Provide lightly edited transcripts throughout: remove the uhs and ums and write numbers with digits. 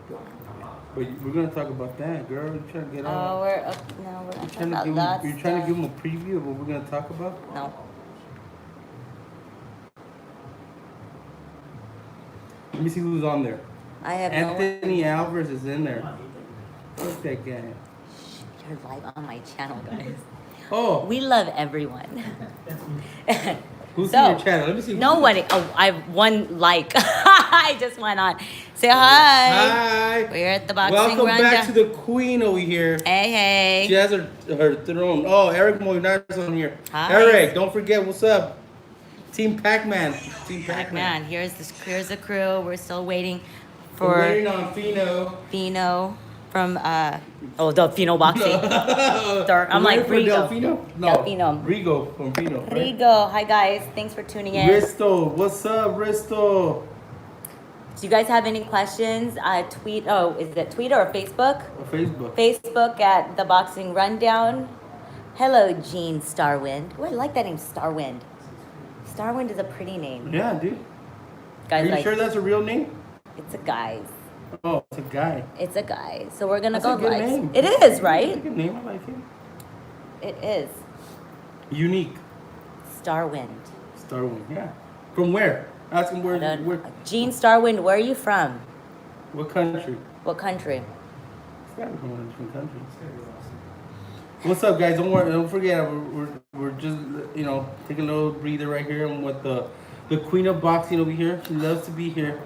But we're gonna talk about that, girl. You trying to get out? Oh, we're up. No, we're You not trying talking to give about him? that You're trying to give stuff. him a preview of what we're gonna talk about? No. Let me see who's on there. I have Anthony Alvarez is in there. Who's that guy? You're live on my channel, guys. Oh, We love everyone. who's So, in your channel? Let me see. Nobody. Oh, I have one like. I just went on. Say hi. Hi. We're at the boxing Welcome rundown. back to the queen over here. Hey, She hey. has her throne. Oh, Eric Molinar's on here. Hi. Eric, don't forget, what's up? Team Pac-Man. Team Pac-Man. Man, here's the crew. We're still waiting We're for waiting on Fino. Fino from Delfino Boxing. I'm We're like waiting for Rigo. Delfino? No. Delfino. Rigo from Fino. Right? Rigo. Hi guys. Thanks for tuning in. Risto, what's up, Risto? Do you guys have any questions? Tweet. Oh, is it Twitter or Facebook? Or Facebook. Facebook at the Boxing Rundown. Hello, Gene Starwind. Oh, I like that name, Starwind. Starwind is a pretty name. Yeah, dude. Are Guys, you like, sure that's a real name? it's a guy. Oh, it's a guy. It's a guy. So we're gonna That's go a good live. name. It is, That's a right? good name, I like it. It is. Unique. Starwind. Starwind, yeah. From where? Ask him where, Gene Starwind, where are you from? what country? What country? It's gotta be from a different country. What's up, guys? Don't worry, don't forget, we're just, taking a little breather right here. I'm with the queen of boxing over here. She loves to be here.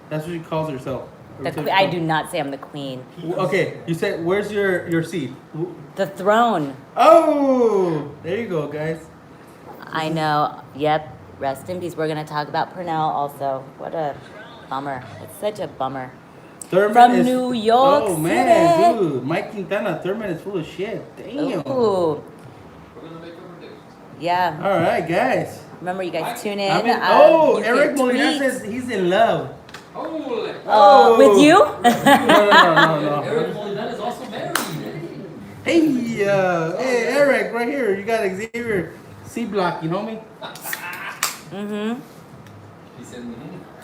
That's what she calls herself. I do not say I'm the queen. Okay, you said, where's your seat? The throne. Oh, there you go, guys. I know. Yep. Rest in peace. We're gonna talk about Purnell also. What a bummer. It's such a bummer. Thurman From is, New York Oh man, City. dude, Mike Quintana, Thurman is full of shit. Damn. Ooh. Yeah. All right, guys. Remember, you guys tune in. I mean, You Eric can Molina tweet. says he's in love. With you? No. Eric Molina is also married. Hey, Eric, right here. You got Xavier C Block. You know me? Mm-hmm. He said,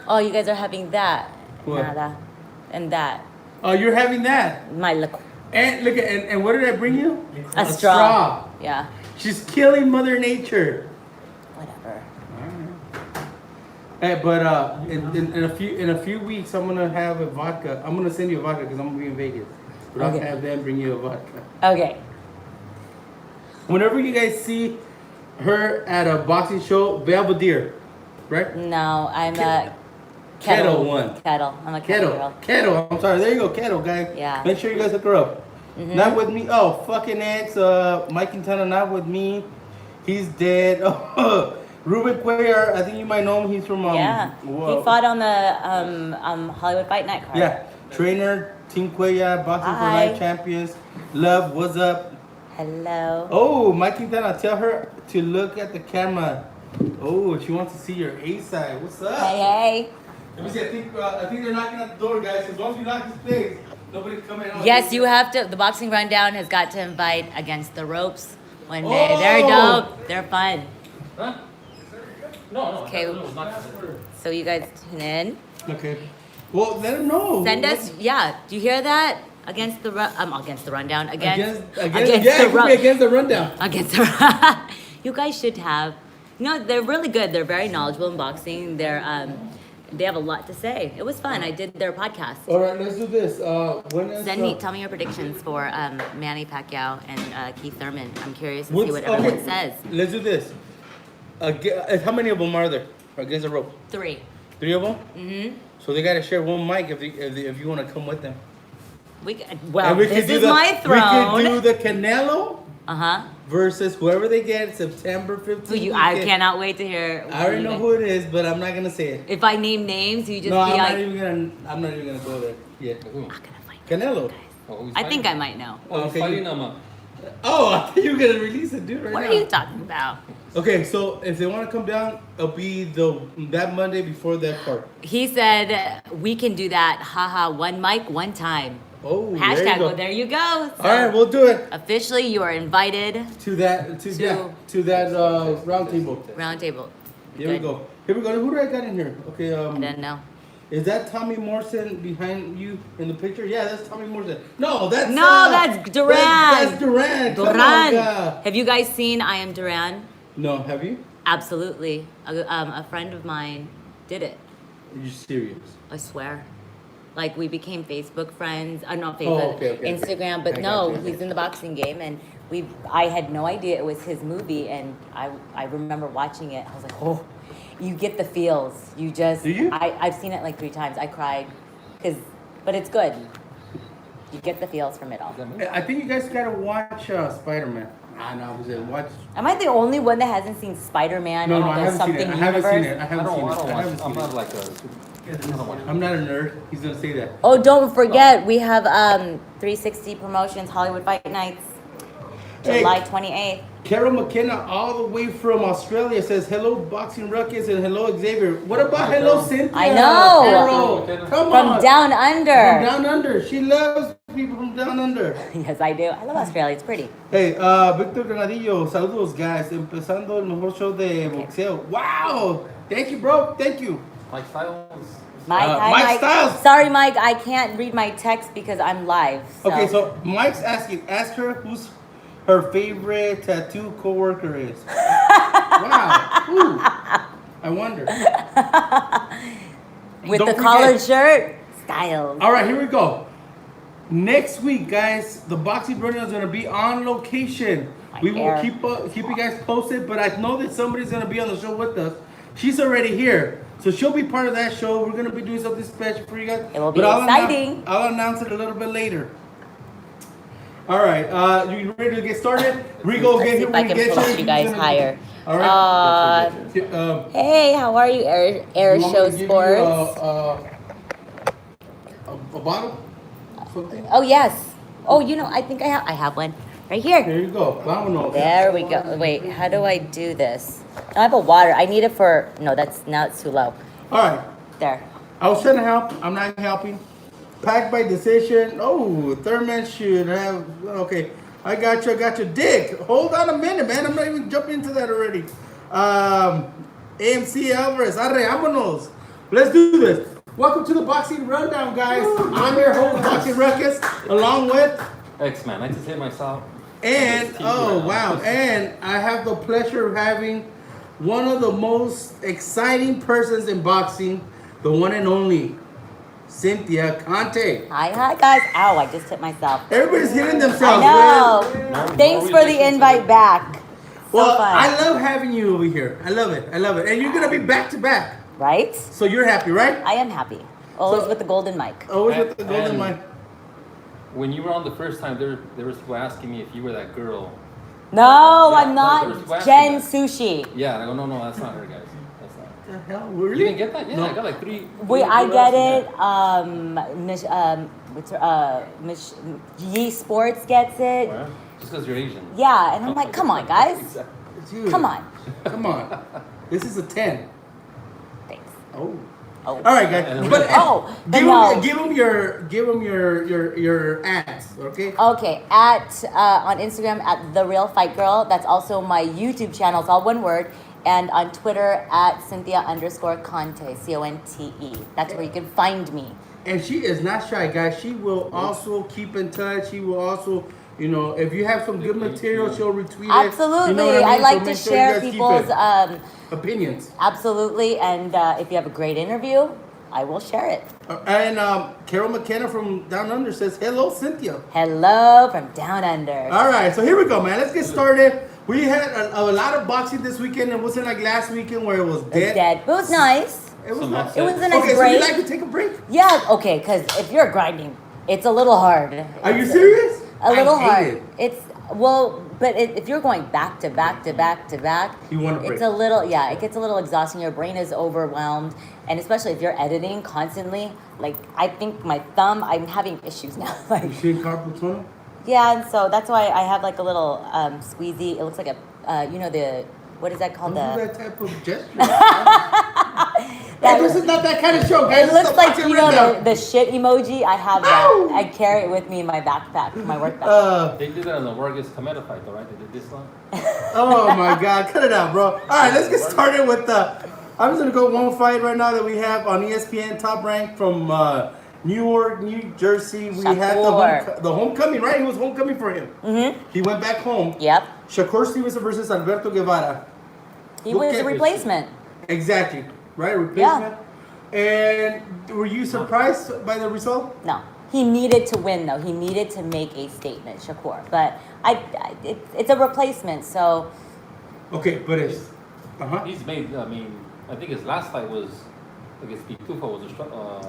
Oh, you guys are having that. What? Nada. And that. Oh, you're having that. My look. And look at and what did I bring you? A straw. Yeah. She's killing Mother Nature. Whatever. Hey, but in a few weeks, I'm gonna have a vodka. I'm gonna send you a vodka because I'm gonna be in Vegas. But I'll Okay. have them bring you a vodka. Okay. Whenever you guys see her at a boxing show, Belvedere, right? No, I'm Ke- a Kettle one. Kettle. I'm a kettle girl. Kettle. I'm sorry. There you go, Kettle, guys. Yeah. Make sure you guys hook her up. Mhm. Not with me. Oh, fucking ex. Mike Quintana, not with me. He's dead. Oh, Ruben Cuellar. I think you might know him. He's from Yeah. whoa. He fought on the Hollywood Fight Night card. Yeah. Trainer, Team Cuellar, Boxing for Hi. Life champions. Love, what's up? Hello. Oh, Mike Quintana, tell her to look at the camera. Oh, she wants to see your A side. What's up? Hey, Let me see. I think they're knocking at the door, guys. As long as you lock this place, nobody's coming out. hey. Yes, you have to. The Boxing Rundown has got to invite Against the Ropes one day. Oh. They're dope. They're fun. huh? No. Okay. No, not So you guys tune in. Okay. Well, let them know. Send us. Yeah. Do you hear that? Against the rundown. Against the rundown. Against the. You guys should have. They're really good. They're very knowledgeable in boxing. They have a lot to say. It was fun. I did their podcast. All right, let's do this. When is Tell me your predictions for Manny Pacquiao and Keith Thurman. I'm curious to see what everyone says. Let's do this. How many of them are there against the rope? 3. 3 of them. Mm-hmm. So they gotta share one mic if you want to come with them. Well, this is my We could throne. do the Canelo Uh-huh. versus whoever they get September 15th. I cannot wait to hear. I already know who it is, but I'm not gonna say it. If I name names, you just No, be I'm like, not even gonna go there yet. Who? I'm gonna fight. Canelo. Oh, who's I think I fighting? might know. Oh, he's Okay, fighting you- him. Oh, I thought you were gonna release it, dude, right What now. are you talking about? Okay, so if they want to come down, it'll be that Monday before that part. He said we can do that. Haha, one mic, one time. Oh, Hashtag. there you go. Well, there you go. So, All right, we'll do it officially, you are invited. to that round table. Round table. Here we Good. go. Here we go. Who do I got in here? Okay. I don't know. Is that Tommy Morrison behind you in the picture? Yeah, that's Tommy Morrison. No, that's That's Duran. That's Duran. Come on, Duran. God. Have you guys seen I Am Duran? No, have you? Absolutely. A friend of mine did it. Are you serious? I swear. Like we became Facebook friends. Not Facebook, okay. Instagram. But I no, got you. he's in the boxing game, and I had no idea it was his movie, and I remember watching it. I was like, oh, you get the feels. You just. Do you? I've seen it like 3 times. I cried, but it's good. You get the feels from it all. Is that me? I think you guys gotta watch Spider-Man. I know, I was in watch. Am I the only one that hasn't seen Spider-Man No, in I the haven't seen something it. I universe? haven't seen it. I I haven't don't seen it. watch. I haven't I'm seen not it. like a. I'm not a nerd. He's gonna say that. Oh, don't forget, we have 360 Promotions Hollywood Fight Nights, Hey. July 28th. Carol McKenna, all the way from Australia, says hello, Boxing Ruckus, and hello, Xavier. What about hello, Cynthia? I know. Carol, come From on. Down Under. From Down Under. She loves people from Down Under. Yes, I do. I love Australia. It's pretty. Hey, Victor Granadillo, saludos, guys. Empezando el mejor show de boxeo. Wow. Thank you, bro. Thank you. Mike Styles. Hi, Mike Styles. Sorry, Mike. I can't read my text because I'm live. Okay, so Mike's asking, ask her who's her favorite tattoo coworker is. Wow. Ooh. I wonder. With Don't the forget- collared shirt, Styles. All right, here we go. Next week, guys, the Boxing Rundown is going to be on location. We will hair. keep you guys posted, but I know that somebody's going to be on the show with us. She's already here, so she'll be part of that show. We're going to be doing something special for you guys. It will be But exciting. I'll announce it a little bit later. All right, you ready to get started? Rigo, Let's get see here if I when we can get push you. you guys higher. All right. Hey, how are you, Air You want me Show to give you, Sports? a bottle? Something? Oh yes. Oh, I think I have one right here. There you go. Vámonos. There we go. Wait, how do I do this? I have a water. I need it for. No, now it's too low. All right. There. I was trying to help. I'm not helping. Packed by decision. Oh, Thurman should have. Okay, I got you. Dick, hold on a minute, man. I'm not even jumping into that already. AMC Alvarez. Arre, vámonos. Let's do this. Welcome to the Boxing Rundown, guys. I'm your host, Boxing Ruckus, along with. X-Man. I just hit myself. And, oh, wow. And I have the pleasure of having one of the most exciting persons in boxing, the one and only Cynthia Conte. Hi, guys. Ow, I just hit myself. Everybody's hitting I themselves. know. No, Thanks no for the reaction invite to- back. So Well, fun. I love having you over here. I love it. And you're going to be back to back. Right? So you're happy, right? I am happy. Always So- with the golden mic. Always with the golden And- mind. When you were on the first time, there was people asking me if you were that girl. No, Yeah, I'm no, there's not. wax Jen in that. Sushi. Yeah, and I go, no, that's not her, guys. That's not her. What the hell? You Really? didn't get that? Yeah, No. I got like 3. Wait, I people get asking it. What's her, Yi Sports gets it. that. Well, just because you're Asian. Yeah, and I'm like, come on, guys. Dude, Come on. Come on. This is a 10. Thanks. Oh. Oh. All right, guys. And- But but give no. them, your ads, okay? Okay, on Instagram at The Real Fight Girl. That's also my YouTube channel. It's all one word. And on Twitter at Cynthia_Conte, CONTE. That's where you can find me. And she is not shy, guys. She will also keep in touch. She will also, if you have some good material, she'll retweet it. Absolutely. You know what I mean? like So to make sure share you guys keep people's it. Opinions. absolutely. And if you have a great interview, I will share it. And Carol McKenna from Down Under says, hello, Cynthia. Hello from Down Under. All right, so here we go, man. Let's get started. We had a lot of boxing this weekend. It wasn't like last weekend where it was It's dead. dead. But it was nice. It was Some not. upset. It was a nice Okay, so break. you like to take a break? Yeah, okay, because if you're grinding, it's a little hard. Are you serious? A little I hate hard. it. It's but if you're going back to back to back to back, You want a break. it's a little it gets a little exhausting. Your brain is overwhelmed, and especially if you're editing constantly. Like I think my thumb, I'm having issues now. Like You seen carpal tunnel? yeah, and so that's why I have like a little squeezy. It looks like a what is that called? Don't do The that type of gesture. Hey, this is not that kind of show, guys. it This is looks a like boxing rundown. the shit emoji. I have that. I carry it with me in my backpack, my work backpack. They did that on the Vargas Cometa fight, though, right? They did this one. Oh my God, cut it out, bro. All right, let's get started with I'm just gonna go one fight right now that we have on ESPN Top Rank from New York, New Jersey. We had the homecoming, right? It was homecoming for him. Mm-hmm. He went back home. Yep. Shakur Stevenson versus Alberto Guevara. He was a replacement. Exactly. Right? Replacement. Yeah. And were you surprised by the result? No. He needed to win, though. He needed to make a statement, Shakur. But it's a replacement, so... Okay, but it's... He's made, I mean, I think his last fight was against Pitufa was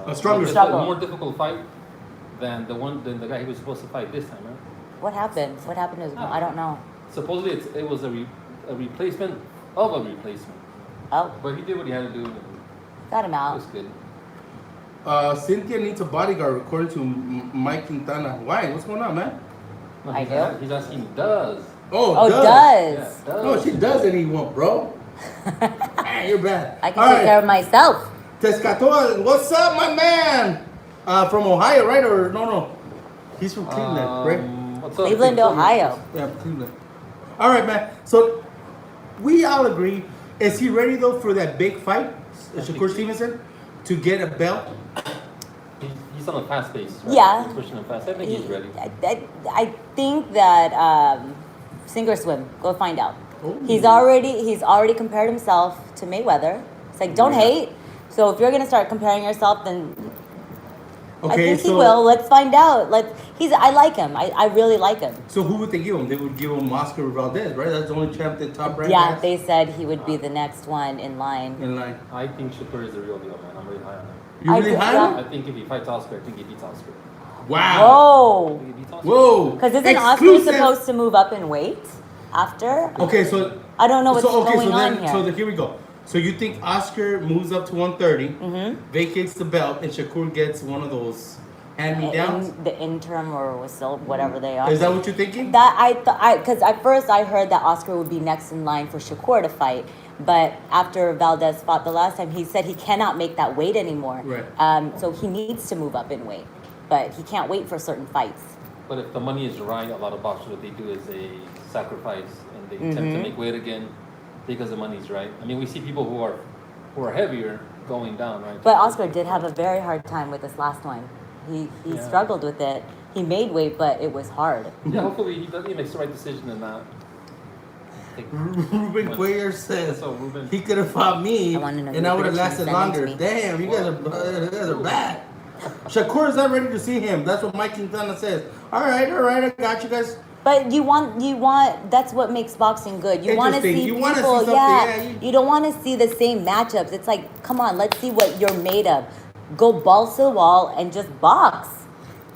a stronger more difficult fight than the guy he was supposed to fight this time, right? What happened? What happened to his... I don't know. Supposedly it was a replacement of a replacement. Oh. But he did what he had to do. Got him out. It was good. Cynthia needs a bodyguard, according to Mike Quintana. Why? What's going on, man? No, He's asking does. Oh, does. Yeah, does. No, she does and he won't, bro. Man, you're bad. I can take care of myself. Tescatoa, what's up, my man? From Ohio, right? Or no. He's from Cleveland, right? What's up? Cleveland, Ohio. Yeah, Cleveland. All right, man. So we all agree. Is he ready though for that big fight, Shakur Stevenson, to get a belt? He's on a fast pace. Right? Yeah. He's pushing him fast. I think he's ready. I think that sink or swim. Go find out. Oh. He's already compared himself to Mayweather. It's like don't hate. So if you're gonna start comparing yourself, then I think he will. Let's find out. I like him. I really like him. So who would they give him? They would give him Oscar Valdez, right? That's the only champ that Top Rank Yeah, has? they said he would be the next one in line. I think Shakur is the real deal, man. I'm really high on him. You really high on him? I think if he fights Oscar, I think he beats Oscar. Wow. Whoa. Whoa. Because isn't Oscar supposed to move up in weight after? Okay, so I don't know what's going on here. So here we go. So you think Oscar moves up to 130, vacates the belt, and Shakur gets one of those hand-me-downs? The interim or whistle, whatever they are. Is that what you're thinking? Because at first I heard that Oscar would be next in line for Shakur to fight. But after Valdez fought the last time, he said he cannot make that weight anymore. Right. So he needs to move up in weight. But he can't wait for certain fights. But if the money is right, a lot of boxers, what they do is they sacrifice and they attempt to make weight again because the money's right. I mean, we see people who are heavier going down, right? But Oscar did have a very hard time with this last one. He struggled with it. He made weight, but it was hard. Yeah, hopefully he makes the right decision in that. Ruben Cuellar says So Ruben, he could have fought me and I would have lasted longer. me. Damn, you guys are bad. Shakur is not ready to see him. That's what Mike Quintana says. All right, I got you guys. But you want. That's what makes boxing good. You want to see You people. wanna see something, yeah, You don't want to see the same matchups. It's like, come on, let's see what you're made of. Go balls to the wall and just box.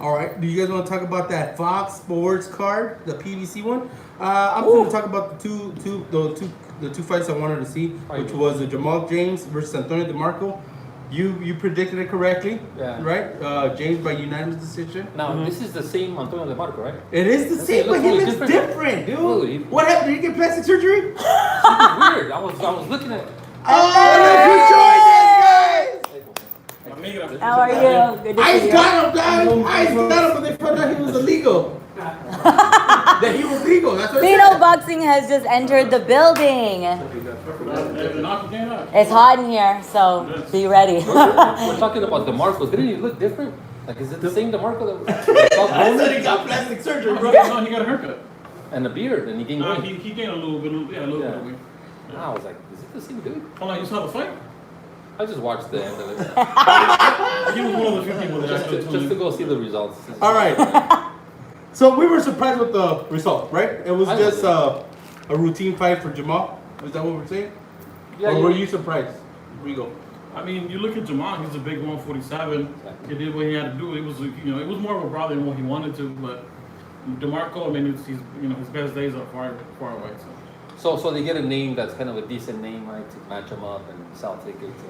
All right. Do you guys want to talk about that Fox Sports card, the PVC one? I'm going to talk about the two fights I wanted to see, which was the Jamal James versus Antonio DeMarco. You predicted it correctly, right? James by unanimous decision. now this is the same Antonio DeMarco, right? It is the same, but he looks different, dude. Really? What happened? Did he get plastic surgery? Weird. I was looking at. How are you? Good to see you. Got him, but they found out he was illegal. That he was legal. That's what Pino Boxing has just entered the building. It's hot in here, so be ready. We're talking about DeMarco. Didn't he look different? Like, is it the same DeMarco that I said he got plastic surgery, bro. No, he got a haircut. and a beard, and he gained weight? He gained a little bit of weight. I was like, is it the same dude? Hold on, you saw the fight? I just watched the end of it. He was one of the few people that actually just to go see the results. All right. So we were surprised with the result, right? It was just a routine fight for Jamal. Is that what we're saying? Yeah, or were you surprised, Rigo? I mean, you look at Jamal, he's a big 147. He did what he had to do. It was, it was more of a brawl than what he wanted to. But DeMarco, I mean, he's, his best days are far away. So they get a name that's kind of a decent name, right, to match him up and sell tickets.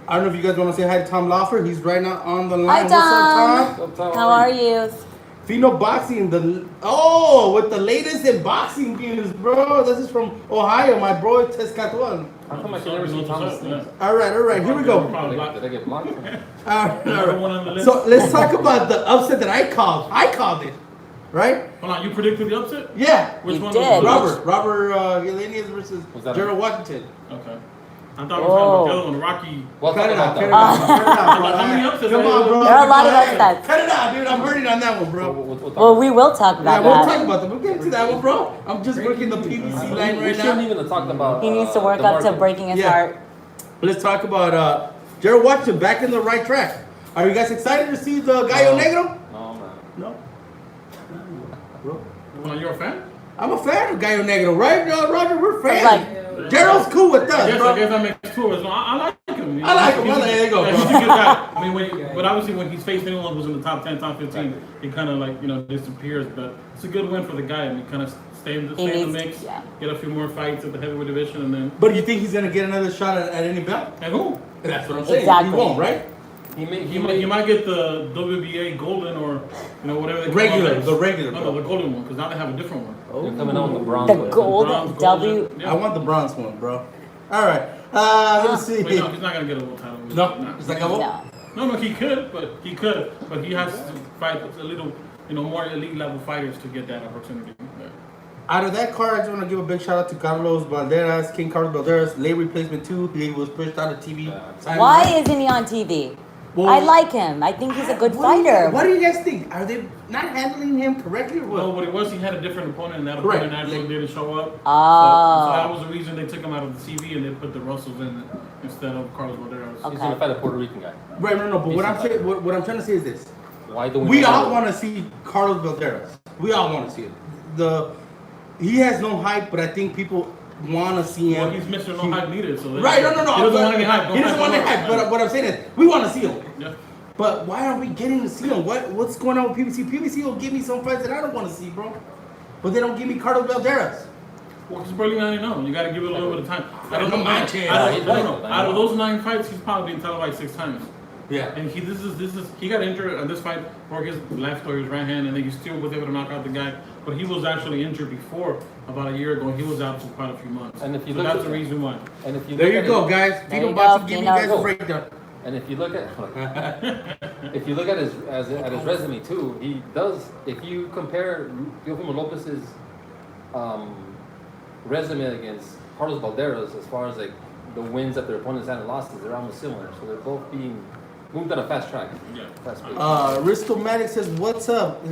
I don't know if you guys want to say hi to Tom Lawfer. He's right now on the line. Hi, What's up, Tom. How are you? Fino Boxing, with the latest in boxing news, bro. This is from Ohio, my bro Tescatuan. How come I can never see Thomas? All right, here we go. Did I get blocked? All right. So let's talk about the upset that I called. I called it, right? Hold on, you predicted the upset? Yeah. Which You one did. was it? Robert Helenius versus Was that Gerald Washington. Okay. I thought we were talking about the other one, Rocky. We'll talk Cut it out, about cut it that. out, cut it out, bro. How many upsets Come are on, there? bro. There are a lot of upsets. Cut it out, dude. I'm hurting on that one, bro. We'll talk Well, about we will talk Yeah, about we'll that. talk about that. We'll get to that one, bro. I'm just working the PVC that. line We right shouldn't now. even have talked about. He needs to work the up to market. breaking his Yeah. heart. Let's talk about Gerald Washington back in the right track. Are you guys excited to see the Gallo Negro? No, man. No. Bro. Well, you're a fan? I'm a fan of Gallo Negro, right, Roger? We're fans. Like- Gerald's cool with us, I bro. guess that makes two of us. No, I like him. I like him. There you go, Yeah, bro. he's a good guy. I mean, but obviously when he's faced anyone who's in the top 10, top 15, he kind of like, disappears. But it's a good win for the guy. And he kind of stay in the needs- mix, yeah. get a few more fights at the heavyweight division, and then... But you think he's gonna get another shot at any belt? And who? That's what I'm saying. Exactly. He won't, right? He might get the WBA golden or, whatever they call Regular, it. the regular No, the golden one, because now they have a different one. They're coming out with the bronze. The one. gold Bronze, W. golden. I want the bronze one, bro. All right. Let's see. Wait, no, he's not going to get a world title. No, it's like I won't. No. No, he could, but he has to fight a little, more elite level fighters to get that opportunity. Out of that card, I just want to give a big shout out to Carlos Balderas, King Carlos Balderas, late replacement 2. He was pushed out of TV. Why isn't he on TV? Well, I like him. I think he's a good What do you- fighter. What do you guys think? Are they not handling him correctly or Well, what? what it was, he had a different opponent, and that Correct. opponent actually didn't show up. Oh. So that was the reason they took him out of the TV and they put the Russells in instead of Carlos Balderas. Okay. He's gonna fight a Puerto Rican guy. Right, no, but what I'm saying, what I'm trying to say is this: Why do we not all know? want to see Carlos Balderas. We all want to see it. He has no hype, but I think people want to see him. Well, he's Mr. No Hype needed, so Right, no. He doesn't want any hype. He doesn't want any hype. But what I'm saying is, we want to see him. Yeah. But why aren't we getting to see him? What's going on with PBC? PBC will give me some fights that I don't want to see, bro. But they don't give me Carlos Balderas. Well, because Burley, I know. You got to give it a little bit of time. I don't know. my chance. Out of those 9 fights, he's probably been televised 6 times. Yeah. And he got injured on this fight, broke his left or his right hand, and then he still was able to knock out the guy. But he was actually injured before, about a year ago. He was out for quite a few months. And if you so look that's at the reason why. And if you There look you at go, it- guys. There Tito you Boxing go, giving you Tino. guys a breakdown. And if you look at if you look at his resume too, he does. If you compare Teofimo Lopez's resume against Carlos Balderas, as far as like the wins that their opponents had and losses, they're almost similar. So they're both being moved at a fast track. Yeah. Fast pace. Ristomatic says, "What's up?"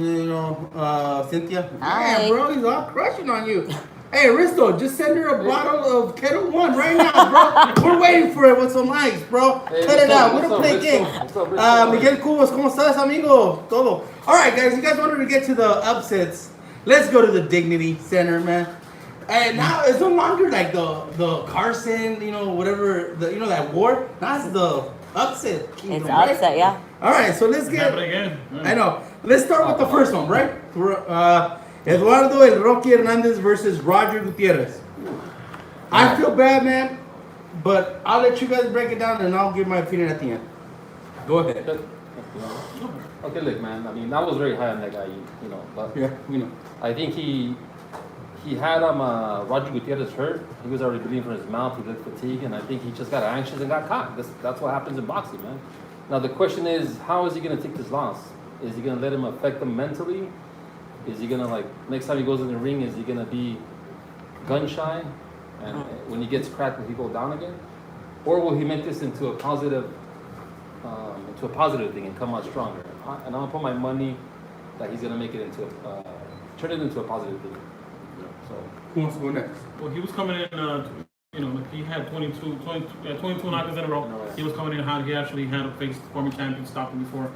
Cynthia. Hi. Man, bro, he's all crushing on you. Hey, Risto, just send her a bottle of Kettle One right now, bro. We're waiting for it with some likes, bro. Hey, Cut it what's out. up, We don't what's play up, games. Risto? What's up, Risto? Miguel Cubas, ¿cómo estás, amigo? Todo. All right, guys, you guys wanted to get to the upsets. Let's go to the Dignity Center, man. And now it's no longer like the Carson, whatever, that war. Now it's the upset. It's kingdom, right? upset, yeah. All right, so let's get. Happening again. Yeah. I know. Let's start with the first one, right? Eduardo El Rocky Hernandez versus Roger Gutierrez. I feel bad, man, but I'll let you guys break it down and I'll give my opinion at the end. Go ahead. Okay, look, man. I mean, I was very high on that guy, but Yeah, we know. I think he had Roger Gutierrez hurt. He was already bleeding from his mouth. He looked fatigued, and I think he just got anxious and got caught. That's what happens in boxing, man. Now the question is, how is he gonna take this loss? Is he gonna let him affect him mentally? Is he gonna next time he goes in the ring? Is he gonna be gun shy, and when he gets cracked, will he go down again, or will he make this into a positive thing and come out stronger? And I'm gonna put my money that he's gonna make it into turn it into a positive thing. So Who wants to go next? Well, he was coming in, he had 22 knockouts in a row. He was coming in hot. He actually had a faced former champion, stopped him before.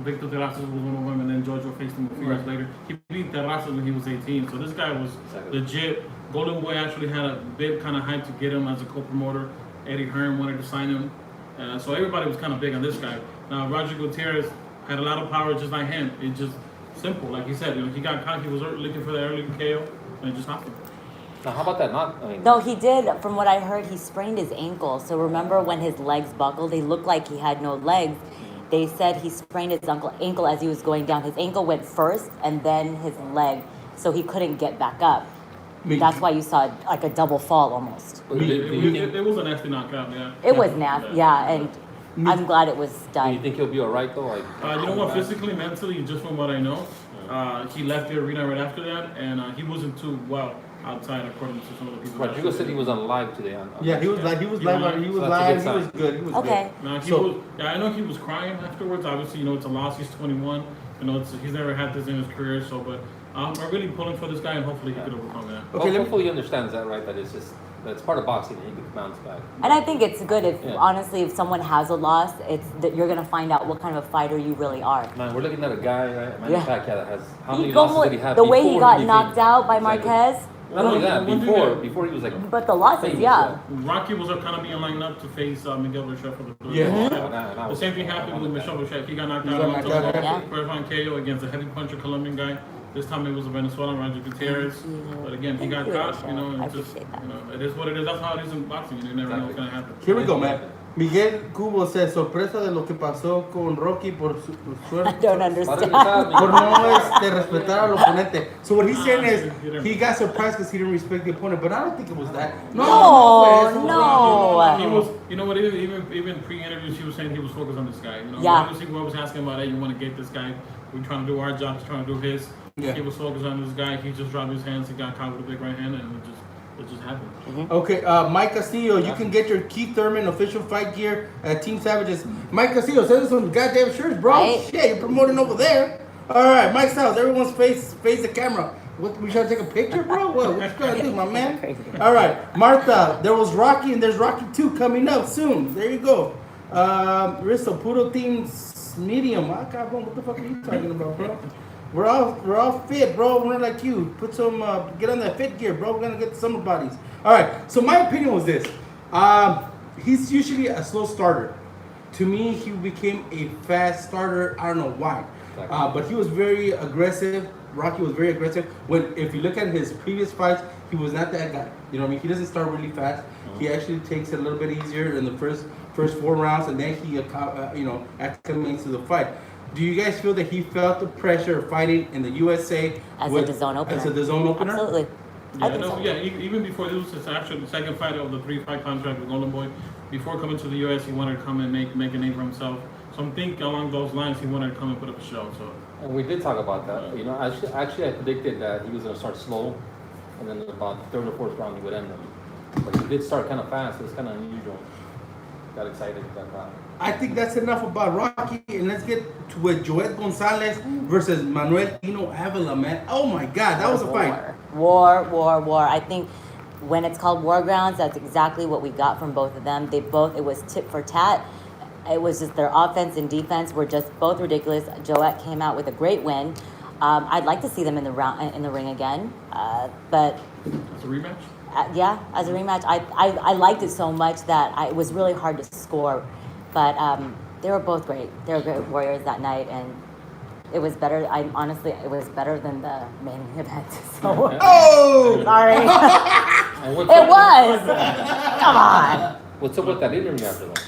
Victor Terrazas was one of them, and then Jojo faced him a few years later. He beat Terrazas when he was 18, so this guy was legit. Golden Boy actually had a bit kind of hype to get him as a co-promoter. Eddie Hearn wanted to sign him. So everybody was kind of big on this guy. Now, Roger Gutierrez had a lot of power just like him. It's just simple. Like he said, he got caught. He was looking for the early KO, and it just happened. now, how about that knock? I mean, No, he did. From what I heard, he sprained his ankle. So remember when his legs buckled? They looked like he had no legs. They said he sprained his ankle as he was going down. His ankle went first and then his leg. So he couldn't get back up. That's why you saw like a double fall almost. but do you think- It was a nasty knockout, yeah. It was nasty, yeah. And I'm glad it was do you done. think he'll be all right though? You know what? Physically, mentally, just from what I know, he left the arena right after that, and he wasn't too well. outside, according to some of the people. Rodrigo said he was on live today. Yeah, he was live. He was He live. was He was So that's a live. good He was sign. good. He was Okay. good. Now, he So- was, yeah, I know he was crying afterwards. Obviously, it's a loss. He's 21. He's never had this in his career. So, but I'm really pulling for this guy, and hopefully he could overcome that. Okay, let me- Hopefully he understands that, right? That it's just that's part of boxing, and he could bounce back. And I think it's good if, Yeah. honestly, if someone has a loss, it's that you're gonna find out what kind of a fighter you really are. Man, we're looking at a guy, right? Manny Yeah. Pacquiao that has how He many go- losses did he have? the way he before got became- knocked out by Exactly. Marquez, Not only that, One thing before he was like. but the losses, famous, yeah. Rocky was kind of being lined up to face Miguel Rocha for the third Yeah. fight. Yeah. The same thing happened with Michelle Rocha. He got knocked He out got on knocked top out, of yeah. Pervan KO against a heavy puncher Colombian guy. This time it was a Venezuelan, Roger Gutierrez. But again, he got Thank you, caught, Rocha. and I it's just, appreciate that. it is what it is. That's how it is in boxing. You never know what's going to happen. Here we go, man. Miguel Cubo says, sorpresa de lo que pasó con Rocky por su I suerte. don't Por understand. no respetar al oponente. So what he's saying is he got surprised because he didn't respect the opponent, but I don't think it was that. No, fue eso. no. He was, you know what? Even pre-interviews, he was saying he was focused on this guy. Yeah. Obviously, we was asking about, hey, you want to get this guy? We're trying to do our job. He's trying to do his. Yeah. He was focused on this guy. He just dropped his hands. He got caught with a big right hand, and it just happened. Okay, Mike Castillo, you can get your Keith Thurman official fight gear at Team Savages. Mike Castillo, send us some goddamn shirts, bro. Right. Shit, you're promoting over there. All right, Mike Styles, everyone's face the camera. What, we trying to take a picture, bro? What you trying to do, my man? All right, Martha, there was Rocky and there's Rocky 2 coming up soon. There you go. Risto, Puro Team's medium. Ah, cabrón, what the fuck are you talking about, bro? We're all fit, bro. We're not like you. Put some, get on that fit gear, bro. We're gonna get the summer bodies. All right. So my opinion was this: he's usually a slow starter. To me, he became a fast starter. I don't know why, but he was very aggressive. Rocky was very aggressive. If you look at his previous fights, he was not that guy. You know what I mean? He doesn't start really fast. He actually takes it a little bit easier in the first 4 rounds, and then he acclimates to the fight. Do you guys feel that he felt the pressure of fighting in the USA As a DAZN opener. As a DAZN opener? Absolutely. Yeah, I think so. Even before this was his actual second fight of the 3-fight contract with Golden Boy. Before coming to the US, he wanted to come and make a name for himself. So I'm thinking along those lines, he wanted to come and put up a show. So. And we did talk about that. Actually, I predicted that he was going to start slow, and then about the third or fourth round he would end them. But he did start kind of fast. It's kind of unusual. Got excited. I think that's enough about Rocky, and let's get to with Joet Gonzalez versus Manuel Tino Avila, man. Oh my God, that was a fight. War. I think when it's called War Grounds, that's exactly what we got from both of them. It was tit for tat. It was just their offense and defense were just both ridiculous. Joet came out with a great win. I'd like to see them in the ring again, but It's a rematch? yeah, as a rematch. I liked it so much that it was really hard to score, but they were both great. They were great warriors that night, and it was better. It was better than the main event. So Oh! sorry, And what's it up- was. Come on. What's up with that interview after that?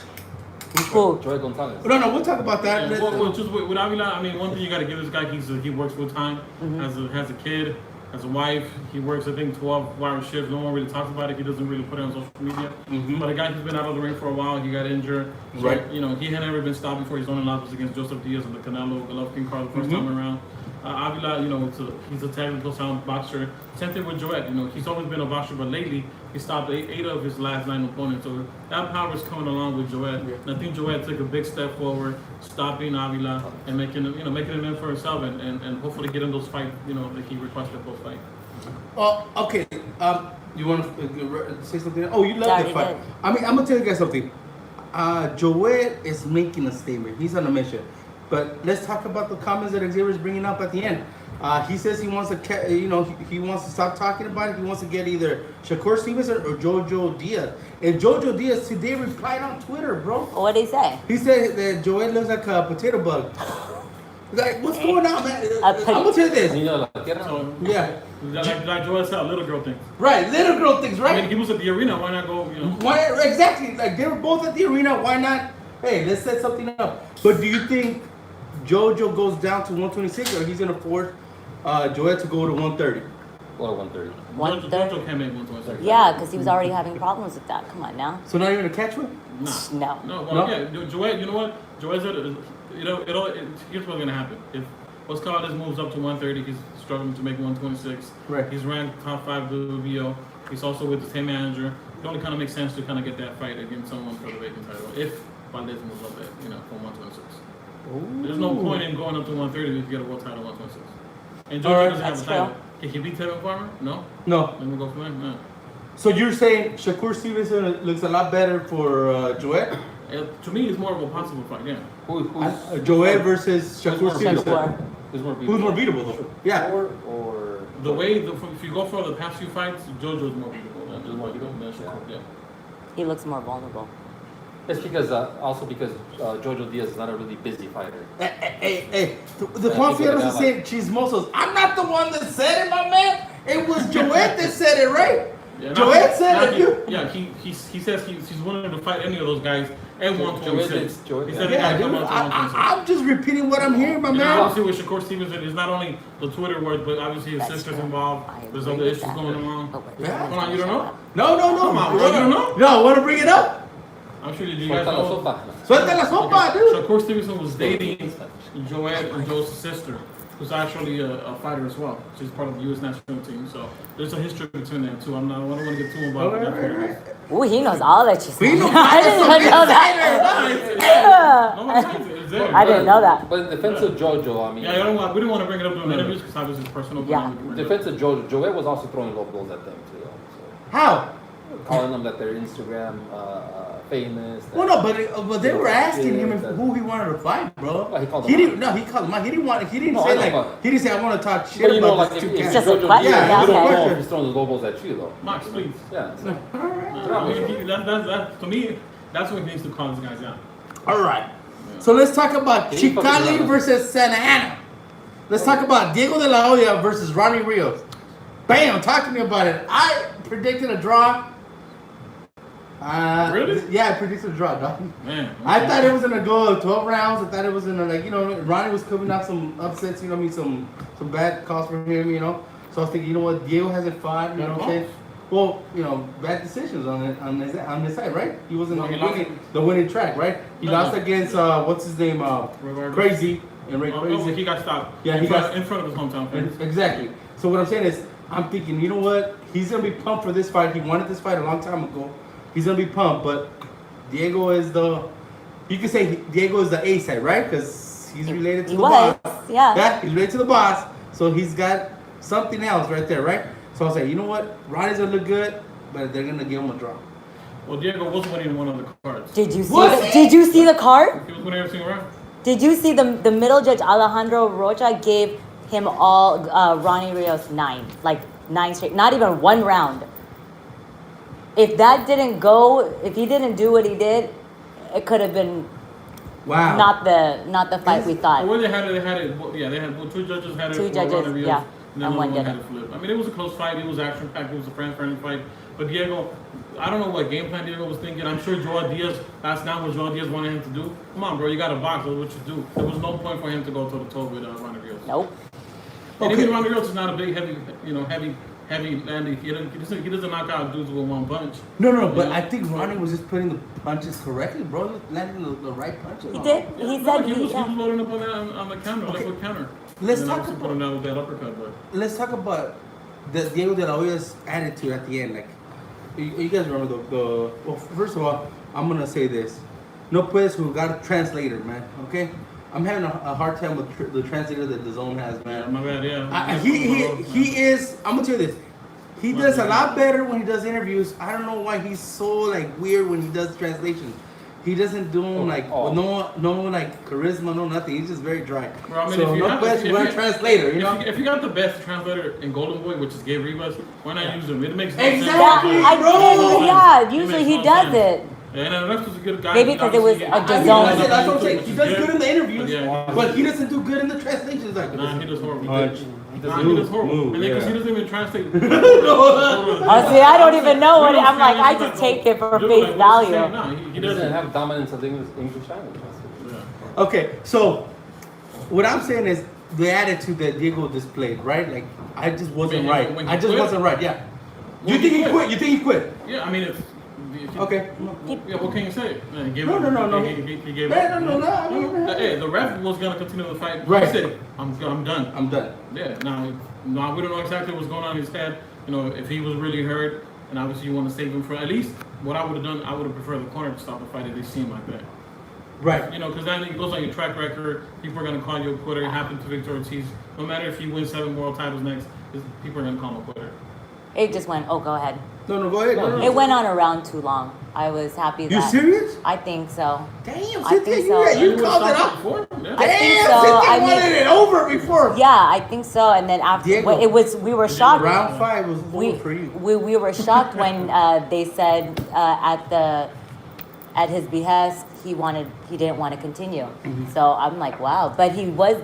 Who? Joey Gonzalez. No, we'll talk about that. Yeah, well, just with Avila, I mean, one thing you got to give this guy, he works full time, has a kid, has a wife. He works, I think, 12-hour shifts. No one really talks about it. He doesn't really put it on social media. But a guy who's been out of the ring for a while, he got injured. So, Right. he had never been stopped before. His only loss was against Joseph Diaz in the Canelo Golovkin card the first time around. Avila, he's a technical sound boxer. Same thing with Joet. He's always been a boxer, but lately he stopped eight of his last 9 opponents. So that power is coming along with Joet. And I think Joet took a big step forward, stopping Avila and making a name for himself, and hopefully getting those fights, that he requested post fight. Oh, okay. You want to say something? Oh, you love Yeah, that he fight. did. I mean, I'm gonna tell you guys something. Joet is making a statement. He's on a mission. But let's talk about the comments that Xavier's bringing up at the end. He says he wants to, he wants to stop talking about it. He wants to get either Shakur Stevenson or Jojo Diaz. And Jojo Diaz today replied on Twitter, bro. What did he say? He said that Joet looks like a potato bug. Like, what's going on, man? I'm gonna tell you this. Niño de la tierra. So, Yeah. like Joet said, little girl thing. Right, little girl things, I right? mean, he was at the arena. Why not go? Why exactly? Like they were both at the arena. Why not? Hey, let's set something up. But do you think Jojo goes down to 126, or he's gonna force Joet to go to 130? Or 130. Jojo can't make 126. Yeah, because he was already having problems with that. Come on now. So not even a catch one? No. No, well, No? yeah, Joet, you know what? Joet said, here's what's gonna happen. Oscar moves up to 130. He's struggling to make 126. Right. He's ranked top 5 WBO. He's also with the same manager. It only kind of makes sense to kind of get that fight against someone for the vacant title if Valdez moves up from 126. There's no point in going up to 130 if you get a world title at 126. And Georgia doesn't have a title. Can he beat Tevin Farmer? No. No. Then we'll go from there. No. So you're saying Shakur Stevenson looks a lot better for Joet? To me, it's more of a possible fight. Yeah. Joet versus Shakur Stevenson. Who's more beatable? Who's more beatable though? Yeah. Or The way if you go for the past few fights, JoJo's more beatable than Shakur. Yeah. He looks more vulnerable. it's because Jojo Diaz is not a really busy fighter. Hey. The Juan Fierro is saying chismosos. I'm not the one that said it, my man. It was Joet that said it, right? Yeah, Joet said it. Yeah, he says he's willing to fight any of those guys at 126. He said Yeah, dude, I'm just repeating what I'm hearing, my man. Obviously, with Shakur Stevenson, it's not only the Twitter words, but obviously his sister's involved. There's other issues going on. Yeah. Come on, you don't know? No. Come on, bro, you don't know? No, I want to bring it up. I'm sure you guys know. Suelta la sopa, dude. Shakur Stevenson was dating Joet and Joe's sister, who's actually a fighter as well. She's part of the U.S. national team, so there's a history between them too. I don't want to get too involved with that. Ooh, he knows all that you We said. know I didn't even know that. No one's saying it's there. I didn't know that. But in defense of Jojo, I mean, Yeah, we didn't want to bring it up during interviews because obviously it's personal. Yeah. in defense of Jojo, Joet was also throwing low blows at them too. How? So calling them that they're Instagram famous. Well, no, but they were asking him who he wanted to fight, bro. Well, he called He them didn't. No, he called him out. He didn't want. He didn't No, say I know, like. but- He didn't say I want to talk shit But you know, about like these if two It's cats. just a Jojo question, Diaz, yeah, you don't okay. know if he's throwing the low blows at you though. Max, please. Yeah. So, That, to me, that's what he needs to call these guys out. All right. So let's talk about He fucking Chicali run. versus Santa Ana. Let's talk about Diego de la Hoya versus Ronnie Rios. Bam! Talk to me about it. I predicted a draw. Really? Yeah, I predicted a draw, dog. Man. I thought it was gonna go 12 rounds. I thought it was gonna Ronnie was coming out some upsets. Some bad calls for him. So I was thinking, Diego hasn't fought. You know what I'm saying? Well, bad decisions on his side, right? He wasn't No, on he the winning track, right? He lost against what's his name, Crazy and Ray Crazy. He got stopped. Yeah, he got in front of his hometown fans. Exactly. So what I'm saying is, I'm thinking, you know what? He's gonna be pumped for this fight. He wanted this fight a long time ago. He's gonna be pumped, but Diego is you can say Diego is the A side, right? Because he's related to the boss. Yeah. Yeah, he's related to the boss. So he's got something else right there, right? So I'll say, you know what? Ronnie's gonna look good, but they're gonna give him a draw. Well, Diego was winning one of the cards. Did you see the card? He was winning every single round. Did you see the middle judge Alejandro Rocha gave him all Ronnie Rios 9 straight, not even one round. If that didn't go, if he didn't do what he did, it could have been not the fight we thought. The way they had it. Yeah, they had two judges had it. Two for judges, Ronnie Rios, yeah, and then and one had didn't. it flipped. I mean, it was a close fight. It was action packed. It was a friendly fight. But Diego, I don't know what game plan Diego was thinking. I'm sure Joel Diaz. That's not what Joel Diaz wanted him to do. Come on, bro, you got to box. That's what you do. There was no point for him to go toe to toe with Ronnie Rios. Nope. And even Ronnie Rios is not a big, heavy landy. He doesn't knock out dudes with one punch. No, but I think Ronnie was just putting the punches correctly, bro. Landing the right punches. He did. He said he was yeah. loading up on the counter, Okay. liquid counter. Let's And then talk obviously about- put him down with that uppercut, but. Let's talk about the Diego de la Hoya's attitude at the end. Like, you guys remember well, first of all, I'm gonna say this: no puedes jugar translator, man. Okay, I'm having a hard time with the translator that the zone has, Yeah, man. my bad, yeah. He is. I'm gonna tell you this. He does a lot better when he does interviews. I don't know why he's so weird when he does translations. He doesn't do them no charisma, no nothing. He's just very dry. Well, I mean, So if you no have- puedes if jugar you- translator, If you got the best translator in Golden Boy, which is Gabe Rivas, why not use him? It makes no Exactly. sense. I bro. yeah, It usually makes he no does sense. it. And Rex was a good guy. Maybe 'cause it was Obviously, a I DAZN. know, that's what I'm saying. He does good in the interviews, Yeah. but he doesn't do good in the translations. Nah, he does horrible. Punch. Nah, he does horrible. Move, And then because yeah. he doesn't even translate. Oh, see, I don't even know what I'm like. I just take it for face value. No, he He doesn't. doesn't have dominance of English language. Yeah. Okay, so what I'm saying is the attitude that Diego displayed, right? Like, I just wasn't When right. he I just quit? wasn't right. Yeah. You When think he he quit? quit? You think he quit? Yeah, I mean, Okay. Yeah, what can you say? He gave No. He gave up. Hey, the ref was gonna continue the fight. Right. He said, I'm done. I'm done. Yeah. Now we don't know exactly what's going on in his head. You know, if he was really hurt, and obviously you want to save him for at least what I would have done. I would have preferred the corner to stop the fight if they seem like that. Right. You know, because then it goes on your track record. People are gonna call you a quitter. It happened to Victor Ortiz. No matter if he wins 7 world titles next, people are gonna call him a quitter. It just went. Oh, go ahead. No, go ahead. No. It went on around too long. I was happy that. You serious? I think so. Damn, I Cynthia, think so. you called it out. Before? Yeah. I think Damn, so. Cynthia I mean- wanted it over before. Yeah, I think so. And then after Diego. we were shocked. Round 5 was We, over for you. we were shocked when they said at his behest he didn't want to continue. So I'm like, wow. But he got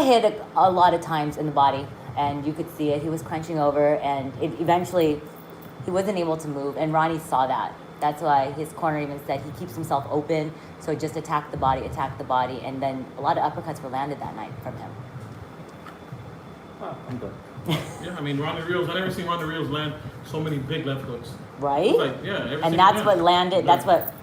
hit a lot of times in the body, and you could see it. He was crunching over, and eventually he wasn't able to move. And Ronnie saw that. That's why his corner even said he keeps himself open, so just attack the body, and then a lot of uppercuts were landed that night from him. Oh, I'm done. Yeah, I mean, Ronnie Rios. I never seen Ronnie Rios land so many big left hooks. Right? Like, yeah, every And single- that's yeah. what landed. That's what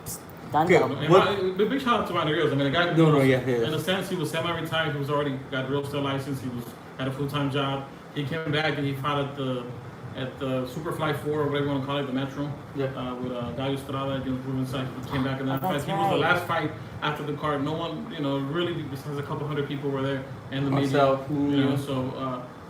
done Okay. so. And big shout out to Ronnie Rios. I mean, the guy. Yeah. In a sense, he was semi-retired. He was already got a real estate license. He had a full-time job. He came back and he fought at the Superfly 4 or whatever you want to call it, the Metro. Yeah. With Gallo Estrada against Ruben Sykes. He came back in that Oh, fight. that's He was the right. last fight after the card. No one, really besides a couple hundred people were there and the media. Myself,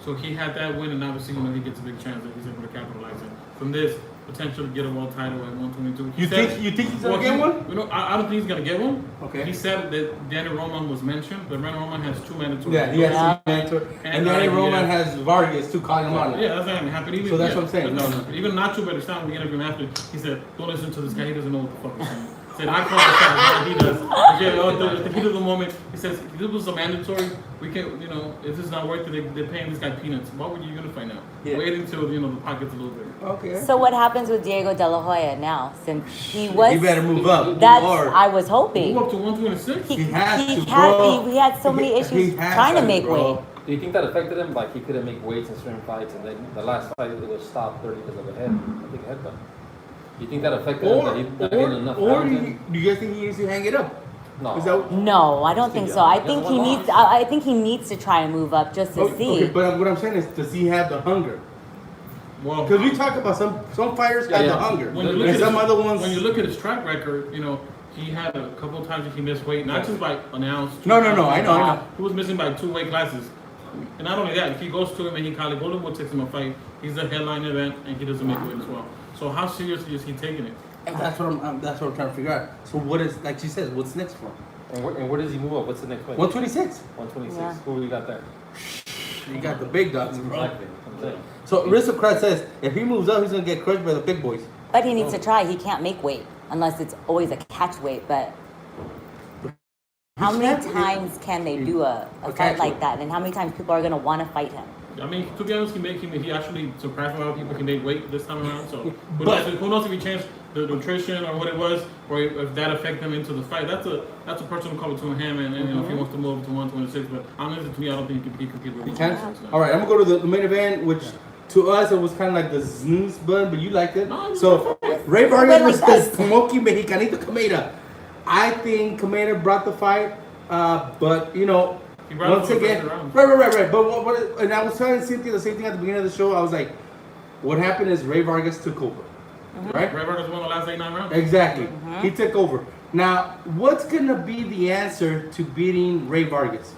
So he had that win, and obviously, he gets a big chance that he's able to capitalize it. From this, potential to get a world title at 122. You think he's gonna get one? I don't think he's gonna get one. Okay. He said that Danny Roman was mentioned, but Danny Roman has 2 mandatory. Yeah, he has Yeah. a mentor. And And, Danny yeah. Roman has Vargas too calling him on. Yeah, that's not happening. Even, So that's what I'm saying. No. Even Nacho Bertrand, we interviewed him after. He said, "Don't listen to this guy. He doesn't know what the fuck he's saying." He said, "I call the shots. He does." At the heat of the moment, he says, "If this was a mandatory, we can, if this is not worth it, they're paying this guy peanuts. Why would you unify now? Yeah. Wait until the pocket's a little bigger." Okay. So what happens with Diego De La Hoya now? Since he was, You better move up. that's Or I was hoping. Move up to 126. He has to, had bro. he had so many He issues has trying to make bro. weight. Do you think that affected him? Like he couldn't make weights in certain fights, and then the last fight it was stopped 30 because of a headbutt. Do you think that affected him? That he not getting enough Or rounds do in? you guys think he needs to hang it up? No. Is that No, I don't think so. I think he One needs. loss. I think he needs to try and move up just to see. Okay, but what I'm saying is, does he have the hunger? Well, Because we talk about some fighters have Yeah, the yeah. hunger, when you and look at some his, other ones. when you look at his track record, he had a couple of times that he missed weight, not just by an ounce. No, I know. He was missing by 2 weight classes. And not only that, if he goes to him and he calls Golden Boy takes him a fight, he's a headline event and he doesn't make weight as well. So how seriously is he taking it? That's what I'm trying to figure out. So what is, like she says, what's next for him? And where does he move up? What's the next weight? 126. 126. Yeah. Who we got there? You got the big dogs, bro. Exactly. I'm saying. So Aristocrat says if he moves up, he's gonna get crushed by the big boys. But he needs to try. He can't make weight unless it's always a catch weight. But how many times can they do a catch fight like weight. that? And how many times people are gonna want to fight him? I mean, to be honest, he actually surprised a lot of people. He made weight this time around. So But- who knows if he changed the nutrition or what it was, or if that affected him into the fight. That's a personal call between him and if he wants to move to 126. But honestly, to me, I don't think he can compete with He him. can. All right, I'm gonna go to the main event, which to us it was kind of like the snooze bun, but you liked it. No, it was So good. Ray Vargas Like was that. Smoky Mexicanito Kameda. I think Kameda brought the fight, but He brought it once for the again, first round. right. But and I was telling Cynthia the same thing at the beginning of the show. I was like, what happened is Ray Vargas took over, right? Ray Vargas won the last 8-9 rounds. Exactly. He took over. Now, what's gonna be the answer to beating Ray Vargas?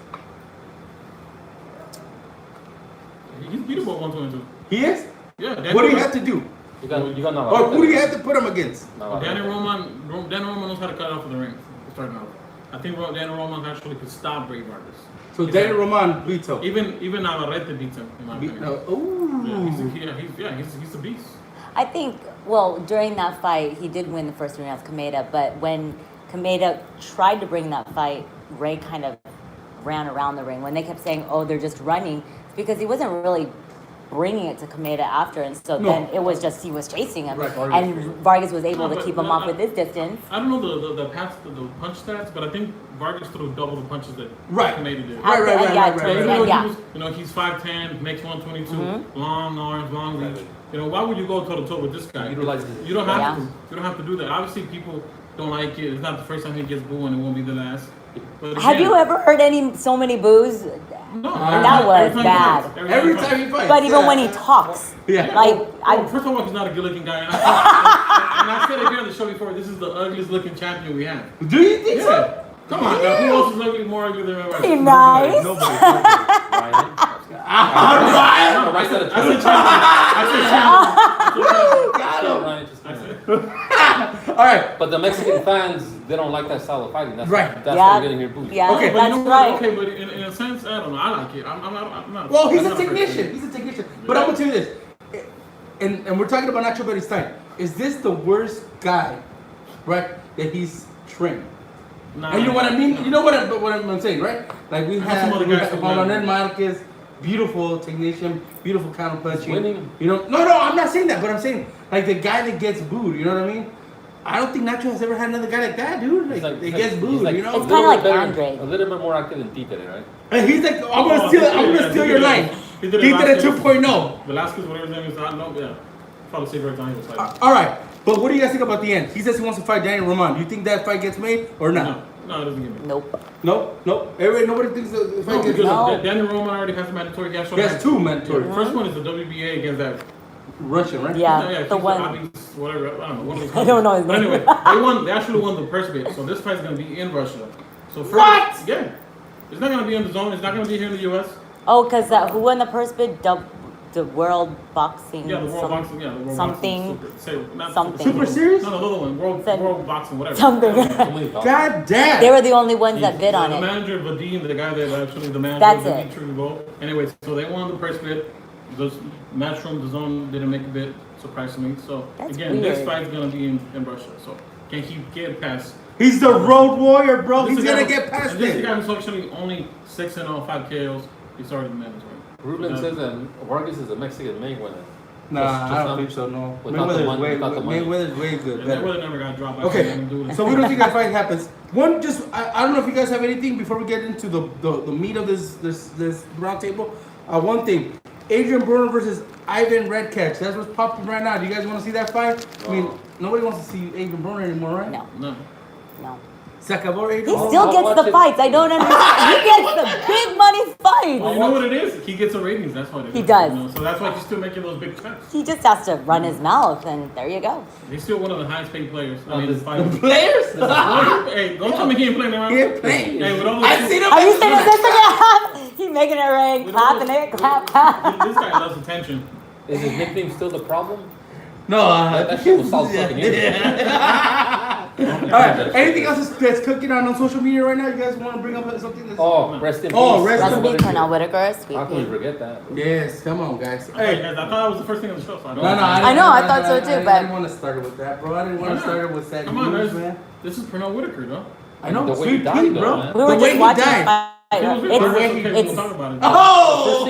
He's beatable at 122. He is. Yeah. What do you have to do? You got Navarrete. Or who do you have to put him against? Danny Roman knows how to cut off of the ring. Starting out. I think Danny Roman actually could stop Ray Vargas. So Danny Roman beats him. Even Navarrete beats him, in my opinion. Ooh. He's a beast. I think, well, during that fight, he did win the first 3 rounds, Kameda, but when Kameda tried to bring that fight, Ray kind of ran around the ring. When they kept saying, oh, they're just running, it's because he wasn't really bringing it to Kameda after, and so No. then it was just, he was chasing him, Right, and Vargas was able No, to but- keep him no, off with his distance. I don't know the punch stats, but I think Vargas threw double the punches that Right. Kameda did. Right, right, Yeah, right. Even though yeah. he was, he's 5'10", makes 122, long arms, long reach. why would you go toe to toe with this guy? Utilize it. You don't have Yeah. to. You don't have to do that. Obviously, people don't like it. It's not the first time he gets booed, and it won't be the last. But Have again, you ever heard so many boos? No, That was every time he bad. fights, Every time he fights. But even yeah. when he talks, Yeah. like First of all, he's not a good-looking guy, and I said it here on the show before. This is the ugliest-looking champion we have. Do you think so? Yeah. Come on, now, who else is ugly, more ugly than be everybody? nice. Nobody. Ryan. Ryan. No, Ryan said it. I said champion. Got him. Ryan just- I said All right. But the Mexican fans, they don't like that style of fighting. That's Right. That's Yeah. why they're getting here booed. Yeah, Okay, but that's you know what? right. Okay, but in a sense, I don't know. I like it. I'm not. Well, he's I'm a not afraid. technician. He's a technician. But I'm gonna tell you this, and we're talking about Nacho Beristain. Is this the worst guy, right? That he's trained. Nah, And you know what I mean? no. You know what I'm saying, right? Like we have have some other guys who Colonel like- Marquez, beautiful technician, beautiful counter punching. Winning. You know, no, I'm not saying that, but I'm saying like the guy that gets booed. You know what I mean? I don't think Nacho has ever had another guy like that, dude. Like, that gets booed. You know? It's kinda like Andre. A little bit more active than Tite, right? And he's like, I'm gonna steal your line. He did He it did it last year. 2.0. Velasquez, whatever his name is, I know. Yeah, probably say every time he was like. All right, but what do you guys think about the end? He says he wants to fight Daniel Roman. Do you think that fight gets made or not? No, it doesn't get me. Nope. No. Nobody thinks the fight No, gets because No. Daniel Roman already has a mandatory. He has He has two mandatory. The first one is the WBA against that. Russian, right? Yeah, the he's one. whatever. I don't know. One of those I don't know his But name. anyway, they actually won the first bid. So this fight's gonna be in Russia. So first, What? Yeah, it's not gonna be in the zone. It's not gonna be here in the U.S. Oh, because who won the first bid? The World Boxing. Yeah, the World Boxing. Yeah, the World something. Boxing. Not something. Super Series? No, the other one. World Boxing. Whatever. Something. God damn. They were the only ones that bid on The it. manager, Vadim, the guy that actually the manager. That's Vadim it. Trujillo. Anyway, so they won the first bid. The Matchroom, the zone didn't make a bid, surprisingly. So That's again, this weird. fight's gonna be in Russia. So can he get past? He's the road warrior, bro. This He's is a gonna guy- get past and This is a it. guy who's actually only 6-0, 5 KOs. He's already mandatory. Ruben says that Vargas is a Mexican Mayweather. Nah, Just I don't not- think so. No, without the money- without the money. Mayweather's way good. And Better. Mayweather never got dropped. By Okay, him. so we don't think that fight happens. One, just I don't know if you guys have anything before we get into the meat of this round table. One thing, Adrian Broner versus Ivan Redcatch. That's what's popping right now. Do you guys want to see that fight? I mean, nobody wants to see Adrian Broner anymore, right? No, No. no. Se acabó, He Adrian. still I'll gets watch the it. fights. I don't understand. He gets the big money Well, fights. you know what it is? He gets the ratings. That's what it is. He does. You know? So that's why he's still making those big cuts. He just has to run his mouth, and there you go. He's still one of the highest paid players. I Oh, mean, this- fighters. Players? Hey, don't tell me he ain't playing around. He ain't playing. Hey, with all those I seen him. Have you seen his Instagram? He's making it rain, clapping it, clap, clap. This guy loves attention. Is his nickname still the problem? No, That shit was South fucking All right. Anything else that's cooking on social media right now? You guys want to bring up something? That's... Oh, rest in peace. Oh, rest in Recipe peace. Cornell Whitaker, sweet How can we pea. forget that? Yes, come on, guys. Hey, Hey. I thought that was the first thing on the show. So I don't No, I know, I thought so too, I but- didn't want to start it with that, bro. I didn't want to start it with sad Come on, news, guys. man. This is Pernell Whitaker, though. I know, The way sweet he died, pea, though, bro. man. We were The way just he watching died. fight. It was It's, okay, it's, we'll talk about it. Oh!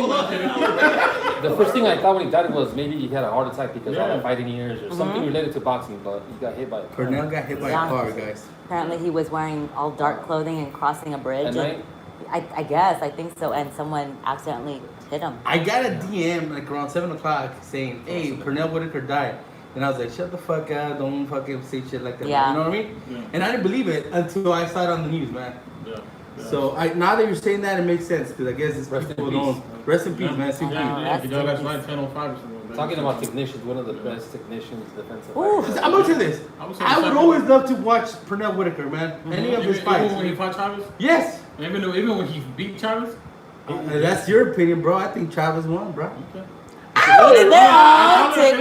The first thing I thought when he died was maybe he had a heart attack because of all Yeah. the fighting years or something related to boxing, but he got hit by a car. Cornell got hit by Yeah. a car, guys. apparently he was wearing all dark clothing and crossing a bridge. At and night? I guess, I think so. And someone accidentally hit him. I got a DM like around 7 o'clock saying, hey, Cornell Whitaker died. And I was like, shut the fuck up. Don't fucking say shit like that. Yeah. You know what I mean? Yeah. And I didn't believe it until I saw it on the news, man. Yeah. Yeah. So now that you're saying that, it makes sense. Because I guess it's Rest in people peace. don't. Rest in peace, man. Yeah, Rest yeah, in that's peace. right, 10:05 or something. Talking about technicians, one of the best technicians, defensive. Ooh. fighters. I'm going to this. I would say I would second. always love to watch Pernell Whitaker, man. Any of his Even fights. when he fought Chavez? Yes. Even when he beat Chavez? That's your opinion, bro. I think Chavez won, bro. Okay. Out in there, I'll take To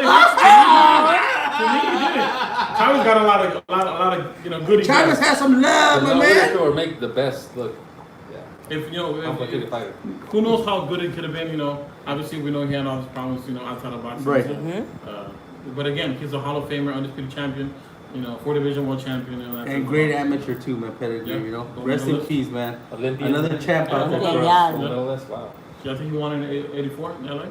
me, he did it. Chavez got a lot of goodies. Chavez has some love, my But man. or make the best look. Yeah. If Complicated fighter. who knows how good it could have been, obviously we know he had all his problems, outside of boxing. Right. But again, he's a Hall of Famer, undisputed champion, 4-division world champion. And great amateur too, man. Pedigree, Yeah. you know. Gold Rest in medalist. peace, man. Olympian. Another champ out there. Yeah. for us. Yeah. Gold medalist, wow. Yeah, I think he won in '84 in LA.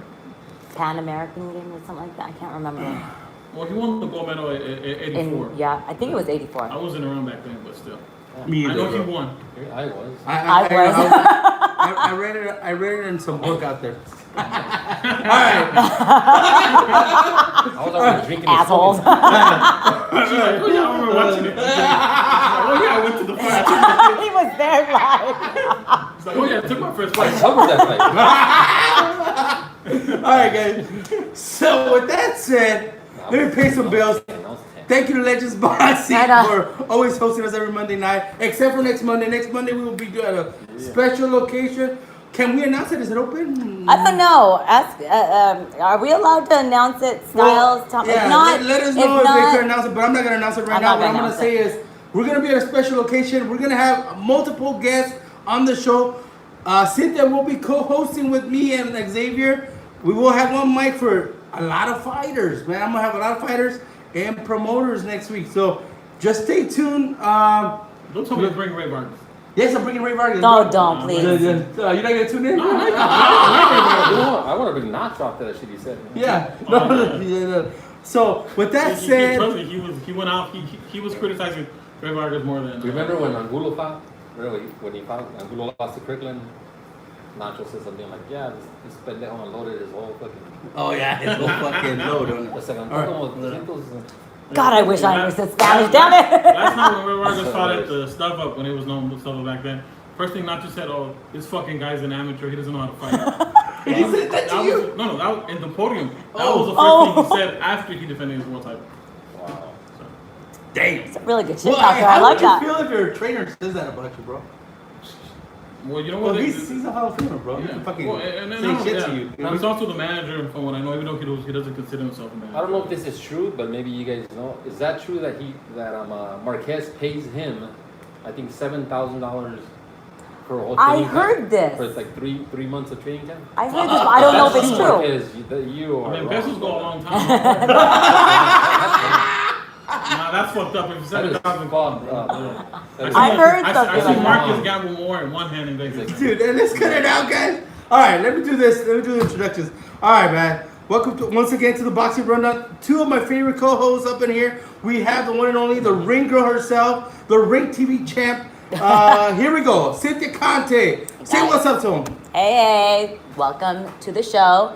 Pan American game or something like that. I can't remember. Well, he won the gold medal at '84. Yeah, I think it was I 84. wasn't around back then, but still. Me I either, know he bro. won. Here I was. I was. I read it in some book out there. Alright. I was already drinking. his Assholes. stomach. She's like, oh yeah, I remember watching it. She's like, oh yeah, I went to the fight. He was there live. He's like, oh yeah, I took my first I fight. covered that fight. Alright, guys. So, with that said, let me pay some bills. Thank you to Legends Boxing for always hosting us every Monday night, except for next Monday. Next Monday we will be doing a special location. Can we announce it? Is it open? I don't know. Ask. Are we allowed to announce it, Styles? Tom? Yeah, If not, let us know if they can announce it, but I'm not going to announce it right I'm now. not What I'm gonna going to announce say is we're going to be at a special location. We're going to have multiple guests on the show. Cynthia will be co-hosting with me and Xavier. We will have one mic for a lot of fighters, man. I'm going to have a lot of fighters and promoters next week. So just stay tuned. Don't tell me to bring Ray Vargas. Yes, I'm bringing Ray Vargas. No, don't, please. You're not going to tune in? I want to bring notch off that shit he said. Yeah. No. So with that said, Trust me, he went out. He was criticizing Ray Vargas more than. Remember when Angulo fought? Really? When he fought, Angulo lost to Kirkland. Nacho said something like, "Yeah, this pendejo unloaded his whole fucking." oh yeah, his whole fucking load on it. O sea, All God, I wish I understood Spanish. Damn it. Last time when Ray Vargas fought at the Stuff Up, when it was known as Stuff Up back then, first thing Nacho said, "Oh, this fucking guy's an amateur. He doesn't know how to fight." He said that to you? No, that was in the podium. That was the first thing he said after he defended his world title. Wow. So, Dang. It's a really good shit Well, talker. I how like would you that. feel if your trainer says that about you, bro? well, you know Well, what? he's a Hall of Famer, bro. He Yeah. can fucking Well, and then say shit to you. He's also the manager, from what I know, even though he doesn't consider himself a manager. I don't know if this is true, but maybe you guys know. Is that true that Marquez pays him, I think $7,000 for a whole I training heard camp? this. For like three months of training camp. I heard this, but I don't know if it's true. Marquez, you are I mean, wrong. pesos go a long time. Nah, that's fucked up. If you That said is 1,000 called. I heard I something see like Marcus that. gamble more in one hand in Vegas. Dude, let's cut it out, guys. All right, let me do this. Let me do the introductions. All right, man. Welcome once again to the Boxing Rundown. Two of my favorite co-hosts up in here. We have the one and only, the ring girl herself, the ring TV champ. Here we go. Cynthia Conte. Say what's up to him. Hey, welcome to the show.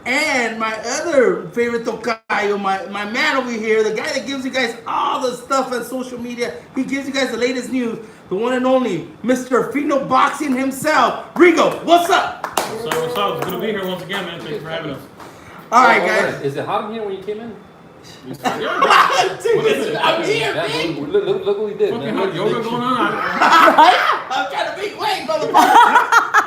And my other favorite tocayo, my man over here, the guy that gives you guys all the stuff on social media. He gives you guys the latest news. The one and only Mr. Fino Boxing himself. Rigo, what's up? What's up? It's good to be here once again, man. Thanks for having us. All right, guys. Is it hot in here when you came in? Dude, I'm here, Yeah, man. look what we did, Fucking man. hot yoga going on. I'm trying to make weight, motherfucker.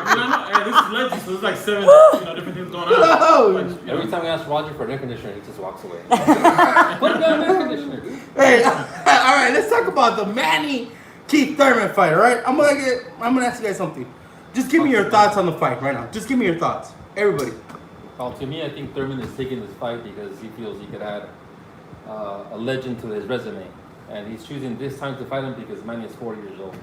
I mean, hey, this is legend, so there's like 7 different things going on. No. Like, you Every know, time we ask Roger for an air conditioner, he just walks away. Put down an air conditioner, dude. Hey, all right, let's talk about the Manny Keith Thurman fight, all right? I'm gonna ask you guys something. Just give me your thoughts on the fight right now. Just give me your thoughts. Everybody. Well, to me, I think Thurman is taking this fight because he feels he could add a legend to his resume. And he's choosing this time to fight him because Manny is 40 years old.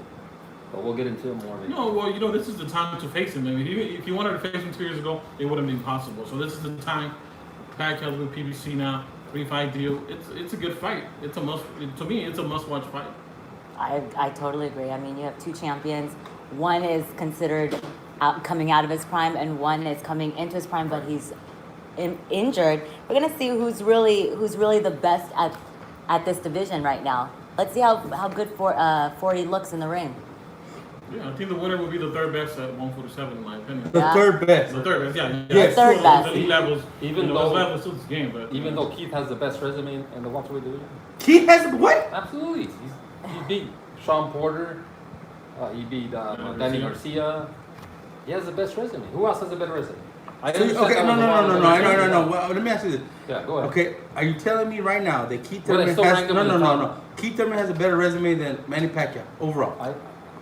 But we'll get into it more later. no, well, this is the time to face him. I mean, if you wanted to face him 2 years ago, it wouldn't be possible. So this is the time. Pacquiao's with PBC now, 3-fight deal. It's a good fight. It's a must. To me, it's a must-watch fight. I totally agree. I mean, you have two champions. One is considered coming out of his prime, and one is coming into his prime, but he's injured. We're gonna see who's really the best at this division right now. Let's see how good 40 looks in the ring. Yeah, I think the winner will be the third best at 147, in my opinion. The Yeah. third best. The third best, yeah. Yes. Third best. The elite levels, Even those though- levels to this game, but Even though Keith has the best resume in the welterweight division. Keith has what? Absolutely. He beat Sean Porter. He beat Danny Garcia. He has the best resume. Who else has a better resume? I Okay, understand that no. was a lot of resume. No. Well, let me ask you this. Yeah, go ahead. Okay, are you telling me right now that Keith Well, they Thurman still has rank him in the top. no. Keith Thurman has a better resume than Manny Pacquiao overall?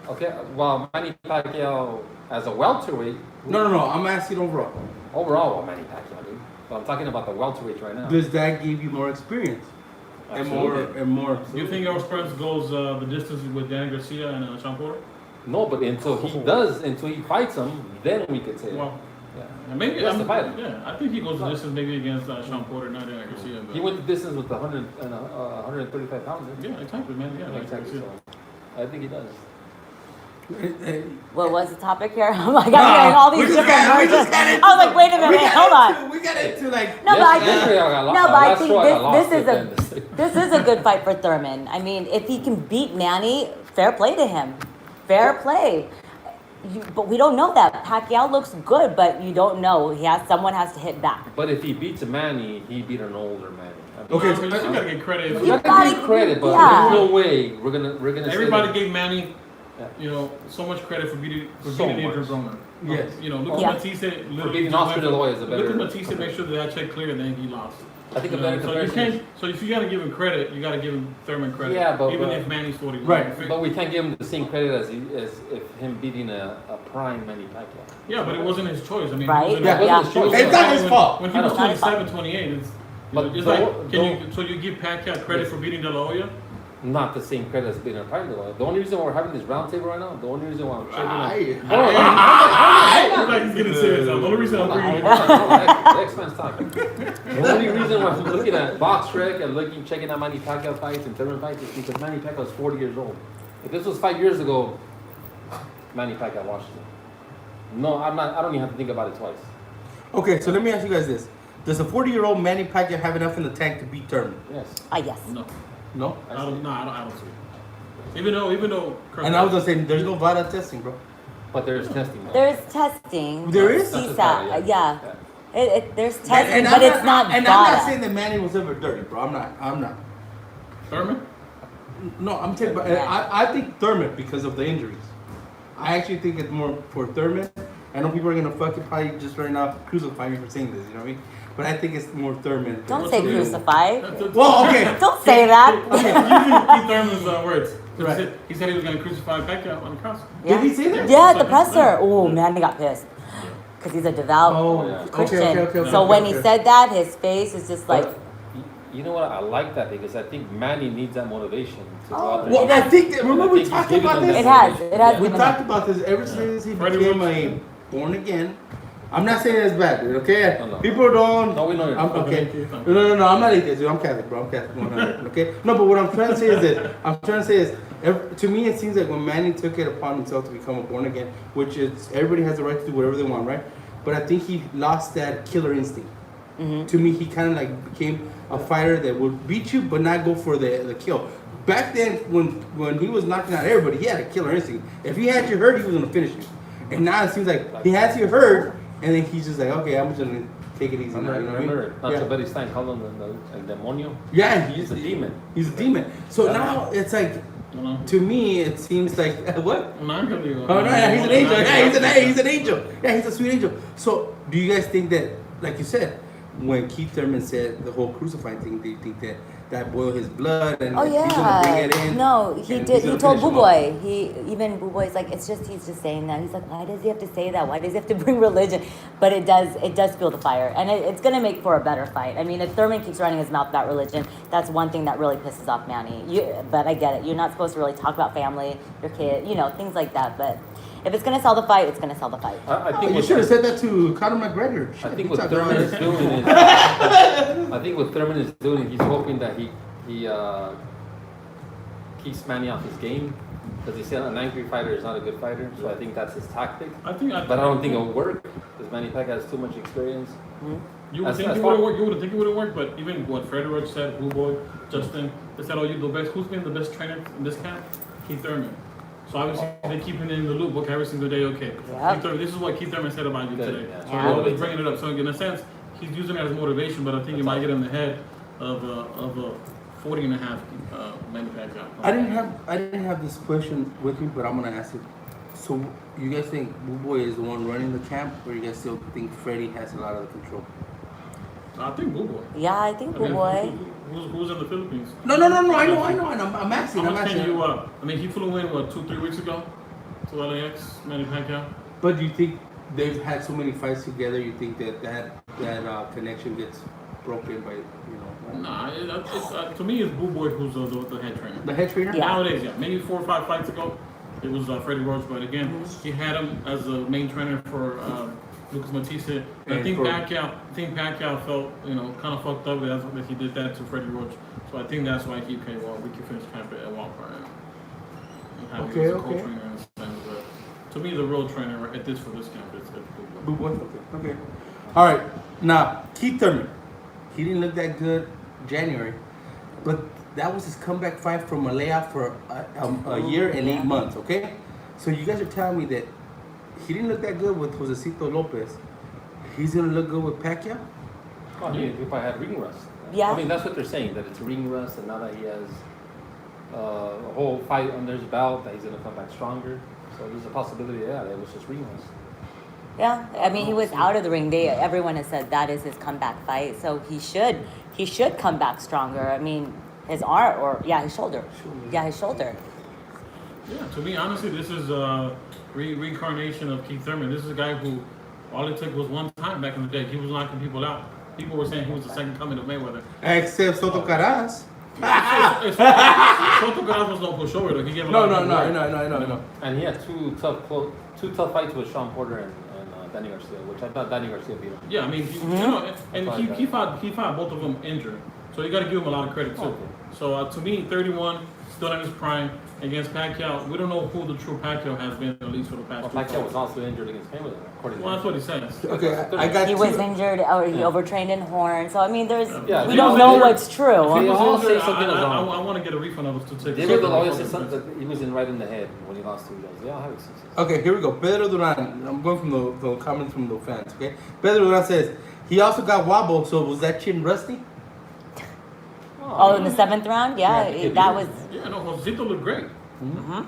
Okay, well, Manny Pacquiao as a welterweight. No. I'm asking overall. Overall, Manny Pacquiao, dude. But I'm talking about the welterweight right now. Does that give you more experience Absolutely. and more? do you think our experience goes the distance with Danny Garcia and Sean Porter? No, but until he fights him, then we could say it. Well, Yeah. and maybe He has to fight him. Yeah, I think he goes the distance maybe against Sean Porter, not Danny Garcia. But He went the distance with the 135 pounds. yeah, exactly, man. Yeah, like Exactly. Garcia. So I think he does. What was the topic here? I got hearing all these different versions. I was like, wait a minute, hold on. We got into like. No, but I Yesterday I got think, lost. no, but I Last show I got lost think at this the end. this is a good fight for Thurman. I mean, if he can beat Manny, fair play to him. Fair play. But we don't know that. Pacquiao looks good, but you don't know. Someone has to hit back. But if he beats a Manny, he beat an older Manny. Okay, You gotta get credit. You gotta give credit, but Yeah. there's no way we're gonna. Everybody say gave Manny, so much credit for beating Adrian Broner. Yes. Look Yeah. at Matisse. For beating Oscar De La Hoya is a better. Look at Matisse, make sure that check clear, and then he lost. I think a better comparison. So if you gotta give him credit, you gotta give him Thurman credit. Yeah, but even if Manny's 40. Right. But we can't give him the same credit as if him beating a prime Manny Pacquiao. Yeah, but it wasn't his choice. I mean, Right? it wasn't Yeah, his it wasn't his choice. It's not his fault. When he I was know. 27, 28, But it's the- like, so you give Pacquiao credit for beating De La Hoya? Not the same credit as being a prime De La Hoya. The only reason why we're having this round table right now, the only reason why I'm checking It's like he's getting serious. The only reason I'm bringing it the X-Man's talking. The only reason why I'm looking at Box Rec and checking out Manny Pacquiao fights and Thurman fights is because Manny Pacquiao is 40 years old. If this was 5 years ago, Manny Pacquiao watched it. No, I don't even have to think about it twice. Okay, so let me ask you guys this: does a 40-year-old Manny Pacquiao have enough in the tank to beat Thurman? Yes. Yes. No, No. I don't see it. Even though. And I was gonna say, there's no VADA testing, bro. But there's testing. Though. There's testing. There is? That's CSAT, just yeah. There's testing, And but it's not And I'm not data. saying that Manny was ever dirty, bro. I'm not. Thurman? No, I'm saying, but Yeah. I think Thurman because of the injuries. I actually think it's more for Thurman. I know people are gonna fucking probably just right now crucify me for saying this, you know what I mean? But I think it's more Thurman. Don't say crucify. Well, okay. Don't say that. Keith Thurman's words. Right. He said he was going to crucify Pacquiao on the cross. Did he say that? Yeah, at the presser. Oh, man, he got pissed. Because he's a devout Oh, yeah. Christian. okay, So when he okay. said that, his face is just like, But you know what? I like that because I think Manny needs that motivation to go out there. Well, I think that, remember I we think talked he's about giving them this? it has. It has. We given talked him- about this ever since he Freddie became Rooks. a born again. I'm not saying it's bad, dude, okay? No, no. People don't. No, we know you're I'm, okay. No, I'm not atheist, dude. I'm Catholic, bro. I'm Catholic 100, okay? No, but what I'm trying to say is that, to me, it seems like when Manny took it upon himself to become a born again, which is, everybody has the right to do whatever they want, right? But I think he lost that killer instinct. To me, he kind of like became a fighter that would beat you, but not go for the kill. Back then, when he was knocking out everybody, he had a killer instinct. If he had you hurt, he was gonna finish you. And now it seems like he has you hurt, and then he's just like, okay, I'm just gonna take it easy. Now, you know what I mean? Remember, Yeah. Nacho Betty Stein called him el demonio? Yeah, He's a demon. He's a demon. So now it's like, to me, it seems like what? Oh no, yeah, he's an angel. Yeah, he's an angel. Yeah, he's a sweet angel. So, do you guys think that, like you said, when Keith Thurman said the whole crucifying thing, do you think that boiled his blood and Oh he's gonna bring it yeah. in? No, he and did. he's He gonna told finish him Boo off? Boy's like, he's just saying that. He's like, why does he have to say that? Why does he have to bring religion? But it does fuel the fire, and it's gonna make for a better fight. I mean, if Thurman keeps running his mouth about religion, that's one thing that really pisses off Manny. But I get it. You're not supposed to really talk about family, your kid, things like that. But if it's gonna sell the fight, it's gonna sell the fight. I Oh, think you what- should have said that to Conor McGregor. I Shit, think he what talked Thurman about is it. doing is, I think what Thurman is doing, he's hoping that he keeps Manny off his game because he said an angry fighter is not a good fighter. So I think that's his tactic. But I don't think it'll work because Manny Pacquiao has too much experience. You would think That's it fine. would work. You would think it would work, but even what Freddie Roach said, Blue Boy, Justin, they said, "Oh, you the best. Who's been the best trainer in this camp? Keith Thurman." So obviously they keep him in the loop. Look, every single day, okay. Yep. Keith Thurman, this is what Keith Thurman said about you Good, today. yeah. So Yeah. we're always bringing it up. So in a sense, he's using it as motivation, but I think it might get in the head of a 40 and a half Manny Pacquiao. I didn't have this question with me, but I'm gonna ask it. So, you guys think Boo Boy is the one running the camp, or you guys still think Freddie has a lot of the control? I think Blue Boy. Yeah, I think Boo Boy. Who's in the Philippines? No, I know, and I'm asking. How I'm much can asking. you? He flew in 2-3 weeks ago to LAX, Manny Pacquiao. But do you think they've had so many fights together? You think that connection gets broken by Nah, to me, it's Boo Boy who's the head trainer. the head trainer? Yeah. Nowadays, yeah. Maybe 4 or 5 fights ago, it was Freddie Roach, but again, he had him as the main trainer for Lucas Matisse. And I think Pacquiao felt, kind of fucked up that he did that to Freddie Roach. So I think that's why we can finish camp at Walmart and have him as a co-trainer in a sense. But to me, the real trainer at this for this camp is Big Blue Boy? Okay. All right. Now, Keith Thurman. He didn't look that good January, but that was his comeback fight from a layoff for a year and 8 months, okay? So you guys are telling me that he didn't look that good with Josecito Lopez. He's going to look good with Pacquiao? Oh, he probably had ring rust. Yeah. I mean, that's what they're saying, that it's ring rust, and now that he has a whole fight under his belt, that he's going to come back stronger. So there's a possibility, yeah, that it was just ring rust. Yeah, I mean, he was out of the ring. Everyone has said that is his comeback fight, so he should come back stronger. I mean, his arm his shoulder. Yeah, his shoulder. Yeah, to me, honestly, this is a reincarnation of Keith Thurman. This is a guy who all it took was one time back in the day. He was knocking people out. People were saying he was the second coming of Mayweather. Except Soto Caras. Soto Caras was no pushover though. He gave a lot of No. And he had two tough fights with Sean Porter and Danny Garcia, which I thought Danny Garcia beat him. Yeah, I mean, you know, and he fought both of them injured, so you got to give him a lot of credit too. Okay. So to me, 31, still in his prime against Pacquiao. We don't know who the true Pacquiao has been, at least for the past. Well, Pacquiao was also injured against Mayweather, according to Well, that's what he says. Okay, I got He two. was injured, or he overtrained in Horn. So I mean, Yeah, we he don't was know injured. what's true. They all say something was I wrong. want to get a refund of those 2 tickets. David always said something that he was in right in the head when he lost to those. They all have excuses. Okay, here we go. Pedro Duran. I'm going from the comments from the fans, okay? Pedro Duran says, he also got wobble, so was that chin rusty? Oh, in the 7th round, that was. Yeah, no, Josecito looked great.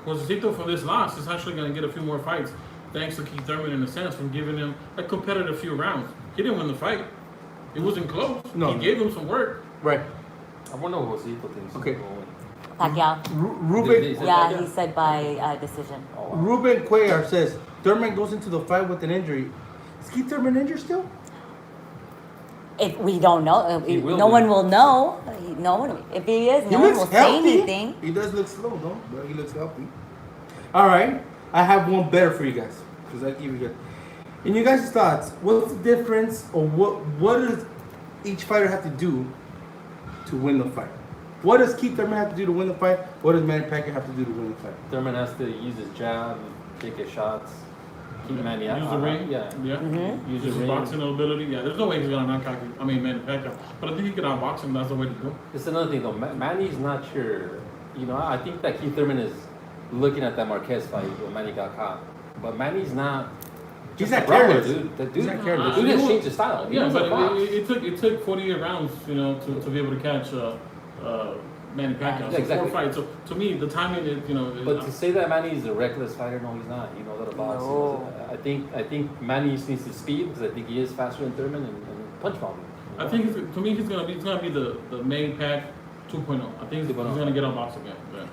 Josecito for this loss is actually going to get a few more fights, thanks to Keith Thurman in a sense, from giving him a competitive few rounds. He didn't win the fight. It wasn't close. No. He gave him some work. Right. I wonder what Josecito thinks. Okay. Pacquiao. Ruben Yeah, he said by decision. Oh, wow. Ruben Cuellar says, Thurman goes into the fight with an injury. Is Keith Thurman injured still? If we don't know, He will no be. one will know. No one. If he is, no one will say anything. He does look slow, though, but he looks healthy. All right. I have one better for you guys, because I keep it good. In you guys' thoughts, what's the difference, or what does each fighter have to do to win the fight? What does Keith Thurman have to do to win the fight? What does Manny Pacquiao have to do to win the fight? Thurman has to use his jab, take his shots, keep Manny out. Use the ring. Yeah. Use the his ring. boxing ability. Yeah, there's no way he's going to knock out, Manny Pacquiao. But I think he could outbox him. That's the way to go. It's another thing though. Manny's not your. I think that Keith Thurman is looking at that Marquez fight where Manny got caught, but Manny's not. He's just a not brawler, careless. dude. The He's not careless. dude has changed his style. He Yeah, was a but box. it took 48 rounds, to be able to catch Manny Pacquiao. So exactly. 4 fights. So to me, the timing is, But to say that Manny's a reckless fighter, no, he's not. He knows how to box. No. I think Manny needs his speed because I think he is faster than Thurman and punch volume. I think to me he's gonna be the main pack 2.0. I think he's 2.0. gonna get on box again. Yeah.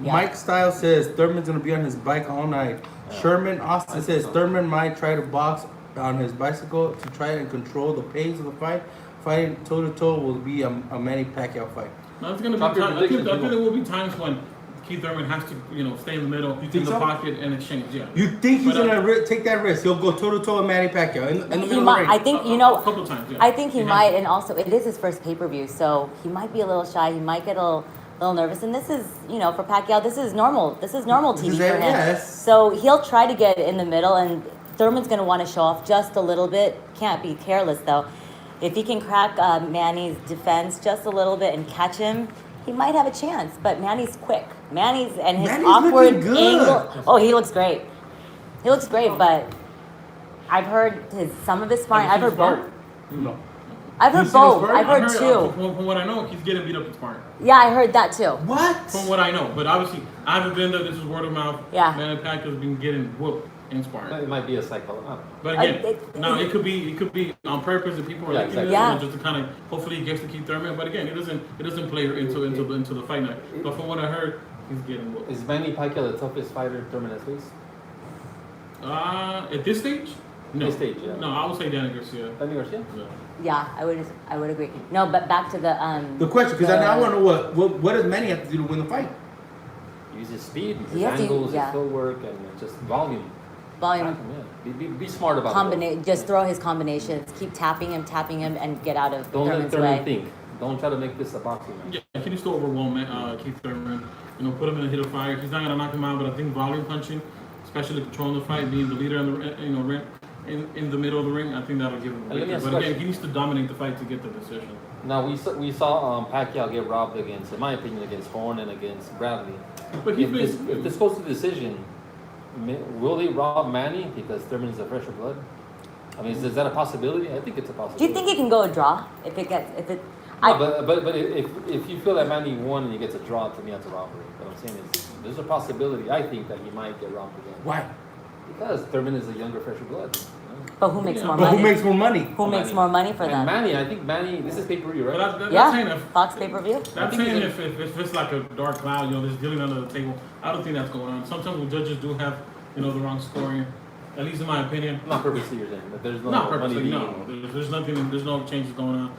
Yeah. Mike Styles says Thurman's gonna be on his bike all night. Yeah. Sherman Austin I says think so. Thurman might try to box on his bicycle to try and control the pace of the fight. Fighting toe to toe will be a Manny Pacquiao fight. Now it's gonna be Drop your time, I think prediction, there will be times when Keith Thurman has to stay in the middle, in think the so? pocket, and exchange. Yeah. You think he's But, gonna take that risk? He'll go toe to toe with Manny Pacquiao in the He middle of might, the I ring. think A couple times. Yeah. I think he has might, to. and also it is his first pay-per-view, so he might be a little shy. He might get a little nervous, and this is, for Pacquiao, this is normal. This is normal TV for him. Yes. So he'll try to get in the middle, and Thurman's going to want to show off just a little bit. Can't be careless though. If he can crack Manny's defense just a little bit and catch him, he might have a chance. But Manny's quick. Manny's his Manny's awkward looking good. angle. Oh, he looks great. He looks great, but I've heard some of his sparring. I've heard both. No. I've You heard seen his both. sparring? I've heard I two. From what I know, he's getting beat up in sparring. Yeah, I heard that too. What? From what I know, but obviously I haven't been there. This is word of mouth. Yeah. Manny Pacquiao's been getting whooped in sparring. It might be a cycle. But again, it- it could be on purpose that people are Yeah, looking exactly. at it, Yeah. just to kind of hopefully he gets to keep Thurman. But again, it doesn't play into the fight night. But from what I heard, he's getting whooped. Is Manny Pacquiao the toughest fighter Thurman has faced? At this stage, no. This stage, yeah. No, I would say Danny Garcia. Danny Garcia? Yeah. Yeah, I would agree. No, but back to the The question, because I want to know what does Manny have to do to win the fight? Use his speed, his He has to- angles, yeah. his footwork, and just volume. volume. Yeah. Be smart about it. Just throw his combinations. Keep tapping him, and get out of Don't let Thurman's Thurman way. think. Don't try to make this a boxing match. Yeah, he needs to overwhelm Keith Thurman. Put him in a hit of fire. He's not gonna knock him out, but I think volume punching especially controlling the fight, being the leader in the ring, in the middle of the ring. I think that'll give him. And let me ask But you a again, question. he needs to dominate the fight to get the decision. Now we saw Pacquiao get robbed against, in my opinion, against Horn and against Bradley. But If this goes to decision, will they rob Manny because Thurman is a fresher blood? I mean, is that a possibility? I think it's a Do possibility. you think it can go a draw if it gets if it? No, but if you feel that Manny won and he gets a draw, to me that's a robbery. What I'm saying is there's a possibility. I think that he might get robbed again. Why? Because Thurman is a younger, fresher blood. You know? But who makes more But money? who makes more money? Who makes more money for And them? Manny, I think Manny. This is pay-per-view, right? But that's Yeah, saying if, Fox pay-per-view. that's saying if it's like a dark cloud, there's dealing under the table. I don't think that's going on. Sometimes the judges do have, the wrong scoring. At least in my opinion. Not purposely, you're saying, but there's no Not money purposely, being. no. There's nothing. There's no changes going on.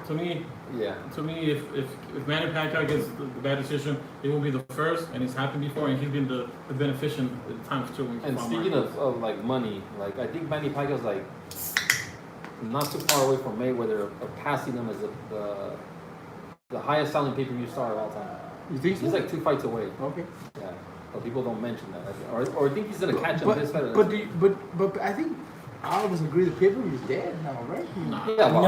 To me, Yeah. if Manny Pacquiao gets the bad decision, it will be the first, and it's happened before, and he's been the beneficent at times too. When he And fought speaking Mark. of like money, like I think Manny Pacquiao's like not too far away from Mayweather of passing him as the highest selling pay-per-view star of all time. You think so? He's like 2 fights away. Okay. Yeah, but people don't mention that. Or I think he's gonna catch him this fight. But I think all of us agree the pay-per-view is dead now, right? Yeah, well,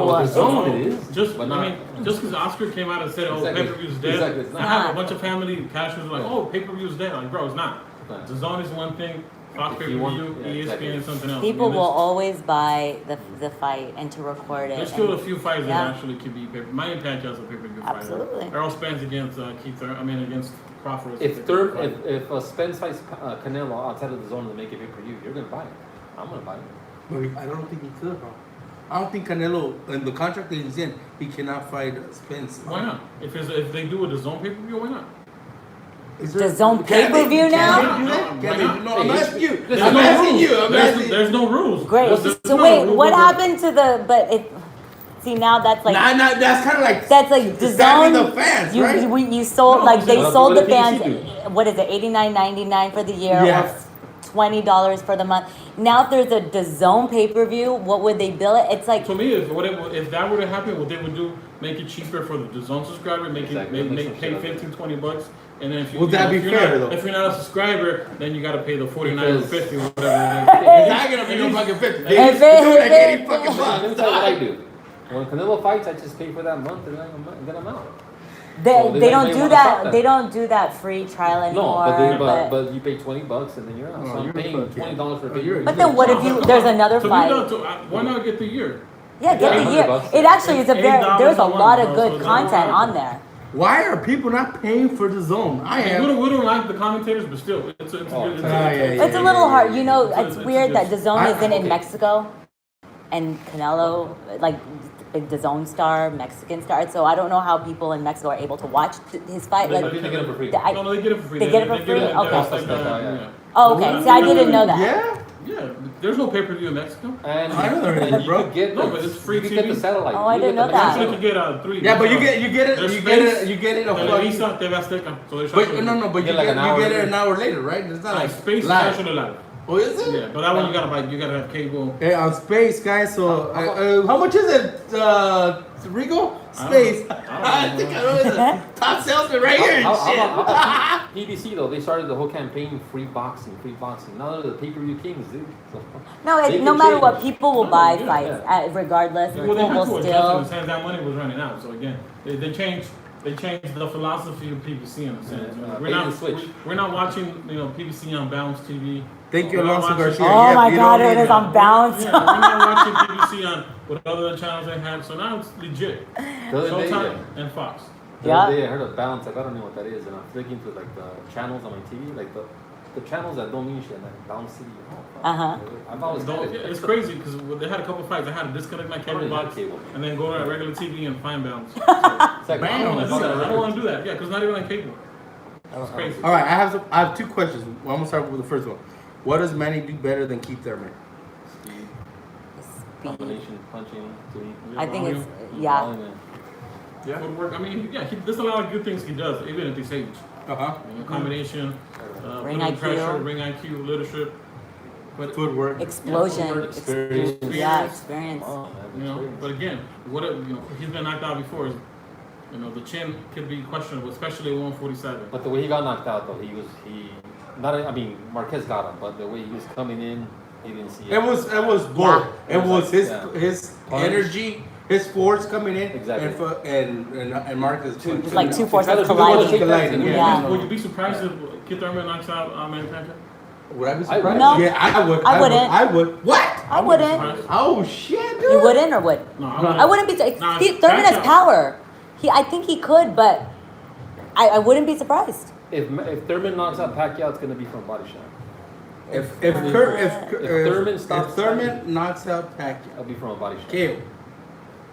No. the zone it is. Just but not. just because Oscar came out and said, "Oh, Exactly. pay-per-view's dead," Exactly, it's I not. have a bunch of family casuals like, Yeah. "Oh, pay-per-view's dead." Like, bro, it's not. Right. The zone is one thing. Fox If you want- pay-per-view, yeah, ESPN exactly. is something else. People I mean, will always buy the fight and to record it. There's still a and- few fights Yeah. that actually could be pay-per-view. Manny Pacquiao's a pay-per-view fighter. Absolutely. Errol Spence against against Crawford. is a If pay-per-view fight. Spence fights Canelo outside of the zone to make it pay-per-view, you're gonna buy it. I'm gonna buy it. But I don't think he could, bro. I don't think Canelo, in the contract that he's in, he cannot fight Spence. Why not? If they do a DAZN pay-per-view, why not? Is The zone can pay-per-view they- now? Can they do that? Can Why they, not? no, I'm Hey, asking you. there's I'm no asking rules. you. I'm asking you. There's no rules. Great. There's So no wait, rules what over- happened to the? But it. See now that's like. Nah, that's kind of like That's like stabbing DAZN. the fans, you, right? you sold No, like they what- sold what the did PBC fans. What is it? $89.99 for the year Yeah. or $20 for the month. Now if there's a DAZN pay-per-view, what would they bill it? It's like To me, if that were to happen, what they would do, make it cheaper for the DAZN subscriber, Exactly. Make some pay shit up. $15-20, and then if you Would that if be you're fair, not, though? if you're not a subscriber, then you got to pay the $49 or Because- $50 or whatever. It's not gonna be no fucking 50. If It's it- only like if 80 it- fucking Let me bucks. tell you what I do. When Canelo fights, I just pay for that month and then I'm out. they, So they they don't may do wanna that. stop that. They don't do that free trial anymore. But you pay $20 and then you're out. Oh, So I'm you're paying fucking- $20 for a oh, pay. you're- But then what if you? There's another To me, fight. though, why not get the year? Yeah, get the $800 year. bucks. It actually is a very. $8 There's a a month, lot of bro, good so it's content not- on there. Why are people not paying for the zone? I We am. don't like the commentators, but still, it's a good. yeah, It's a little hard. You know, it's It's weird that just- DAZN isn't in okay. Mexico, and Canelo, like big DAZN star, Mexican star. So I don't know how people in Mexico are able to watch his fight. They- Like, I think they get it for free. I- No, they get it for free. They get it for free? Okay. Yeah. oh, okay. See, I didn't know that. Yeah? Yeah, there's no pay-per-view in Mexico. And, I know there and is, you bro. could get No, the- but it's free you could get TV. the satellite. Oh, I You didn't get know the that. Actually, satellite. you get 3. Yeah, but you get it There's a Televisa, fucking. TV Azteca. So there's But no, but You you get like get an hour it later. an hour later, right? It's not like Space is live. actually live. Oh, is it? Yeah, but that one you gotta buy. You gotta have cable. Hey, on Space, guys. So, how much is it, Rigo? Space. I think I know it's a top salesman right here. How and shit. about PBC though? They started the whole campaign, free boxing. Now they're the pay-per-view kings, dude. So, No, they no can matter change. what, people will buy Yeah, fights yeah. regardless. Well, they People had will to adjust still. in the sense that money was running out. So again, they changed. They changed the philosophy of PBC in a sense. Yeah, we're not bait and switch. We're not watching PBC on Bounce TV. Thank you, We're not Alonso watching- Garcia. Oh Yeah, my you God, don't it need is that. on Bounce. Yeah, we're not watching PBC on what other channels they have. So now it's legit. The other day, Showtime and Fox. the Yeah. other day I heard of balance. Like, I don't know what that is, and I'm flicking through like the channels on my TV, like the channels that don't mean shit, like Bounce City. Uh-huh. I've always had it. It's crazy because they had a couple fights. I had to disconnect my cable already had box cable. and then go to regular TV and find Bounce. It's like, I don't want to do that. I don't want to do that. Yeah, because not even on cable. It's crazy. All right, I have 2 questions. Well, I'm gonna start with the first one. What does Manny do better than Keith Thurman? Speed, Speed. combination, punching, to me. I think it's Volume, yeah. Yeah. Footwork. I mean, yeah, there's a lot of good things he does, even at this age. Uh-huh. Combination, Ring putting IQ. pressure, ring IQ, leadership. But Footwork. Explosion. Experience. Yeah, experience. Oh, man, you know, experience. but again, he's been knocked out before. You know, the chin could be questionable, especially at 147. But the way he got knocked out, though, Marquez got him, but the way he was coming in, he didn't see it. It was both. Yeah. It was his Punch. energy, his force coming in, Exactly. and Marcus. It's like two Forces forces colliding. colliding. Yeah. Would you be surprised if Keith Thurman knocks out Manny Pacquiao? Would I be surprised? No. Yeah, I would. I wouldn't. I would. What? I wouldn't. Surprised. Oh shit, dude. You wouldn't or would? No, I wouldn't be. Nah, Thurman has Pacquiao. power. I think he could, but I wouldn't be surprised. If Thurman knocks out Pacquiao, it's going to be from a body shot. If Thurman knocks out Pacquiao, It'll be from a body shot. KO.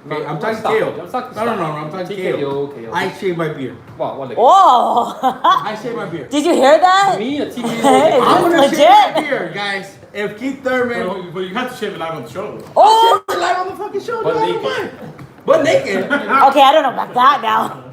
No, Okay, I'm not talking stop. KO. I'm talking No, stop. I'm talking TKO, KO. KO. I shave my beard. Wow, what? Whoa! I shave my beard. Did you hear that? Me, a TKO. Hey, I'm gonna legit. shave my beard, guys. If Keith Thurman, But you have to shave it live on the show. Oh! shave it live on the fucking show, But dude, I don't naked. mind. But naked. Okay, I don't know about that now.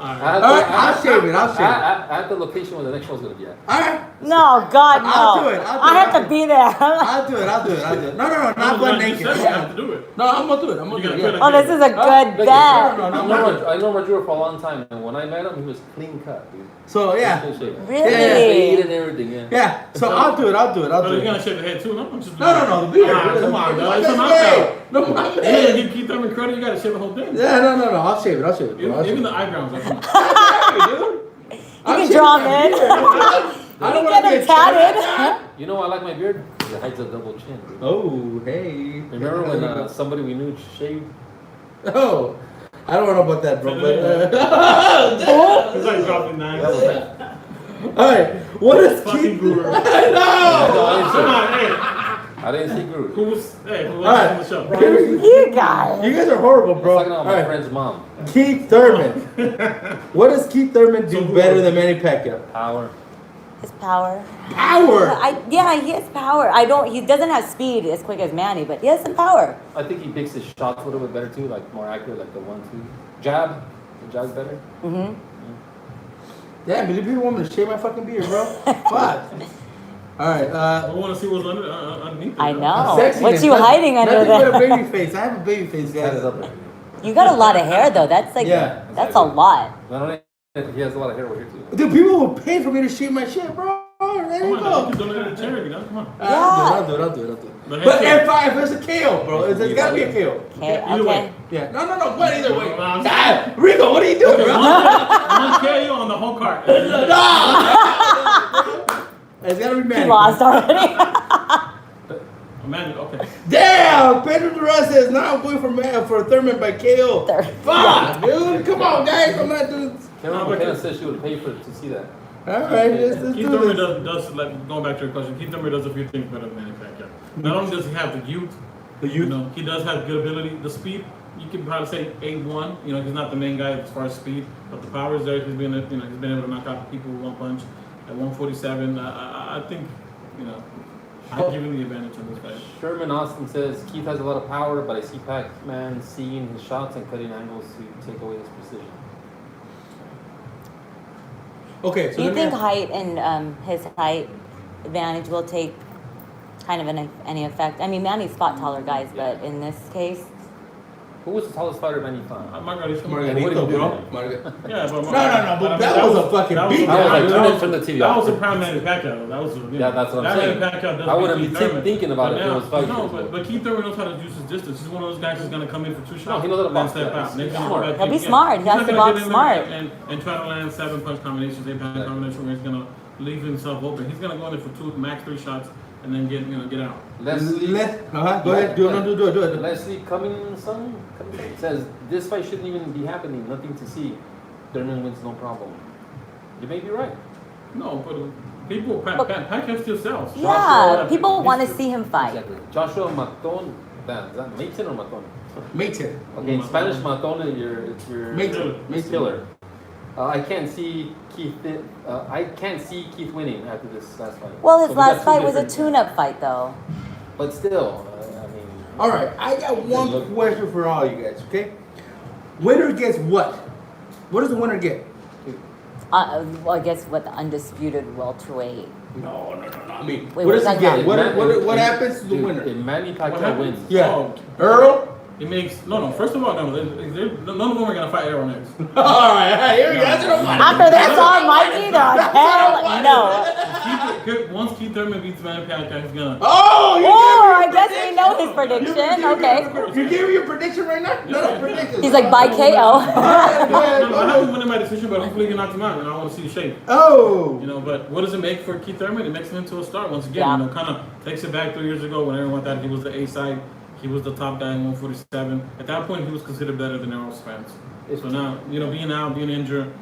I'll shave it. I'll shave it. At the location where the next show's going to be at. All right. No, God, no. I'll do it. I have to be there. I'll do it. No, not butt naked. You have to do it. No, I'm gonna do it. You gotta put it. Oh, this is a good bet. I know Maduro for a long time, and when I met him, he was clean cut, dude. So yeah. Clean shaven. Really? Fade and everything, yeah. Yeah. So I'll do it. But you're gonna shave the head too, no? No, the beard. Come on, dog. It's a That's knockout. No, my You gotta man. give Keith Thurman credit, you gotta shave the whole thing. Yeah, no. I'll shave it. I'll shave it. Bro. I'll shave Even it. the eyebrows. Like, You can draw him in. I You don't can want get to him get tatted. You know why I like my beard? It hides a double chin, dude. Oh, hey. Remember when somebody we knew shaved? Oh, I don't know about that, bro. But it's like dropping knives. That was like, all right, what is Fucking Keith? guru. No. Come on, hey. I didn't see Groot. Who was on Alright. the show? You guys. You guys are horrible, I bro. was talking about my Alright. friend's mom. Keith Thurman. What does Keith Thurman do So better than Manny Pacquiao? Power. His power. Power. He has power. He doesn't have speed as quick as Manny, but he has some power. I think he picks his shots a little bit better too, like more accurate, like the 1-2 jab. The jab's better. Mm-hmm. Damn, but people want me to shave my fucking beard, bro. Fuck. All right. I want to see what's underneath it. I bro. know. Sexiness. What you hiding under Nothing but a there? baby face. I have a baby face, Cut it guys. up there. You got a lot of hair though. That's like Yeah. that's a lot. Not only that, he has a lot of hair over here too. Dude, people will pay for me to shave my shit, bro. There Come you on, go. you can donate it to charity, no? Come on. I'll do it. But But hey, if it's a KO, bro, it's gotta be a KO. Okay. Either way. Yeah. No. But either way. No, I'm- Ah, Rico, what are you doing, bro? 1K on the whole card. It's gotta be He Manny. lost already. Man, okay. Damn, Pedro Duran says now I'm going for Thurman by KO. Fuck, dude. Come on, guys. I'm not doing. Cameron McKenna said she would have paid to see that. All right, let's Keith do Thurman this. does like, going back to your question, Keith Thurman does a few things better than Manny Pacquiao. Not only does he have the youth, The you youth. know, he does have good ability. The speed, you can probably say 8-1. You know, he's not the main guy as far as speed, but the power is there. He's been able to knock out people with one punch at 147. I think, you know, I'm giving the advantage on this fight. Sherman Austin says Keith has a lot of power, but I see Pac-Man seeing his shots and cutting angles to take away his precision. Okay, so Do you let me think ask- height and his height advantage will take kind of any effect? I mean, Manny's fought taller guys, but in this case, Who was the tallest fighter in 95? Margarito. Margarito, bro. Yeah, but No, but that was a fucking beat. That was like, that turn the TV That off. was a prime Manny Pacquiao. That was Yeah, that's what I'm saying. Manny Pacquiao does I wouldn't beat be Keith Thurman. thinking about But it if it now- was 5 No, years ago. but Keith Thurman knows how to use his distance. He's one of those guys who's going to come in for 2 shots. he knows how to and then box, step yeah. out. And then He's he's smart. gonna He'll be yeah. smart. He He's has not to gonna box get in smart. there and try to land 7-punch combinations, 8-punch combinations where he's going to leave himself open. He's going to go in there for 2, max 3 shots, and then get out. Leslie, Go ahead. Do it. Leslie Cummings says this fight shouldn't even be happening. Nothing to see. Thurman wins, no problem. You may be right. No, but people, Pacquiao still sells. yeah, Joshua- people want to see him fight. Exactly. Joshua Maton. Is that Maton or Maton? Mate it. Okay, in Maton. Spanish, Maton is your Mate killer. I can't see Keith. I can't see Keith winning after this last fight. Well, So his we got last two fight was a different- tune-up fight, though. But still, I mean. All right, I got one question for all you guys. Okay, winner gets what? What does the winner get? Well, I guess what the undisputed welterweight. No. I mean, Wait, what does what he are you get? talking What happens to the winner? If Manny What Pacquiao happens? wins, Yeah, Oh, Earl. It makes no. First of all, no. None of them are gonna fight Arrow next. All right, here we go. That's what I'm After that song, Mikey, hell no. Once Keith Thurman beats Manny Pacquiao, he's gonna. Oh, I guess we know his prediction. Okay. You gave me your prediction right now? No, prediction. He's like, by KO. No, I haven't won my decision, but hopefully he can knock him out, and I want to see the shape. Oh. You know, but what does it make for Keith Thurman? It makes him into a star once again. Yeah. You know, kind of takes it back 3 years ago when everyone thought he was the A side. He was the top guy in 147. At that point, he was considered better than Errol Spence. So now, you know, being injured,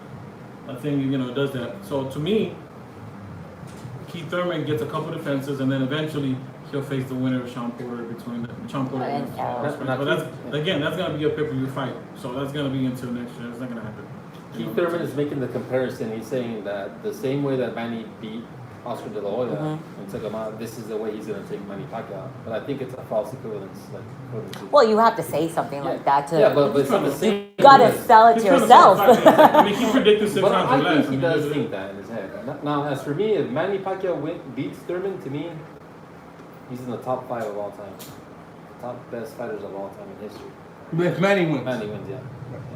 I think, you know, it does that. So to me, Keith Thurman gets a couple defenses, and then eventually he'll face the winner of Sean Porter between Sean Porter and Errol Spence. But that's going to be a pay-per-view fight. So that's going to be until next year. It's not going to happen. Keith Thurman is making the comparison. He's saying that the same way that Manny beat Oscar De La Hoya and took him out, this is the way he's going to take Manny Pacquiao. But I think it's a false equivalence. Well, you have to say something like that to. Yeah, but it's not the same. You gotta sell it to yourself. I mean, he predicted 6 But rounds I or think less. he does think that in his head. Now, as for me, if Manny Pacquiao beats Thurman, to me, he's in the top 5 of all time. Top best fighters of all time in history. If Manny wins. Manny wins, yeah.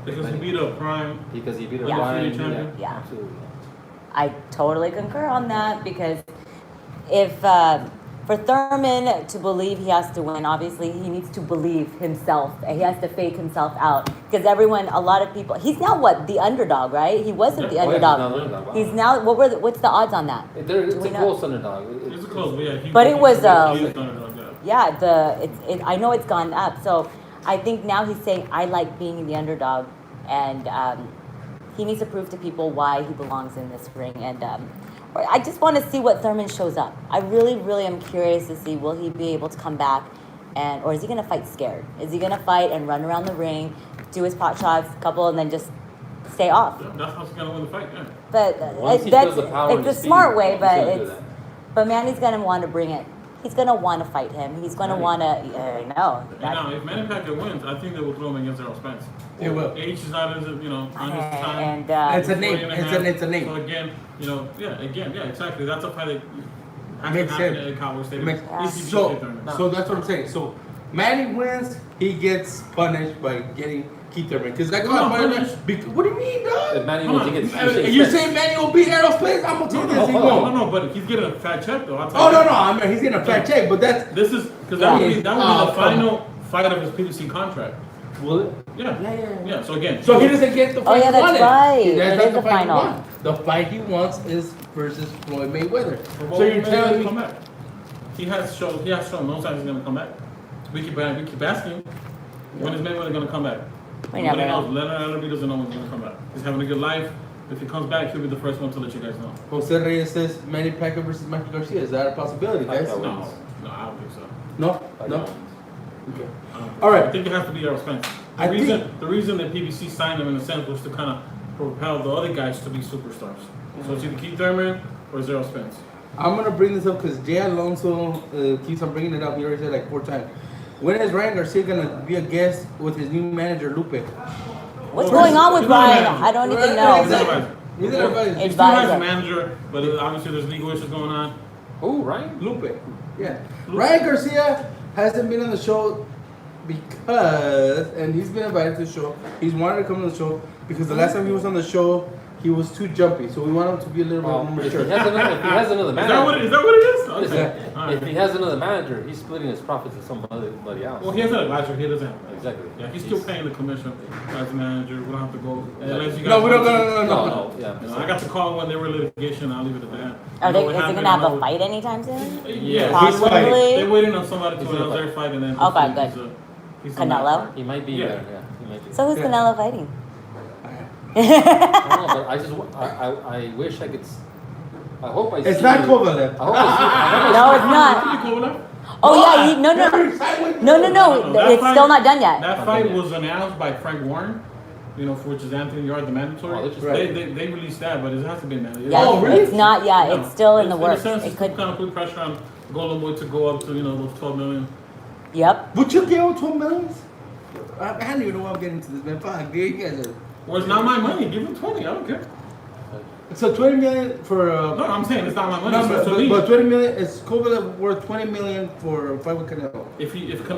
Because he beat a prime. Because he beat a Yeah. Ryan. Champion. Yeah. Absolutely. I totally concur on that because if for Thurman to believe he has to win, obviously he needs to believe himself. He has to fake himself out because a lot of people. He's now what, the underdog, right? He wasn't the Oh, yeah, underdog. He's now what's the odds on that? It's Do we a know? close underdog. It's a close, but yeah. But it was, he is underdog, yeah. Yeah, I know it's gone up. So I think now he's saying I like being the underdog, and he needs to prove to people why he belongs in this ring. And I just want to see what Thurman shows up. I really, really am curious to see, will he be able to come back, or is he going to fight scared? Is he going to fight and run around the ring, do his pot shots, couple, and then just stay off? Yeah, that's how he's gonna win the fight, yeah. But Once he that's feels the power and it's the a speed, smart way, he's but gonna do that. Manny's going to want to bring it. He's going to want to fight him. He's going to want to, no. And now, if Manny Pacquiao wins, I think they will throw him against Errol Spence. It will. Age is not as, on his time. And It's a name. It's a name. So again, exactly. That's a fight that has Makes to happen sense. at Cowboy Stadium. Makes- If he beats So, Keith Thurman. so that's what I'm saying. So Manny wins, he gets punished by getting Keith Thurman. Because that No, what do you mean, dog? If Manny Hold wins, he on. gets You're saying Manny will beat Errol Spence? I'm gonna tell you this. He won't. No, but he's getting a fat check though. I'll tell Oh you. no, I mean he's getting a fat check, but that's This is because that would be the Oh, final fight of his PBC contract. will it? Yeah. So again. So he doesn't get the fight yeah, he that's wanted. right. That's It not is the the fight he final. wants. The fight he wants is versus Floyd Mayweather. So So you're telling me come back. He has shown no signs he's gonna come back. We keep asking, when is Mayweather gonna come back? We never Nobody know. knows. Leonard doesn't know when he's gonna come back. He's having a good life. If he comes back, he'll be the first one to let you guys know. Jose Reyes says Manny Pacquiao versus Mikey Garcia. Is that a possibility, guys? Pacquiao. No, I don't think so. No? I No? don't. Okay. I don't think All so. right. I think it has to be Errol Spence. I The reason that PBC signed him in a sense was to kind of propel the other guys to be superstars. So it's either Keith Thurman or Errol Spence. I'm gonna bring this up because Jay Alonso keeps on bringing it up. He already said like 4 times. When is Ryan Garcia gonna be a guest with his new manager Lupe? What's going on with He's not a Ryan? manager. I don't even He's know. an advisor. He's an advisor. He still has Advisor. a manager, but obviously there's legal issues going on. Oh, Ryan? Lupe. Yeah. Ryan Garcia hasn't been on the show because, and he's been invited to the show. He's wanted to come to the show because the last time he was on the show, he was too jumpy. So we want him to be a little bit more If he mature. has another Is that what manager, it is? Okay. listen, All right. if he has another manager, he's splitting his profits with somebody else. Well, he has an advisor. He doesn't have an advisor. Exactly. Yeah, he's still paying the commission as a manager. We don't have to go. Unless you guys No, we don't. No, No. no, yeah. You know, I got the call when they were in litigation. I'll leave it at that. Are You know they? what Is he happened, gonna have I a know- fight anytime soon? Yeah, Possibly. They're waiting on somebody to He's gonna announce their fight, and then Okay, hopefully good. he's in that Canelo? fight. He might be Yeah. there, yeah. He might be. So who's Yeah. Canelo fighting? I don't know, but I wish I could. I hope I see. It's not I Kovalev. hope I see. No, it's not. Pretty cool enough. Oh yeah, no. That It's fight- still not done yet. That fight was announced by Frank Warren, for which is Anthony Yard, the mandatory. Oh, they're just- They released that, but it has to be mandatory. Yeah, Oh, really? it's not. Yeah, No. it's still in the In works. a sense, It it's could. kind of put pressure on Golden Boy to go up to those 12 million. Yep. Would you give him 12 millions? I don't even know why I'm getting into this, man. Fuck, dude, you guys are. Well, it's not my money. Give him 20. I don't care. So 20 million for. No, I'm saying it's not my money. No, So to me, but 20 million is Kovalev worth 20 million for a fight with Canelo.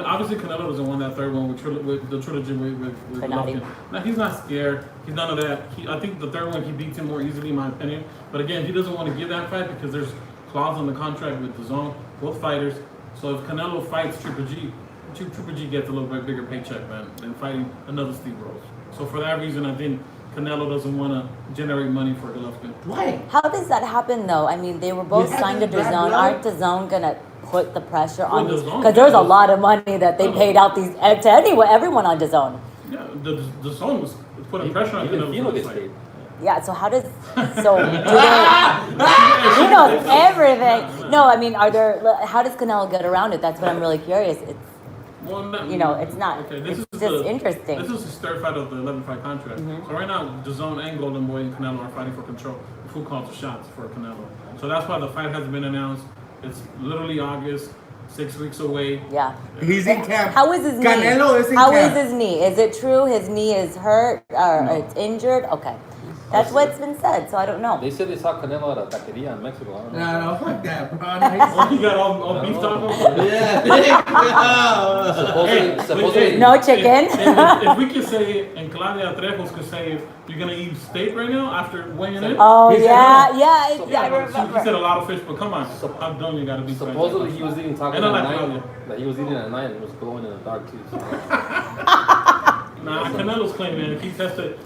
Obviously Canelo doesn't want that third one with the trilogy with Golovkin. Golovkin. Now he's not scared. He's none of that. I think the third one he beats him more easily, in my opinion. But again, he doesn't want to give that fight because there's clause in the contract with DAZN, both fighters. So if Canelo fights Triple G gets a little bit bigger paycheck, man, than fighting another Steve Rose. So for that reason, I think Canelo doesn't want to generate money for Golovkin. Why? How does that happen though? I mean, they were both You signed to have this bad DAZN. blood? Aren't DAZN gonna put the pressure on Well, these? DAZN, Because there's a yeah. lot of money that they paid out these to everyone on DAZN. Yeah, the song was putting pressure on Even Canelo. Fino for this gets fight. paid. Yeah. So how does so do they? He knows everything. No, I mean, are there? How does Canelo get around it? That's what I'm really curious. It's Well, it's not. Okay, It's just interesting. This is his third fight of the 11-fight contract. So right now, DAZN and Golden Boy and Canelo are fighting for control. Who calls the shots for Canelo? So that's why the fight hasn't been announced. It's literally August, 6 weeks away. Yeah. He's in camp. How is his knee? Canelo is in How is camp. his knee? Is it true his knee is hurt or it's injured? Okay. That's what's been said, so I don't know. They said they saw Canelo at a taqueria in Mexico. I don't know. No, fuck that, bro. Oh, he got all beef tacos? Yeah. Supposedly, No chicken. If we could say, and Claudia Trejos could say, you're going to eat steak right now after weighing in? Oh He said yeah, no. yeah, So- yeah, I He said remember. a lot of fish, but come on. How dumb you got to be. supposedly he was eating tacos And I at like night. Claudia. Like he was eating at night and it was glowing in the dark too. So. Nah, Canelo's claiming it. He tested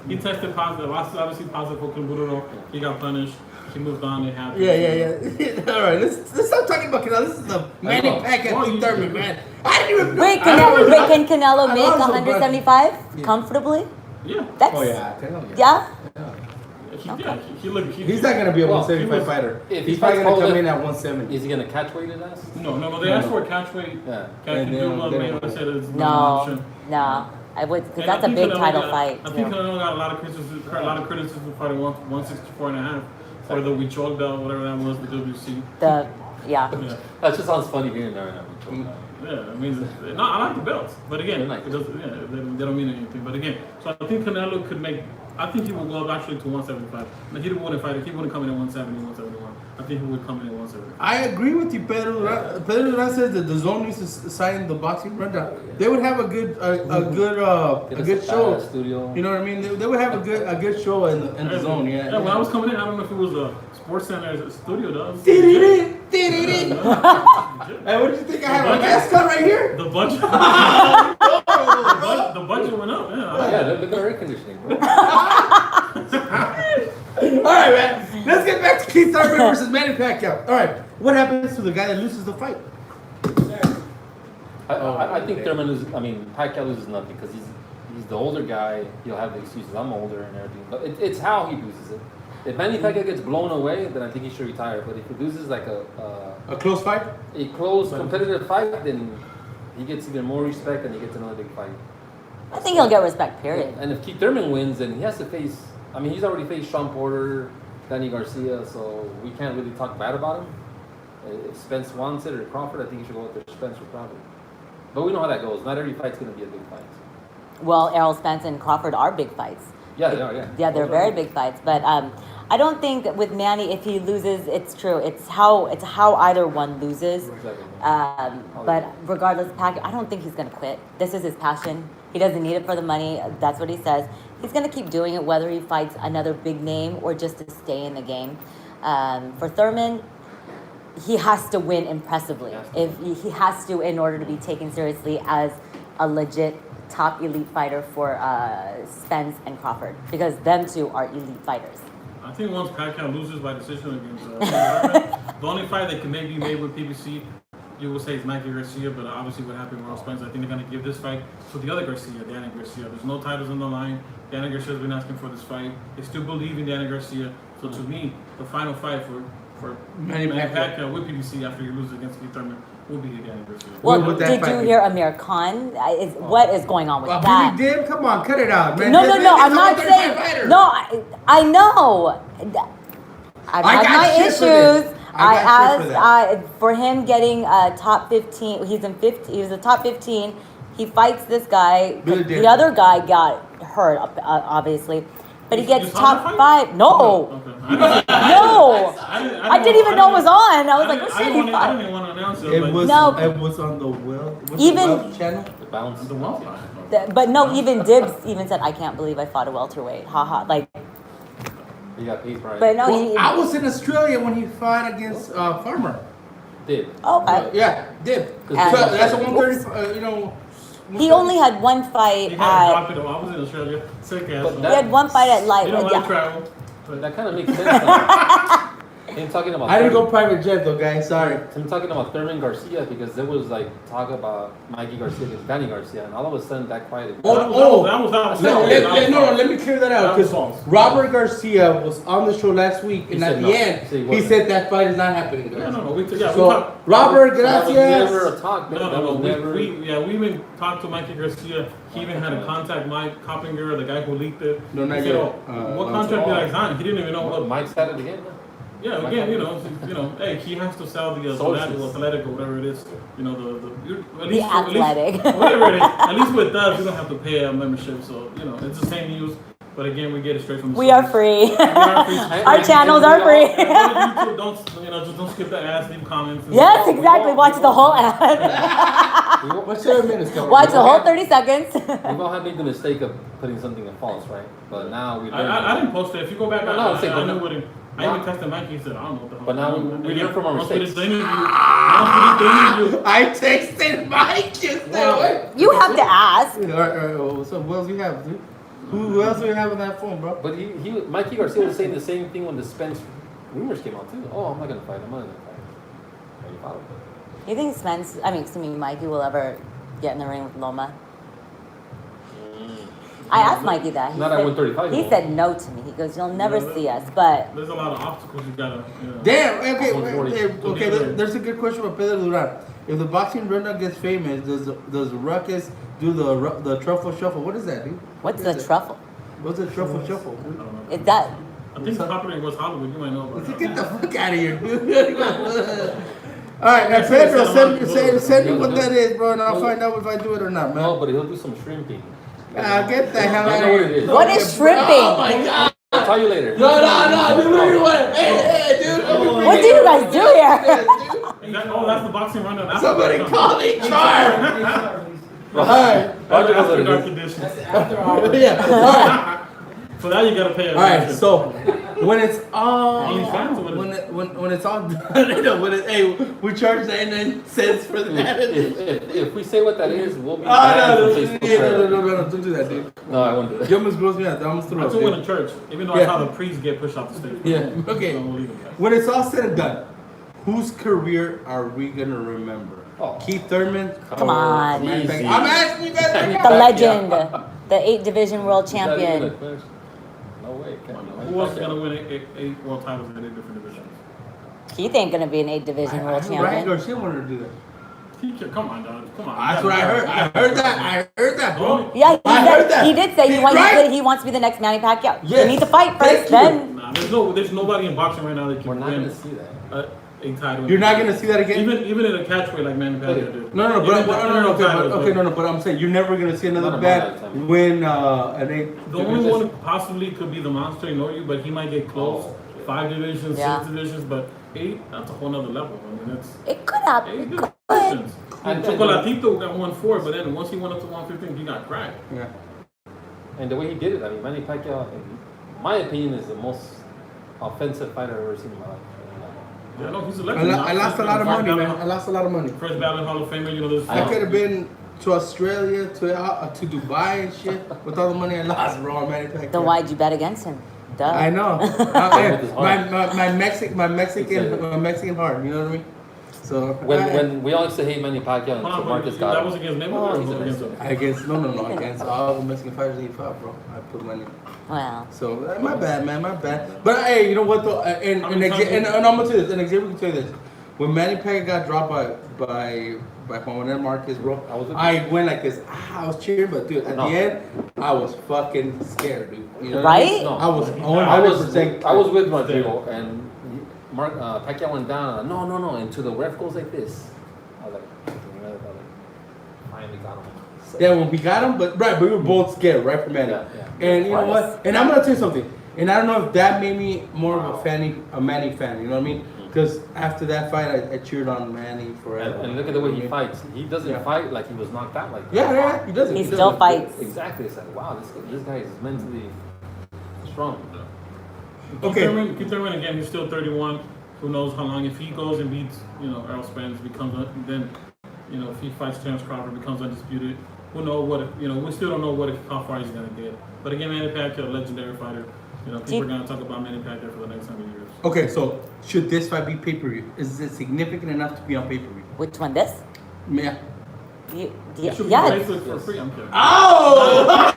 positive. Obviously positive for Kumburo. He got punished. He moved on. It happened. Yeah. All right, let's stop talking about Canelo. This is the Manny know. Pacquiao Well, Keith you- Thurman, man. I didn't even know. Wait, I don't know. can Canelo I make also- 175 Yeah. comfortably? Yeah. That's Oh yeah, Canelo. yeah. He looked. He's not gonna be a Well, 175 he was- fighter. if He's he probably fights gonna come Kovalev- in at 170. Is he gonna catch weight his ass? No. They asked for a catch weight. Yeah. Catch And and then- do then- I said it's not an option. No. I would because And that's I a think big Canelo title got- fight. I think too. Canelo got a lot of criticism for fighting 164 and a half for the Wichol belt, whatever that was, the WC. The yeah. Yeah. That just sounds funny hearing that right now. Yeah, I mean, no, I like the belts, but again, They're nice. it doesn't, they don't mean anything. But again, so I think Canelo could make. I think he would go up actually to 175. Like, he wouldn't fight. He wouldn't come in at 170, 171. I think he would come in at 170. I agree with you, Pedro. Pedro Duran says that the zone needs to sign the boxing rundown. They would have a good show. Studio. You know what I mean? They would have a good show in the zone. Yeah. Yeah, when I was coming in, I don't know if it was a Sports Center studio, though. Hey, what did you think? I had my mask on right here. The budget. The budget went up. Yeah, look at air conditioning, bro. All right, man. Let's get back to Keith Thurman versus Manny Pacquiao. All right, what happens to the guy that loses the fight? I think Thurman loses. I mean, Pacquiao loses nothing because he's the older guy. He'll have the excuses. I'm older and everything. But it's how he loses it. If Manny Pacquiao gets blown away, then I think he should retire. But if he loses like A close fight? a close competitive fight, then he gets even more respect and he gets another big fight. I think he'll get respect. Period. And if Keith Thurman wins, then he has to face. I mean, he's already faced Sean Porter, Danny Garcia, so we can't really talk bad about him. If Spence wants it or Crawford, I think he should go with Spence or Crawford. But we know how that goes. Not every fight's going to be a big fight. Well, Errol Spence and Crawford are big fights. Yeah, they are. Yeah. Yeah, they're Those are very big fights. But I don't think that with Manny, if he loses, it's true. It's how either one loses. Exactly. But regardless, Pacquiao, I don't think he's gonna quit. This is his passion. He doesn't need it for the money. That's what he says. He's gonna keep doing it, whether he fights another big name or just to stay in the game. For Thurman, he has to win impressively. If he has to, in order to be taken seriously as a legit top elite fighter for Spence and Crawford, because them two are elite fighters. I think once Pacquiao loses by decision against the only fight that can maybe be made with PBC, you will say is Mikey Garcia, but obviously what happened with Errol Spence, I think they're going to give this fight to the other Garcia, Danny Garcia. There's no titles on the line. Danny Garcia's been asking for this fight. They still believe in Danny Garcia. So to me, the final fight for Manny Pacquiao with PBC after you lose against Keith Thurman will be Danny Garcia. Well, would that did fight you be? hear Amir Khan? What is going on with Well, that? Billy Dim, come on, cut it out, man. No, This I'm is a not 135 saying. fighter. No, I know. I've I had got my shit for this. issues. I I got shit for asked for him getting top 15. He's in 15. He was a top 15. He fights this guy. Billy Dim. The other guy got hurt, obviously. But he You gets saw that top fight? 5. No. Okay. No. I didn't even know it was on. I was like, what shit he I didn't fight? even want to announce it. It Like, was No. it was on the what's Even- the Welsh channel. The bounce. the one. But no, even Dibs even said, I can't believe I fought a welterweight. Haha. Like, He got paid, right? but no, Well, he. I was in Australia when he fought against Farmer. Did. Okay. Yeah, did. So And- that's a 130. You know. He only had one He fight had at. dropped it. I was in Australia. Sick ass. But He that- had one fight at light. You don't want to Yeah. travel. That kind of makes sense. Now. Him talking about. I didn't go private jet though, guys. Sorry. Him talking about Thurman Garcia because there was like talk about Mikey Garcia against Danny Garcia, and all of a sudden that quieted. Oh, that was No, let me clear that out That was because false. Robert Garcia was on the show last week, He and said at no. the end So he he wasn't. said that fight is not happening, guys. Yeah, no. We So talked. Robert, So that was never gracias. a talk. No. That was never. We even talked to Mikey Garcia. He even had to contact Mike Coppinger, the guy who leaked it. No, not He said, yet. "Oh, what contract did I sign?" He didn't even know what. Mike said it again. Yeah, again, you know, hey, he has to sell the Sources. athletic or whatever it is. You know, at The least, athletic. whatever it is. At least with us, you don't have to pay a membership, so you know it's the same news. But again, we get it straight from the We are source. free. We are free. Our channels are free. And go to YouTube, just don't skip the ads, leave comments. and Yes, stuff. exactly. Watch the whole ad. What's your minutes coming? Watch the whole 30 seconds. We've all had made the mistake of putting something in false, right? But now we. I didn't post it. If you go back, No, I but knew no. what it. I even texted Mikey. He said, I don't know what the hell. But now we learn from our Once mistakes. we did the interview, I texted Mike yesterday. You have to ask. All right, so what else we have, dude? Who else do we have on that phone, bro? But Mikey Garcia was saying the same thing when the Spence rumors came out too. Oh, I'm not gonna fight. I'm not gonna fight. And he fought him. You think Mikey will ever get in the ring with Loma? I asked Mikey that. Not at 135, He no. said no to me. He goes, "You'll never see us." But there's a lot of obstacles you gotta. Damn. Okay. 140. Okay. There's a good question from Pedro Duran. If the boxing rundown gets famous, does Ruckus do the truffle shuffle? What is that, dude? what's What the is it? truffle? What's the truffle shuffle? I don't know. Is that? I think Copper was Hollywood. You might know about Get the that. fuck out of here, dude. All right, now Pedro, send me what that is, bro, and I'll find out if I do it or not, man. No, but he'll do some shrimping. Get the hell I out know of what it here. is. What is shrimping? Oh my god. I'll tell you later. No, dude, hey, dude. What do you guys do here? That's the boxing rundown. Somebody call me Charm. All right. Roger knows After what it dark is. edition. Yeah. All right. So now you gotta pay. All right. So when it's all OnlyFans or what is when it's all done, I know hey, we charge 99 cents for that. If we say what that is, we'll be Oh, banned no, from Facebook. no, don't do that, dude. No, I won't do that. You almost gross me out. I almost threw I up. took one dude. in church, even though Yeah. I saw the priest get pushed off the stage. Yeah, okay. So we'll leave it there. When it's all said and done, whose career are we gonna remember? Oh. Keith Thurman? Come on. Easy. I'm asking you guys. The legend, the 8 division world Is that even a champion. question? No way. Who else is gonna win eight world titles in 8 different divisions? Keith ain't gonna be an 8 division world Ryan champion. Garcia wanted to do that. Come on, dog. Come on. That's what I heard. I heard that, bro. Yeah, I heard that. he did say He's right. he wants to be the next Manny Pacquiao. Yes. You need to fight Thank first, you. then. Nah, there's nobody in boxing right now that We're can not win gonna see that. a title. You're not gonna see that again. even in a catchweight like Manny Pacquiao did. No, Even but but I'm saying you're never gonna see another Not a bat bad time. win an 8. The only one possibly could be the monster in Noryu, but he might get close. 5 divisions, Yeah. 6 divisions, but 8, that's a whole nother level. I mean, it's It could happen. 8 It different could. divisions. And- Chocolatito got 1-4, but then once he went up to 115, he got cracked. Yeah. And the way he did it, I mean, Manny Pacquiao, in my opinion, is the most offensive fighter I've ever seen in my life. Yeah, no, he's a I, legend. I lost a lot of money, man. I lost a lot of money. First ballot Hall of Famer, you know, there's I could have been to Australia, to Dubai and shit with all the money I lost, bro. Then why'd you bet against him? Duh. I know. With his heart. my Mexican heart. You know what I mean? So When we all used to hate Manny Pacquiao Hold on, until Marcus that got was him. against Mayweather Oh, or he's against a him? against against all the Mexican fighters that he fought, bro. I put money. Well, So my bad, man, my bad. But hey, you know what though? And I'm gonna tell you this. And Xavier can tell you this. When Manny Pacquiao got dropped by Juan Manuel Marquez, bro, I went like this. I was cheering, but dude, at the end, I was fucking scared, dude. You know what I mean? right? No. I was I was with Rodrigo, and Pacquiao went down. No, and to the ref goes like this. I was like, finally got him. Yeah, when we got him, but we were both scared, right, from Manny. Yeah. And you know what? And I'm gonna tell you something. And I don't know if that made me more of a Manny fan. You know what I mean? Because after that fight, I cheered on Manny forever. And look at the way he fights. He doesn't fight like he was knocked out like that. Yeah, he doesn't. He still fights. Exactly. It's like, wow, this guy is mentally strong. Okay. Keith Thurman again. He's still 31. Who knows how long? If he goes and beats, Errol Spence, if he fights Terence Crawford, becomes undisputed. Who knows we still don't know how far he's gonna get. But again, Manny Pacquiao, a legendary fighter. People are gonna talk about Manny Pacquiao for the next 100 years. Okay, so should this fight be pay-per-view? Is it significant enough to be on pay-per-view? Which one? This? Yeah. It should be Yeah. Facebook for free. I'm kidding. Oh!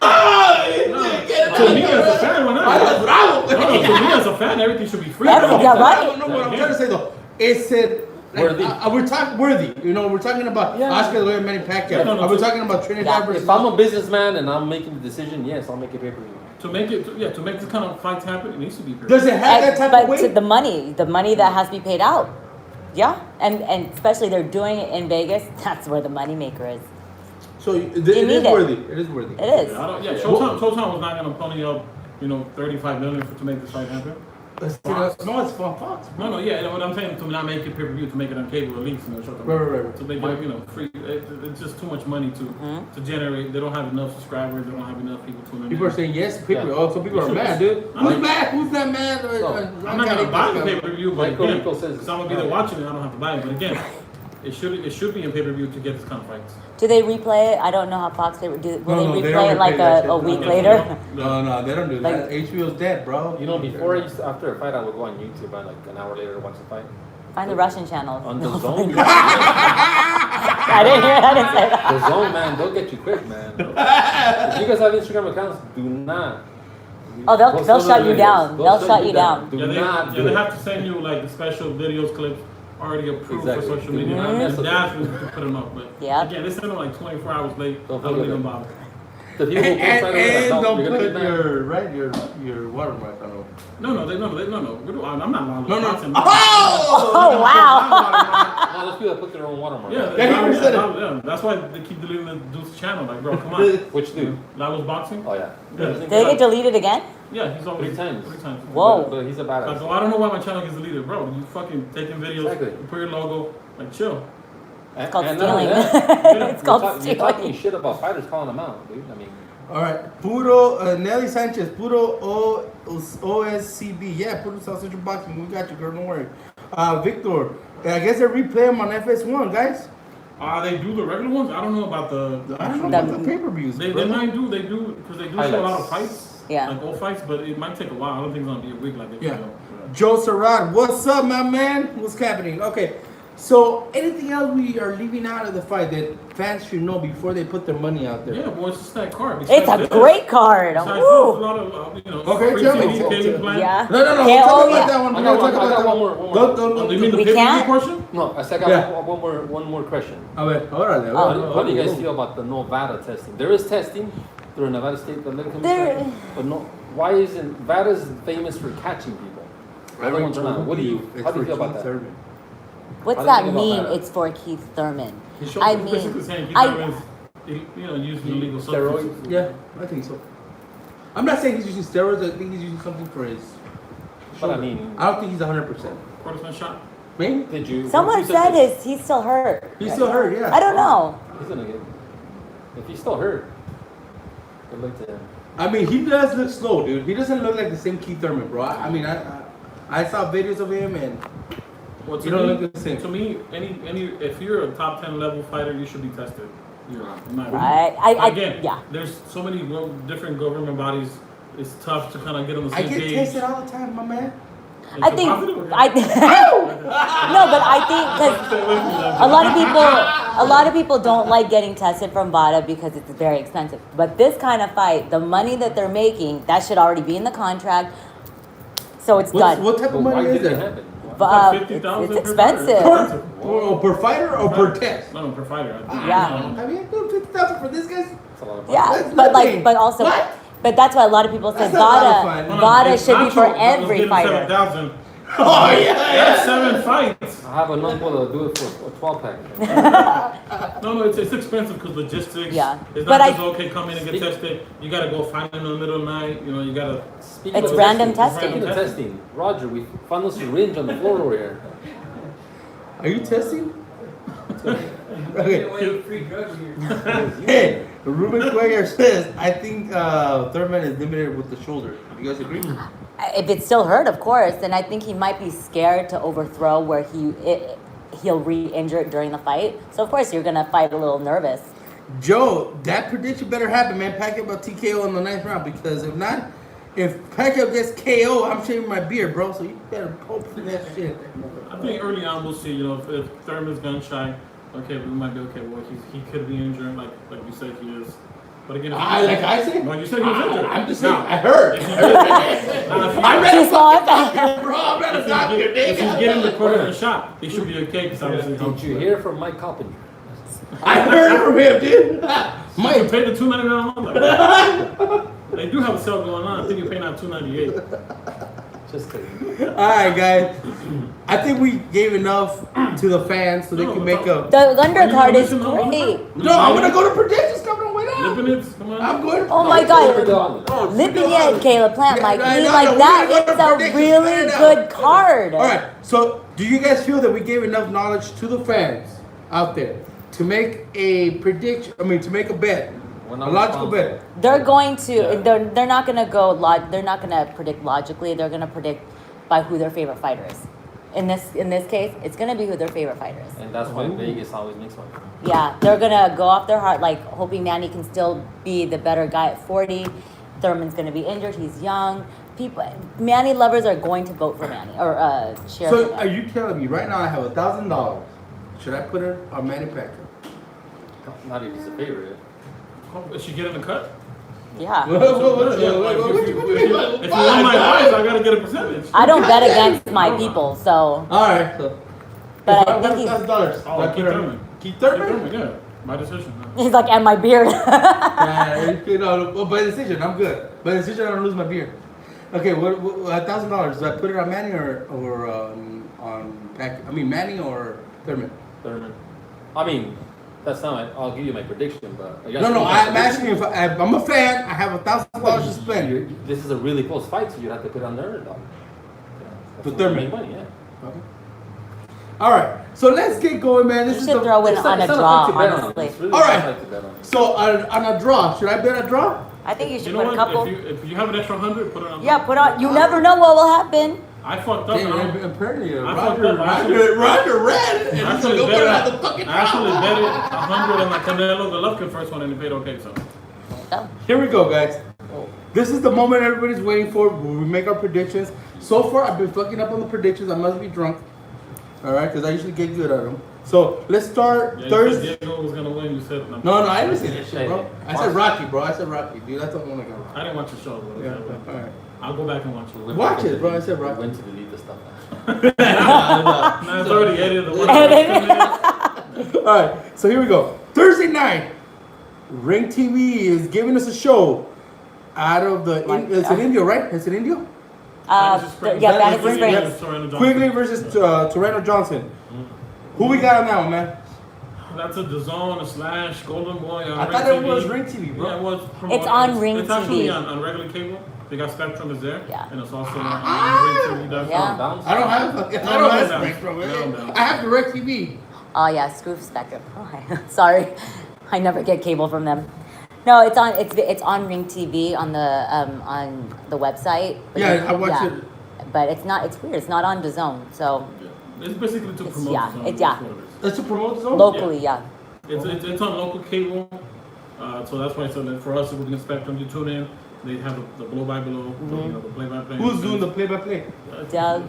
To me as a fan, why not? To me as a fan, everything should be free. Yeah, right. I don't know what I'm trying to say though. It said Worthy. We're talking worthy. We're talking about Oscar De La Hoya, Manny Pacquiao. Yeah, no, We're talking about Trinidad versus. If I'm a businessman and I'm making the decision, yes, I'll make it pay-per-view. To make this kind of fights happen, it needs to be free. Does it have that type But of weight? to the money that has to be paid out. Yeah, and especially they're doing it in Vegas. That's where the moneymaker is. So it need is it. worthy. It is worthy. It is. Showtime was not going to pony up, $35 million to make this fight happen. No, it's for Fox. No, what I'm saying to not make it pay-per-view, to make it on cable at least, Showtime. Right. To make it, free. It's just too much money to generate. They don't have enough subscribers. They don't have enough people tuning in. People are saying yes, pay-per-view. Yeah. Oh, some people are mad, dude. Who's mad? Who's not mad? I'm not going to buy the pay-per-view, but Like again, Rico says, because I'm going to be there watching it, I don't have to buy it. But again, it should be in pay-per-view to get this kind of fights. Do they replay it? I don't know how Fox will they No, they replay don't it like replay that a shit. week No. later? No, they don't do that. HBO's dead, bro. before after a fight, I would go on YouTube and like an hour later watch the fight. Find the Russian channels. On the zone. I didn't say that. The zone, man, they'll get you quick, man. If you guys have Instagram accounts, do not. Oh, they'll shut you down. They'll shut you down. Do not do they it. have to send you like the special videos, clips already approved Exactly. for social media. Mhm. That's when you can put them up. But Yep. again, they send them like 24 hours late. I Don't don't forget even that. bother. The people who post right away, And like, don't you're gonna put get mad. your watermark on them. No. I'm not allowed. No. Oh wow! No, those people that put their own watermark. Yeah, Yeah, he said it. that's why they keep deleting the dude's channel. Like, bro, come on. Which dude? Lalo's boxing. Oh yeah. Yeah. Did they get deleted again? Yeah, he's always 3 times. 3 times. Whoa. But he's a Like, badass. so I don't know why my channel gets deleted, bro. You fucking taking videos, Exactly. you put your logo, like chill. It's called And stealing. not only that, It's called you're talking stealing. shit about fighters calling them out, dude. I mean, All right, Puro Nelly Sanchez, Puro OSCB. Yeah, Puro South Central Boxing. We got you, girl. Don't worry. Victor, I guess they replay them on FS1, guys. They do the regular ones. I don't know about I don't know about the pay-per-views. They brother. might do, because they do show a lot of Highlights. fights. Yeah. Like old fights, but it might take a while. I don't think it's gonna be a week like they Yeah. do. Joe Sarad, what's up, my man? What's happening? Okay, so anything else we are leaving out of the fight that fans should know before they put their money out there? Yeah, boy, it's just that card. It's a great card. Besides, Woo. there's a lot of, Okay, free tell me. TV payment plan. Yeah. No, Yeah, we'll talk oh, about yeah. that one. I We're got gonna talk one- I about got that one more- one more. Oh, do you mean the We pay-per-view can't? portion? no, I said I got Yeah. one more question. A ver, órale, Oh. What do you guys feel about the Nevada testing? There is testing through Nevada State Medical There- Commission, but no. Why isn't Nevada's famous for catching people? Other ones are not. What do you? How do you feel about that? What's I that don't think about mean? that. It's for Keith Thurman. He's I basically mean, saying I- using illegal Steroids? substances. Yeah, I think so. I'm not saying he's using steroids. I think he's using something for his. But I shoulder. mean, I don't think he's 100%. Cortisone shot. Maybe did you? Someone you said this? he's still hurt. he's still hurt. Yeah. I don't know. He's gonna get. If he's still hurt, good luck to him. I mean, he does look slow, dude. He doesn't look like the same Keith Thurman, bro. I mean, I saw videos of him, and Well, you don't look the same. To me, if you're a top 10 level fighter, you should be tested. In my opinion. I Again, yeah. there's so many different government bodies. It's tough to kind of get on the I same get page. tested all the time, my man. I think I no, but I think because a lot of people don't like getting tested from VADA because it's very expensive. But this kind of fight, the money that they're making, that should already be in the contract, so it's done. What type But of why money is did it that? happen? But, It's like $50,000 it's per fighter. expensive. Per fighter or per test? No, per fighter. I think. Yeah. I mean, dude, 50,000 for this guy's. It's a lot of money. Yeah, That's but nothing. but also, What? but that's why a lot of people say That's not a lot of VADA fun. VADA If should be Nacho for was every getting fighter. 7,000, Oh yeah, That's 7 fights. I have an uncle that'll do it for a 12-pack. No, it's expensive because logistics. Yeah. It's But not I- just okay, come in and get tested. You gotta go find them in the middle of the night. You know, you gotta. Speaking It's of random testing, testing. Speaking of testing, Roger, we found a syringe on the floor over here. Are you testing? Okay. Free drugs here. Hey, Ruben Cuellar says, I think Thurman is limited with the shoulder. You guys agree? If it's still hurt, of course, and I think he might be scared to overthrow where he'll re-injure it during the fight. So of course you're gonna fight a little nervous. Joe, that prediction better happen, man. Pacquiao about TKO in the 9th round, because if not, if Pacquiao gets KO, I'm shaving my beard, bro. So you better hope for that shit. I think early on we'll see. You know, if Thurman's gun shy, okay, we might be okay. Well, he could be injured, like you said he is. But again, if I said, like you said he was injured. I'm just saying, Now, I heard. if I'm not Too a small. fucking bro. I'm not a doctor, if he's nigga. getting the quarter of a shot, he should be okay. Because obviously, Did you hear from Mike Coppinger? I heard it from him, dude. You Mike, pay the $299 a month. They do have a sale going on. I think you're paying out $298. Just kidding. all right, guys. I think we gave enough to the fans so they can make a. The undercard is great. No, I'm gonna go to predictions coming on. Wait up. Lipinets, come on. I'm going. Oh my God. Oh, Lipinets, Caleb Plant, Mike Yeah, Lee, no, like no, that. we're gonna It's go to a predictions really right now. good card. All right. So, do you guys feel that we gave enough knowledge to the fans out there to make a prediction? I mean, to make a bet, We're a not logical responsible. bet. They're going to. They're not gonna go. They're not gonna predict logically. They're gonna predict by who their favorite fighter is. In this case, it's gonna be who their favorite fighter is. And that's why Vegas always makes money. Yeah, they're gonna go off their heart, like hoping Manny can still be the better guy at 40. Thurman's gonna be injured. He's young. Manny lovers are going to vote for Manny or share. So, for are you telling me right now I have $1,000? Should I put it on Manny Pacquiao? Not if he's a favorite. Is she getting a cut? Yeah. If you want my advice, I gotta get a percentage. I don't bet against my people, so. All right. So, But I think he's. $1,000. Oh, Keith Thurman. Keith Keith Thurman? Thurman, yeah. My decision. He's like, and my beard. You know, by decision, I'm good. By decision, I don't lose my beard. Okay, what $1,000? Do I put it on Manny or on Pac? I mean, Manny or Thurman? Thurman. I mean, that's not. I'll give you my prediction, but No. I'm asking you if I'm a fan. I have $1,000 to spend. This is a really close fight, so you have to put on the underdog. For That's Thurman. where you make money, yeah. Okay. All right, so let's get going, man. You This is should the throw in It's on not- a it's not draw, fight to bet on. honestly. It's really All not right. a fight to bet on. So on a draw. Should I bet a draw? I think you should You know put a what? couple. If you have an extra 100, put it on. Yeah, put on. You never know what will happen. I fucked up. Damn, man. apparently, I Roger I ran, and he's actually gonna go bet put it. it on the fucking I actually draw. bet it 100 on the Canelo Golovkin first one, and it paid okay. So So, Here we go, guys. This is the moment everybody's waiting for when we make our predictions. So far, I've been fucking up on the predictions. I must be drunk. All right, because I usually get good at them. So let's start yeah, Thursday. you said Diego was gonna win. You said no. No, I didn't say that shit, bro. Hey, I said Rocky, bro. I said Rocky, dude. That's the one I got. I didn't watch the show. Bro. Yeah, all right. I'll go back and watch it. Watch it, bro. I said Rocky. When to delete the stuff. No, it's already edited. The All right, so here we go. Thursday night, Ring TV is giving us a show out of the. It's in India, right? It's in India. yeah, Madison Springs. Quigley versus Torreno Johnson. Who we got on that one, man? That's a DAZN / Golden Boy. I thought it was Ring TV, bro. Yeah, it was. It's on Ring It's actually TV. on regular cable. They got Spectrum is there. Yeah. And it's also on ringtv.com. Yeah. I don't have. I don't have Spectrum. No. I have Direct TV. Oh yeah, screw Spectrum. Oh, sorry, I never get cable from them. No, it's on Ring TV on the website. But Yeah, I watch it. But it's not. It's weird. It's not on DAZN. So It's basically to promote. yeah, DAZN, it's- that's yeah. what it is. That's to promote the zone. locally, yeah. It's on local cable, so that's why I said that for us, with the Spectrum, you tune in, they have the blow by blow, the play by play. Who's doing the play-by-play? Doug.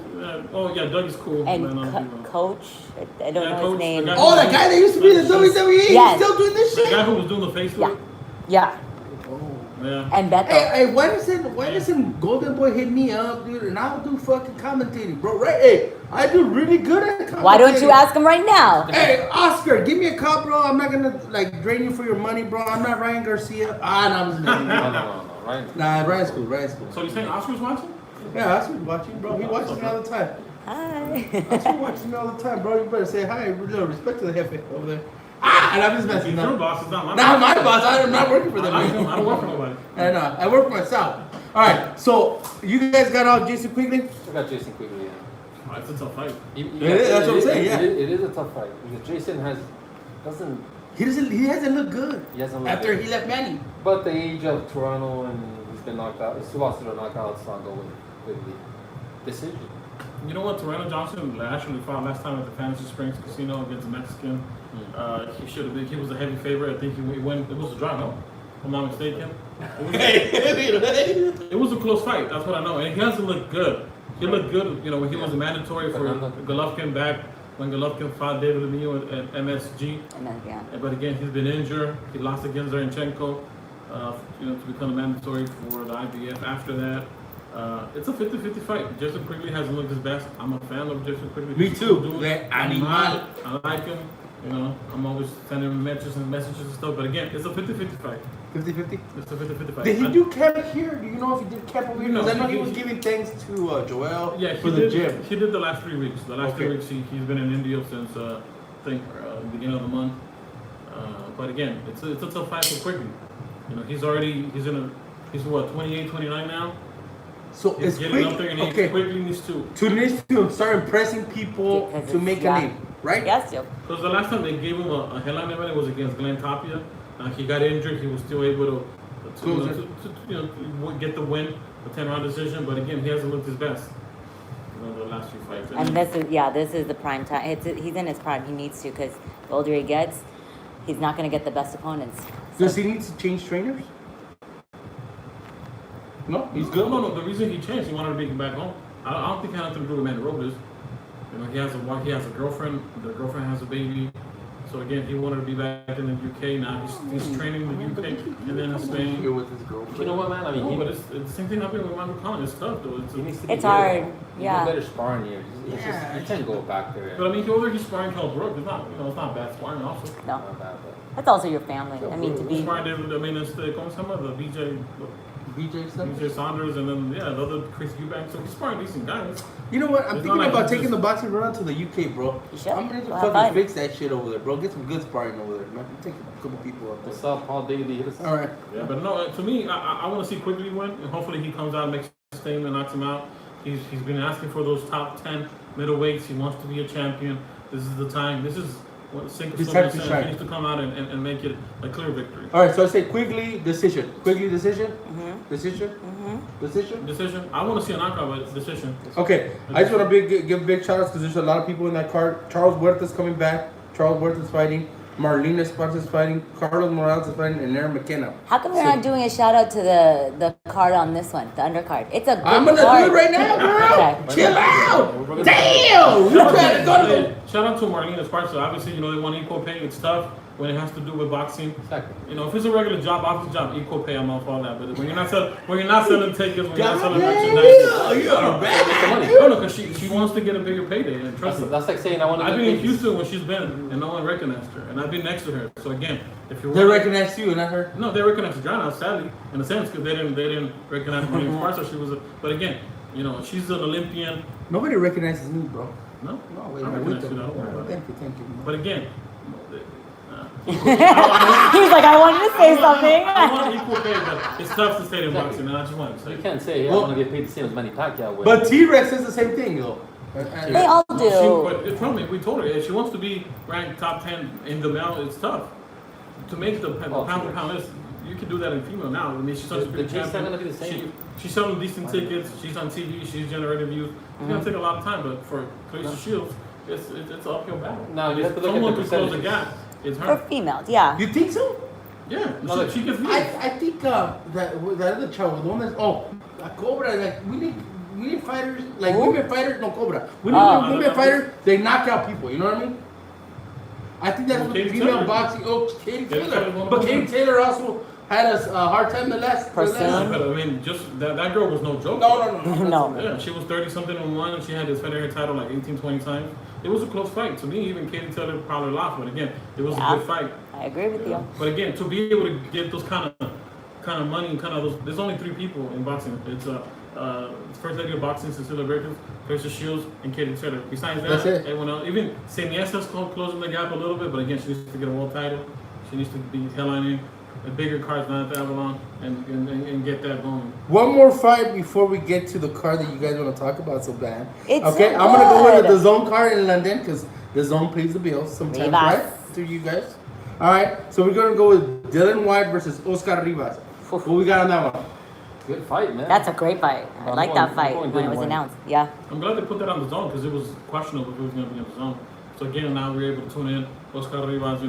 Oh yeah, Doug is cool. And man, Coach, I don't Yeah, know Coach, his name. the guy- Oh, that guy that used to be in the WWE. Yes. He's still doing this The shit. guy who was doing the Facebook. Yeah, Yeah. and Beto. Hey, why doesn't Golden Boy hit me up, dude? And I'll do fucking commentating, bro. Right? Hey, I do really good at commentating. Why don't you ask him right now? Hey, Oscar, give me a call, bro. I'm not gonna like drain you for your money, bro. I'm not Ryan Garcia. No, I'm just kidding. No, right? Nah, Ryan's cool. Ryan's cool. So you saying Oscar's watching? Yeah, Oscar's watching, bro. He watches me all the time. Hi. I'm still watching me all the time, bro. You better say hi. Respect to the Jefe over there. And I'm just messing He's up. your boss. It's not my Not my boss. I'm not working for I them. like him. I don't work for nobody. I know. I work for myself. All right. So you guys got all Jason Quigley? I got Jason Quigley. Yeah. It's a tough fight. That's what I'm saying, yeah. It is a tough fight because Jason doesn't. He hasn't looked good. He hasn't looked after good. he left Manny. But the age of Toronto and he's been knocked out. His two losses are knockouts. I'll go with Quigley. Decision. You know what? Toronto Johnson actually fought last time at the Fantasy Springs Casino against the Mexican. He should have been. He was a heavy favorite. I think he went. It was a draw, no? If I'm not mistaken. It was a close fight. That's what I know. And he hasn't looked good. He looked good. You know, when he was a mandatory for Golovkin back when Golovkin fought David Lemieux at MSG. Yeah. But again, he's been injured. He lost against Zarenchenko. You know, to become a mandatory for the IBF. After that. It's a 50-50 fight. Jason Quigley hasn't looked his best. I'm a fan of Jason Quigley. Me too. I like him. You know, I'm always sending him messages and stuff. But again, it's a 50-50 fight. 50-50? It's a 50-50 fight. Did he do camp here? Do you know if he did camp over here? No, Because I know he he- was giving thanks to Joel Yeah, for he the did. gym. He did the last 3 weeks. The last Okay. 3 weeks he's been in India since I think beginning of the month. But again, it's a tough fight for Quigley. You know, he's what 28, 29 now. So He's it's getting up there and okay. Quigley needs to. Start impressing people Because to it's- make yeah. a name, right? Yes, Joe. Because the last time they gave him a headline event, it was against Glenn Tapia. He got injured. He was still able to get the win, the 10-round decision. But again, he hasn't looked his best. You know, the last few fights. And this is the prime time. He's in his prime. He needs to because the older he gets, he's not going to get the best opponents. Does he need to change trainers? No, he's good. No. The reason he changed, he wanted to be back home. I don't think it had nothing to do with Manny Robles. You know, he has a wife, he has a girlfriend. The girlfriend has a baby. So again, he wanted to be back in the UK. Now he's training in the UK and then in Spain. Here with his girlfriend. You know what, man? I mean, No, but it's the same thing happening with Michael Collins. It's tough though. he needs to be It's good. hard, He's yeah. a better sparring here. Yeah. He can't go back there. But I mean, whether he's sparring Kell Brook, it's not bad sparring also. No, Not bad, but that's also your family. I mean, to He's be. sparring David, I mean, it's the, ¿cómo se llama? The BJ Saunders, and then, the other Chris Eubank. So he's sparring decent guys. You know what? I'm It's thinking not like about it's taking just- the boxing around to the UK, bro. You should. I'm gonna We'll have fucking fun. fix that shit over there, bro. Get some good sparring over there, man. I'm taking a couple people up what's there. up, Paul Daly? Hit us. All right. Yeah, but no, to me, I want to see Quigley win, and hopefully he comes out and makes a statement and knocks him out. He's been asking for those top 10 middleweights. He wants to be a champion. This is the time. This is what Cinco It's Silva time to said. shine. He needs to come out and make it a clear victory. All right. So I say Quigley decision. Quigley decision. Mm-hmm. Decision. Mm-hmm. Decision. Decision. I want to see a knockout, but decision. Okay. I just want to give big shout outs because there's a lot of people in that card. Charles Huerta's coming back. Charles Huerta's fighting. Marlene Esparza's fighting. Carlos Morales is fighting, and Aaron McKenna. How come we're not doing a shout out to the card on this one, the undercard? It's a good I'm gonna card. do it right now, girl. Okay. Chill out. Damn. You trying to go to Shout out to Marlene Esparza. Obviously, they want equal pay. It's tough when it has to do with boxing. Exactly. If it's a regular job, office job, equal pay, I'm off all that. But when you're not selling tickets, when you're not selling merchandise, You're bad. no, because she wants to get a bigger payday. And trust me, That's like saying I want to. I've been in Houston when she's been, and no one recognized her, and I've been next to her. So again, if you're They recognize you, not her. no, they recognized Adriana, sadly, in a sense, because they didn't recognize Marlene Esparza. She was, but again, she's an Olympian. Nobody recognizes me, bro. No, No, wait, I no, recognize wait, you. Don't worry about it. Thank you. But again, He's like, I wanted to say something. I want equal pay, but it's tough to say in boxing, and I just want to say. You can't say, Well- I want to get paid the same as Manny Pacquiao would. But T-Rex is the same thing, though. They all She, do. but tell me, we told her if she wants to be ranked top 10 in the male, it's tough. To make the pound for pound list, you can do that in female now. I mean, she's such a The big taste's not champion. gonna be the same. She's selling decent tickets. She's on TV. She's generating views. It's gonna take a lot of time, but for Clarissa Shields, it's an uphill battle. Now, you If have to look at someone the could close the percentages. gap, it's For her. females, yeah. You think so? Yeah, No, she gets views. I think that other child, the one that's Cobra, like we need fighters, like Who? women fighters, no Cobra. We need Oh. women fighters. They knock out people. You know what I mean? I think that's what Katie female Taylor. boxing. Oh, Katie Katie Taylor. Taylor's one of But them. Katie Taylor also had a hard time the last. Pursuing. But I mean, just that girl was no joke. No. Yeah, she was 30 something and one, and she had this featherweight title like 18, 20 times. It was a close fight. To me, even Katie Taylor probably lost, but again, it was Yeah. a good fight. I agree with you. But again, to be able to get those kind of money and kind of those, there's only 3 people in boxing. It's First lady of boxing, Cecilia Brækhus, Clarissa Shields, and Katie Taylor. Besides that, That's it. everyone else, even Seniesta's closing the gap a little bit, but again, she needs to get a world title. She needs to be headlining a bigger cards than at the Avalon and get that going. One more fight before we get to the card that you guys want to talk about so bad. It's okay, so I'm gonna go good. with the zone card in London because the zone pays the bills sometimes, Rivas. right? To you guys. All right, so we're gonna go with Dylan White versus Oscar Rivas. What we got on that one? Good fight, man. That's a great fight. I I'm like going- that fight I'm going when it was Dylan White. announced. Yeah. I'm glad they put that on the zone because it was questionable if it was going to be on the zone. So again, now we're able to tune in. Oscar Rivas,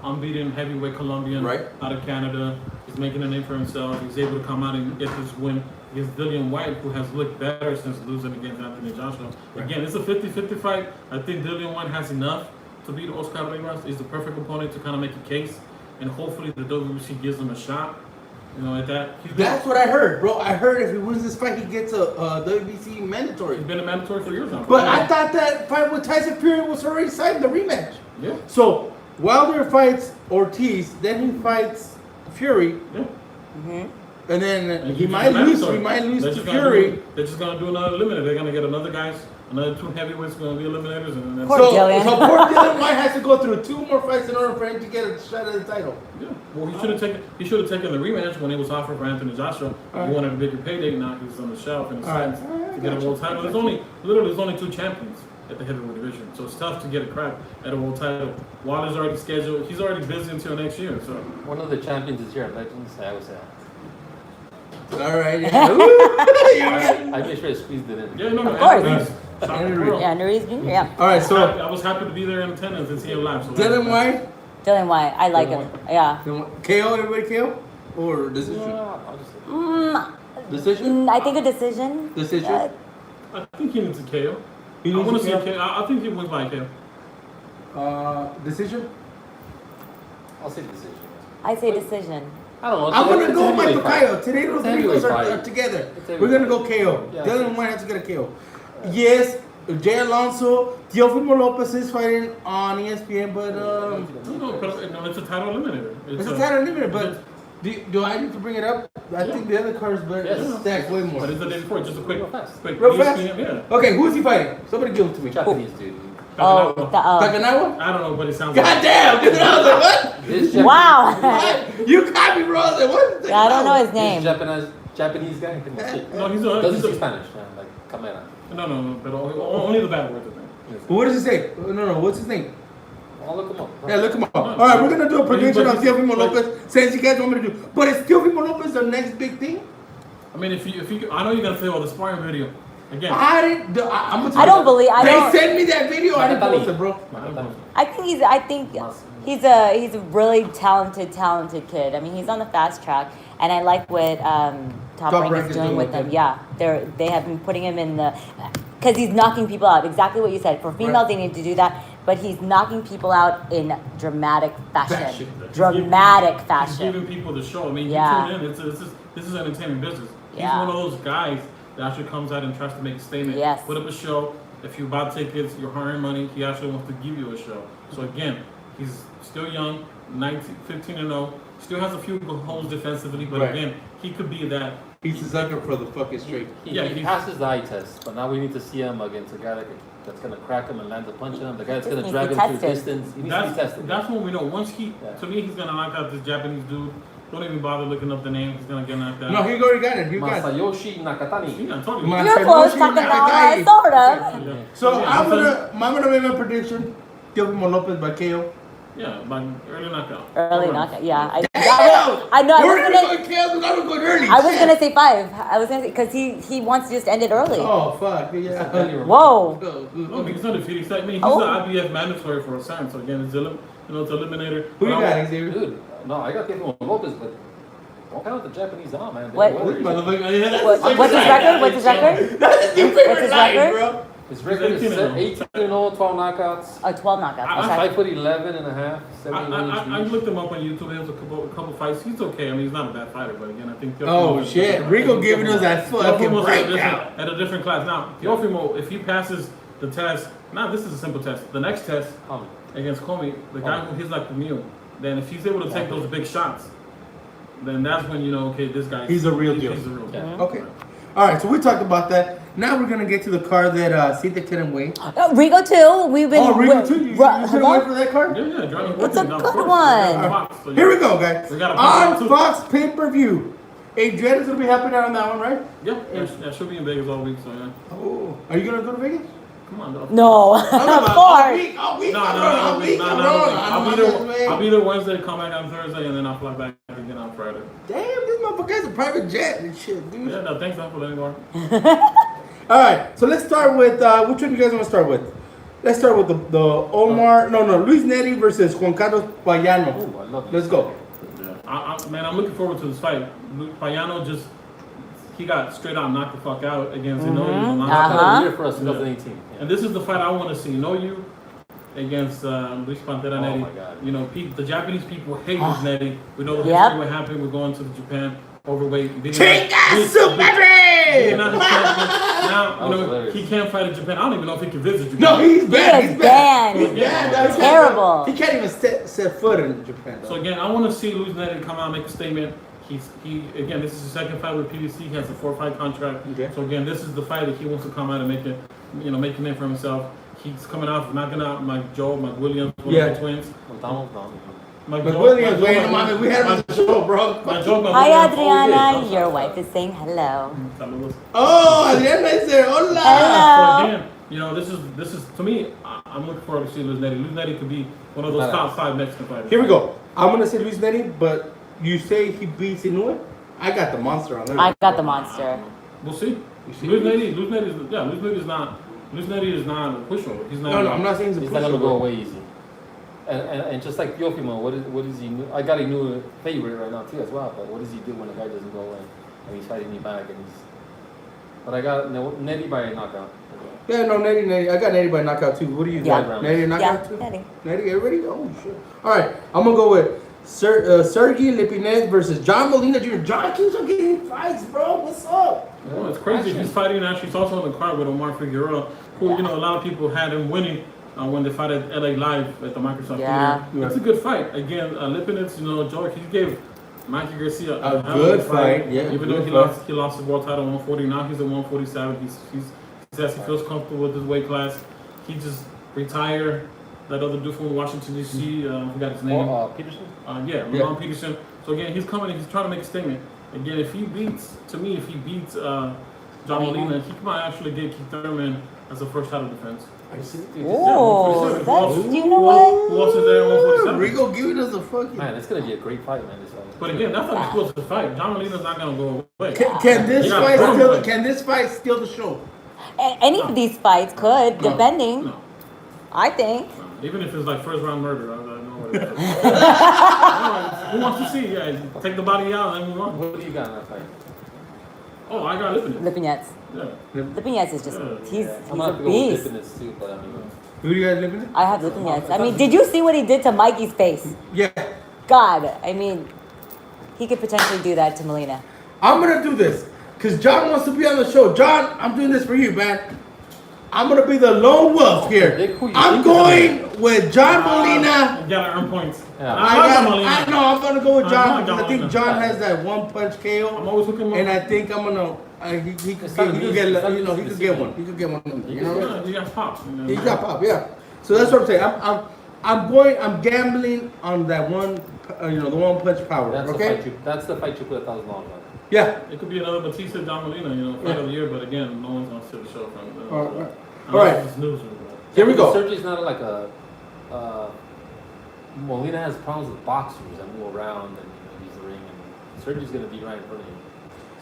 unbeaten heavyweight Colombian Right. out of Canada. He's making a name for himself. He's able to come out and get this win against Dillian White, who has looked better since losing against Anthony Joshua. Again, it's a 50-50 fight. I think Dillian White has enough to beat Oscar Rivas. He's the perfect opponent to kind of make a case, and hopefully the WBC gives him a shot. At that. That's what I heard, bro. I heard if he wins this fight, he gets a WBC mandatory. He's been a mandatory for years now. But I thought that fight with Tyson Fury was already signed, the rematch. Yeah. So Wilder fights Ortiz, then he fights Fury, Yeah. and then And he he's might lose. mandatory. He might lose They're to just gonna Fury. they're just gonna do another eliminator. They're gonna get another two heavyweights going to be eliminators, and then Poor So Dylan. poor Dylan White has to go through 2 more fights in order for him to get a shot at the title. yeah. Well, he should have taken the rematch when it was offered for Anthony Joshua. He wanted a bigger payday. Now he's on the shelf in a All right. sense to get a world title. There's only 2 champions at the heavyweight division, so it's tough to get a crack at a world title. Wilder's already scheduled. He's already busy until next year. So One of the champions is here, Legends. I would say. All right. Yeah. I made sure I squeezed it in. yeah, no, Of course. Anthony's top of the world. Yeah, Nuri's Jr. Yeah. All right. So I was happy to be there in attendance and see him live. So Dylan White, Dylan White. I like him. Yeah. KO. Everybody KO or decision? Yeah, I'll just say. Decision. I think a decision. Decision? I think he needs a KO. He I needs want a to see a KO? KO. I think he wins by a KO. Decision. I'll say decision. I say decision. I don't know. I'm gonna It's a go with my heavyweight fight. Tocayo. Today those It's a heavyweight videos are fight. together. It's a We're gonna go heavyweight KO. Yeah. Dylan White has to get a KO. Yes, Jay Alonso, Teofimo Lopez is fighting on ESPN, but No, it's a title eliminator. it's a title limiter. But do I need to bring it up? I think the other cards better Yes. stack way more. But it's the day before. Just a quick, Real fast. Real fast? ESPN, yeah. Okay, who's he fighting? Somebody give it to me. Japanese dude. Oh, Takanawa? I don't know, but it sounds God like damn! Dude, I was like, what? This Japanese, wow. What? You got me, bro. I was like, what? Yeah, I don't know his this name. Japanese guy. No, he's a Doesn't speak Spanish. Like Camera. no, but only the bad words. I think. What does he say? No. What's his name? I'll look him up. Yeah, look him up. All right, we're gonna do a prediction on Teofimo Lopez. Since you guys want me to do, but is Teofimo Lopez the next big thing? I mean, if you, I know you're gonna say, well, the sparring video again. I didn't. I'm gonna tell I you don't believe. I They don't. sent me that video. I didn't Nakatani. post it, bro. I think he's a really talented kid. I mean, he's on the fast track, and I like what Top Rank is doing with him. Yeah, they have been putting him in the because he's knocking people out. Exactly what you said. For females, they need to do that, but he's knocking people out in dramatic fashion. Dramatic He's fashion. giving people the show. I mean, Yeah. you tune in. This is entertainment business. He's Yeah. one of those guys that actually comes out and tries to make a statement. Yes. Put up a show. If you buy tickets, you're hiring money. He actually wants to give you a show. So again, he's still young, 15-0. Still has a few holes defensively, but Right. again, he could be that. He's a sucker for the fucking straight. He passes the eye test, but now we need to see him against a guy that's going to crack him and land a punch on him. The guy that's going to Needs drag to him through test it. distance. He needs to be tested. That's when we know. Once he, Yeah. to me, he's gonna knock out this Japanese dude. Don't even bother looking up the name. He's gonna get knocked out. No, he already got it. He got it. Masayoshi Nakatani. Yeah, I told you. Ma- You're close, Masanoshi Takanawa, Nakatani. sort of. Yeah. So Yeah, I'm gonna make my prediction. Teofimo Lopez by KO. Yeah, by early knockout. Early knockout. Yeah, I Damn! know. I We're was gonna gonna. go KO. We gotta go early. I was Shit. gonna say 5. I was gonna say because he wants to just end it early. Oh fuck! Yeah. Whoa. No, because it's undefeated. He's like, I mean, he's Oh. the IBF mandatory for a sign. So again, it's it's eliminator. Who you But got, Xavier? Dude, no, I got Teofimo Lopez, but don't count the Japanese out, man. What? Motherfucker, yeah, that's What's the his second record? line. What's his record? That's your What's favorite his line, record? bro. His record is 18-0, 12 knockouts. Oh, 12 knockouts. I- Okay. 5'11" and a half, I 71 I inches. looked him up on YouTube. He has a couple fights. He's okay. I mean, he's not a bad fighter, but again, I think. Oh Teofimo- shit! Rico giving us that fucking Teofimo's breakdown. at a different class. Now, Teofimo, if he passes the test, now this is a simple test. The next test against Comey, the guy who he's like the mule, then if he's able to take those big shots, then that's when you know, okay, this guy. He's a real deal. He's a real deal. Yeah. Okay. All right, so we talked about that. Now we're gonna get to the card that Cynthia couldn't wait. Rigo too. We've been. Oh, Rigo too. You couldn't wait for that card? Yeah, Johnny. It's a Worthington, of good course. one. Fox, so Here we go, guys. We got a On pay-per-view, too. Fox pay-per-view. Adriana's gonna be happy on that one, right? Yeah, she'll be in Vegas all week, so yeah. Oh, are you gonna go to Vegas? Come on, dog. No, of course. A week, No, I'll be there Wednesday, come back on Thursday, and then I'll fly back again on Friday. Damn, this motherfucker has a private jet and shit, dude. Yeah, no, thanks for letting me go. All right, so let's start with which one you guys want to start with? Let's start with the Omar. No, Luis Neri versus Juan Carlos Payano. Ooh, I love it. Let's go. Yeah, man, I'm looking forward to this fight. Payano he got straight out knocked the fuck out against Inoue. Not year for us, 2018. Yeah. And this is the fight I want to see. Inoue against Luis Pantera Neri. my God. You know, the Japanese people hate Luis Neri. We know the history what happened. We're going to Japan, overweight. Chingasu, baby! Now, you know, hilarious. he can't fight in Japan. I don't even know if he can visit Japan. No, he's banned. He is banned. He's banned. Terrible. He can't even set foot in Japan. So again, I want to see Luis Neri come out and make a statement. Again, this is his second fight with PBC. He has a 4-fight contract. Okay. So again, this is the fight that he wants to come out and make a name for himself. He's coming out knocking out Mike Williams, one of the twins. Mike Williams, wait a minute. We had him on the show, bro. Hi, Adriana. Your wife is saying hello. Oh, Adriana is there. Hola. Hello. So again, you know, this is to me. I'm looking forward to seeing Luis Neri. Luis Neri could be one of those top 5 Mexican fighters. Here we go. I'm gonna say Luis Neri, but you say he beats Inoue? I got the monster on there. I got the monster. We'll see. Luis Neri is not a pushover. He's not. No, I'm not saying he's a He's not gonna go pushover. away easy. And just like Teofimo, what is he? I got a new favorite right now too as well. But what does he do when a guy doesn't go away and he's fighting me back and he's? But I got Neri by knockout. Yeah, no, Neri. I got Neri by knockout too. What do you got? Neri knockout too? Neri, everybody? Oh, shit. All right, I'm gonna go with Sergey Lipinets versus John Molina Jr. John keeps on getting fights, bro. What's up? Well, it's crazy. He's fighting actually. He's also on the card with Omar Figueroa, who you know a lot of people had him winning when they fought at LA Live at the Microsoft Theater. It's a good fight. Again, Lipinets, you know, George, he gave Mikey Garcia a good fight. Yeah, even though he lost his world title at 140. Now he's at 147. He says he feels comfortable with his weight class. He just retired. That other dude from Washington D.C. I forgot his name. Peterson. Ramon Peterson. So again, he's coming. He's trying to make a statement. Again, if he beats John Molina, he might actually get Keith Thurman as a first title defense. Oh, that's, you know what? Who else is there at 147? Rigo giving us a fucking. Man, it's gonna be a great fight, man. This fight. But again, that's not a supposed to fight. John Molina's not gonna go away. Can this fight steal the show? Any of these fights could, depending. No. I think. Even if it's like first round murder, I don't know what it is. Who wants to see? Yeah, take the body out and then move on. What do you got in that fight? Oh, I got Lipinets. Lipinets. Yeah. Lipinets is just, he's I'm gonna have a to go with beast. Lipinets too, but I mean. Who do you guys live in? I have Lipinets. I mean, did you see what he did to Mikey's face? Yeah. God, I mean, he could potentially do that to Molina. I'm gonna do this because John wants to be on the show. John, I'm doing this for you, man. I'm gonna be the lone wolf here. I'm going with John Molina. You gotta earn points. Yeah. I know. I'm gonna go with John. John I think Molina. John has that one punch I'm KO, always looking. and I think I'm gonna. He could get one. He could get one. You know. You got pop. You know. He got pop. Yeah. So that's what I'm saying. I'm gambling on that one. The one punch power. That's the fight you put $1,000 on. Yeah. It could be another Batista John Molina, fight of the year, but again, no one's gonna steal the show from. All right. It's news. Here we go. Sergey's not like a. Molina has problems with boxers that move around and use the ring, and Sergey's gonna be right in front of him.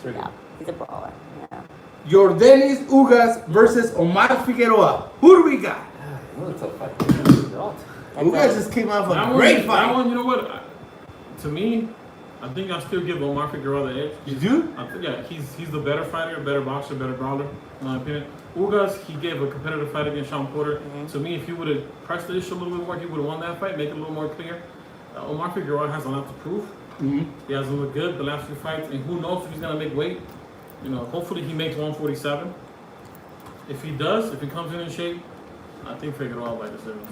Sergey. Yeah, he's a brawler. Yeah. Yordenis Ugas versus Omar Figueroa. Who do we got? What a tough fight. They're all tough. Ugas just came off That a one, great that fight. one, you know what? To me, I think I still give Omar Figueroa the edge. You do? I think, he's the better fighter, better boxer, better brawler, in my opinion. Ugas, he gave a competitive fight against Sean Porter. To me, if he would have pressed the issue a little bit more, he would have won that fight, make it a little more clear. Omar Figueroa has a lot to prove. He hasn't looked good the last few fights, and who knows if he's gonna make weight. Hopefully he makes 147. If he does, if he comes in shape, I think Figueroa by decision.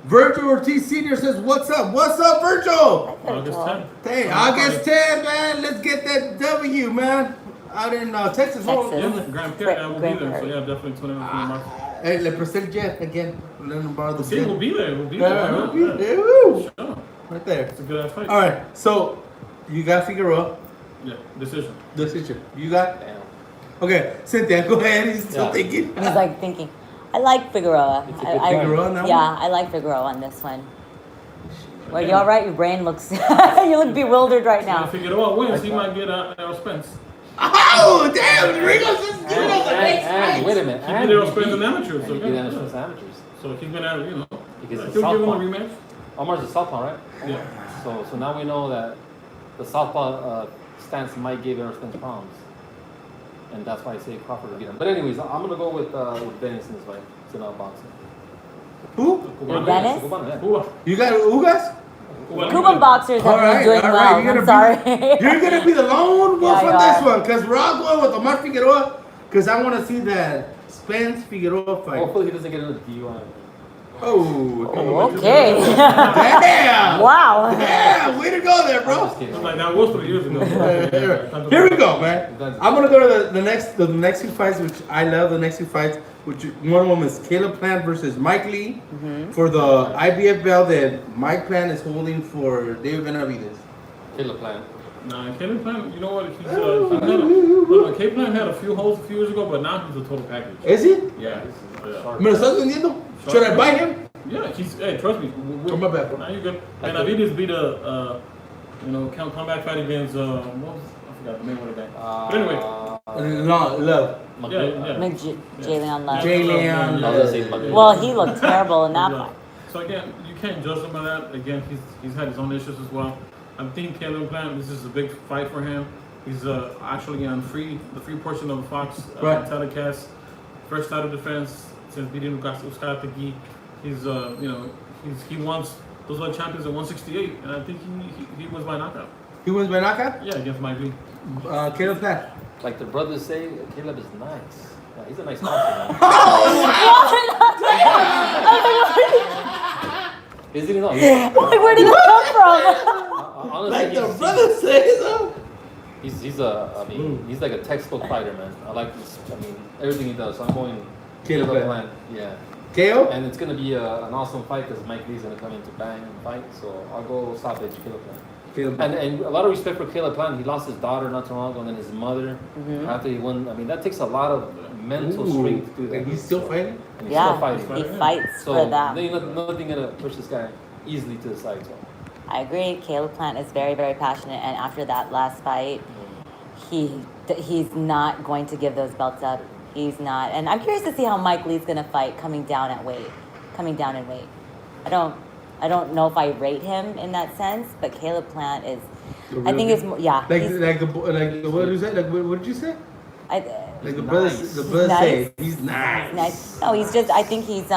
Virgil Ortiz Sr. says, "What's up? What's up, Virgil?" August 10th. Hey, August 10th, man. Let's get that W, man. out in Texas. Oh, Texas. Yeah, Grand Prairie, I will be Grand there. So Prairie. yeah, definitely 21 marks. Hey, le presté el jet again. Let him borrow the See, jet. we'll be there. We'll be Yeah, there. we'll be Yeah. there. Woo. Sure. Right there. It's a good ass fight. All right, so you got Figueroa. Yeah, decision. Decision. You got. Damn. Okay, Cynthia, go ahead. He's still Yeah. thinking. He's like thinking. I like Figueroa. It's a good Figueroa now? Yeah, I like Figueroa on this one. Well, you all right? Your brain looks. You look bewildered right If now. Figueroa wins, he might get Errol Spence. Oh, damn! Rigo's just giving us a next And fight. wait a minute. He and beat Errol he Spence in beat- amateurs. So and he beat yeah. amateurs. Amateurs. So he's gonna, Because he'll it's give him a southpaw. rematch. Omar's a southpaw, right? Yeah. So now we know that the southpaw stance might give Errol Spence problems, and that's why I say Crawford will beat him. But anyways, I'm gonna go with Denison's fight. It's in boxing. Who? Cubano. Dennis? Cubano, yeah. Cuba. You got Ugas? Cuban boxers have been doing well. You're I'm gonna sorry. You're gonna be the lone wolf Yeah, on you this are. one, cause we're all going with Omar Figueroa, cause I want to see that Spence Figueroa fight. Hopefully he doesn't get into DUI. Oh, Okay. damn! Wow. Damn! Way to go there, I'm bro. just kidding. Like that was 3 years ago. Here we go, man. I'm gonna go to the next two fights, which I love. The next two fights, which one of them is Caleb Plant versus Mike Lee for the IBF belt that Mike Plant is holding for David Benavidez. Killer plan. Nah, Caleb Plant, you know what? Caleb Plant had a few holes a few years ago, but now he's a total package. Is he? Yeah. Sharp. ¿Me lo estás vendiendo? Should I buy him? Yeah, hey, trust me. Oh, my bad, bro. Now you're good. And Benavidez beat a, comeback fight against, what was, I forgot the name of the guy. But anyway. Love. Yeah. Jalen Love. Jalen. I was gonna say Bucky. Well, he looked terrible in that Yeah. fight. So again, you can't judge him by that. Again, he's had his own issues as well. I'm thinking Caleb Plant, this is a big fight for him. He's actually on the free portion of the Fox Right. telecast. First title defense since beating Uskategi. He's he wants those other champions at 168, and I think he wins by knockout. He wins by knockout? Yeah, against Mike Lee. Caleb Plant. Like the brothers say, Caleb is nice. Yeah, he's a nice boxer, man. Is he not? Like, where did that come from? Honestly, Like the brother says, huh? he's like a textbook fighter, man. I like this. I mean, everything he does. So I'm going Caleb Caleb Plant. Plant. Yeah. KO? And it's gonna be an awesome fight because Mike Lee's gonna come in to bang and fight. So I'll go stoppage Caleb Plant. Caleb And a lot of respect for Caleb Plant. He lost his daughter not too long ago, and then his mother after he won. I mean, that takes a lot of mental strength to do that. And he's still fighting? And he's still Yeah, fighting. he fights So for them. nothing gonna push this guy easily to the side. So I agree. Caleb Plant is very, very passionate, and after that last fight, he's not going to give those belts up. He's not, and I'm curious to see how Mike Lee's gonna fight coming down in weight. I don't know if I rate him in that sense, but Caleb Plant is. I think it's yeah. Like he's- what did you say? Like what did you say? I, Like the He's brothers, nice. the brothers Nice. say he's nice. nice. No, he's just. I think he's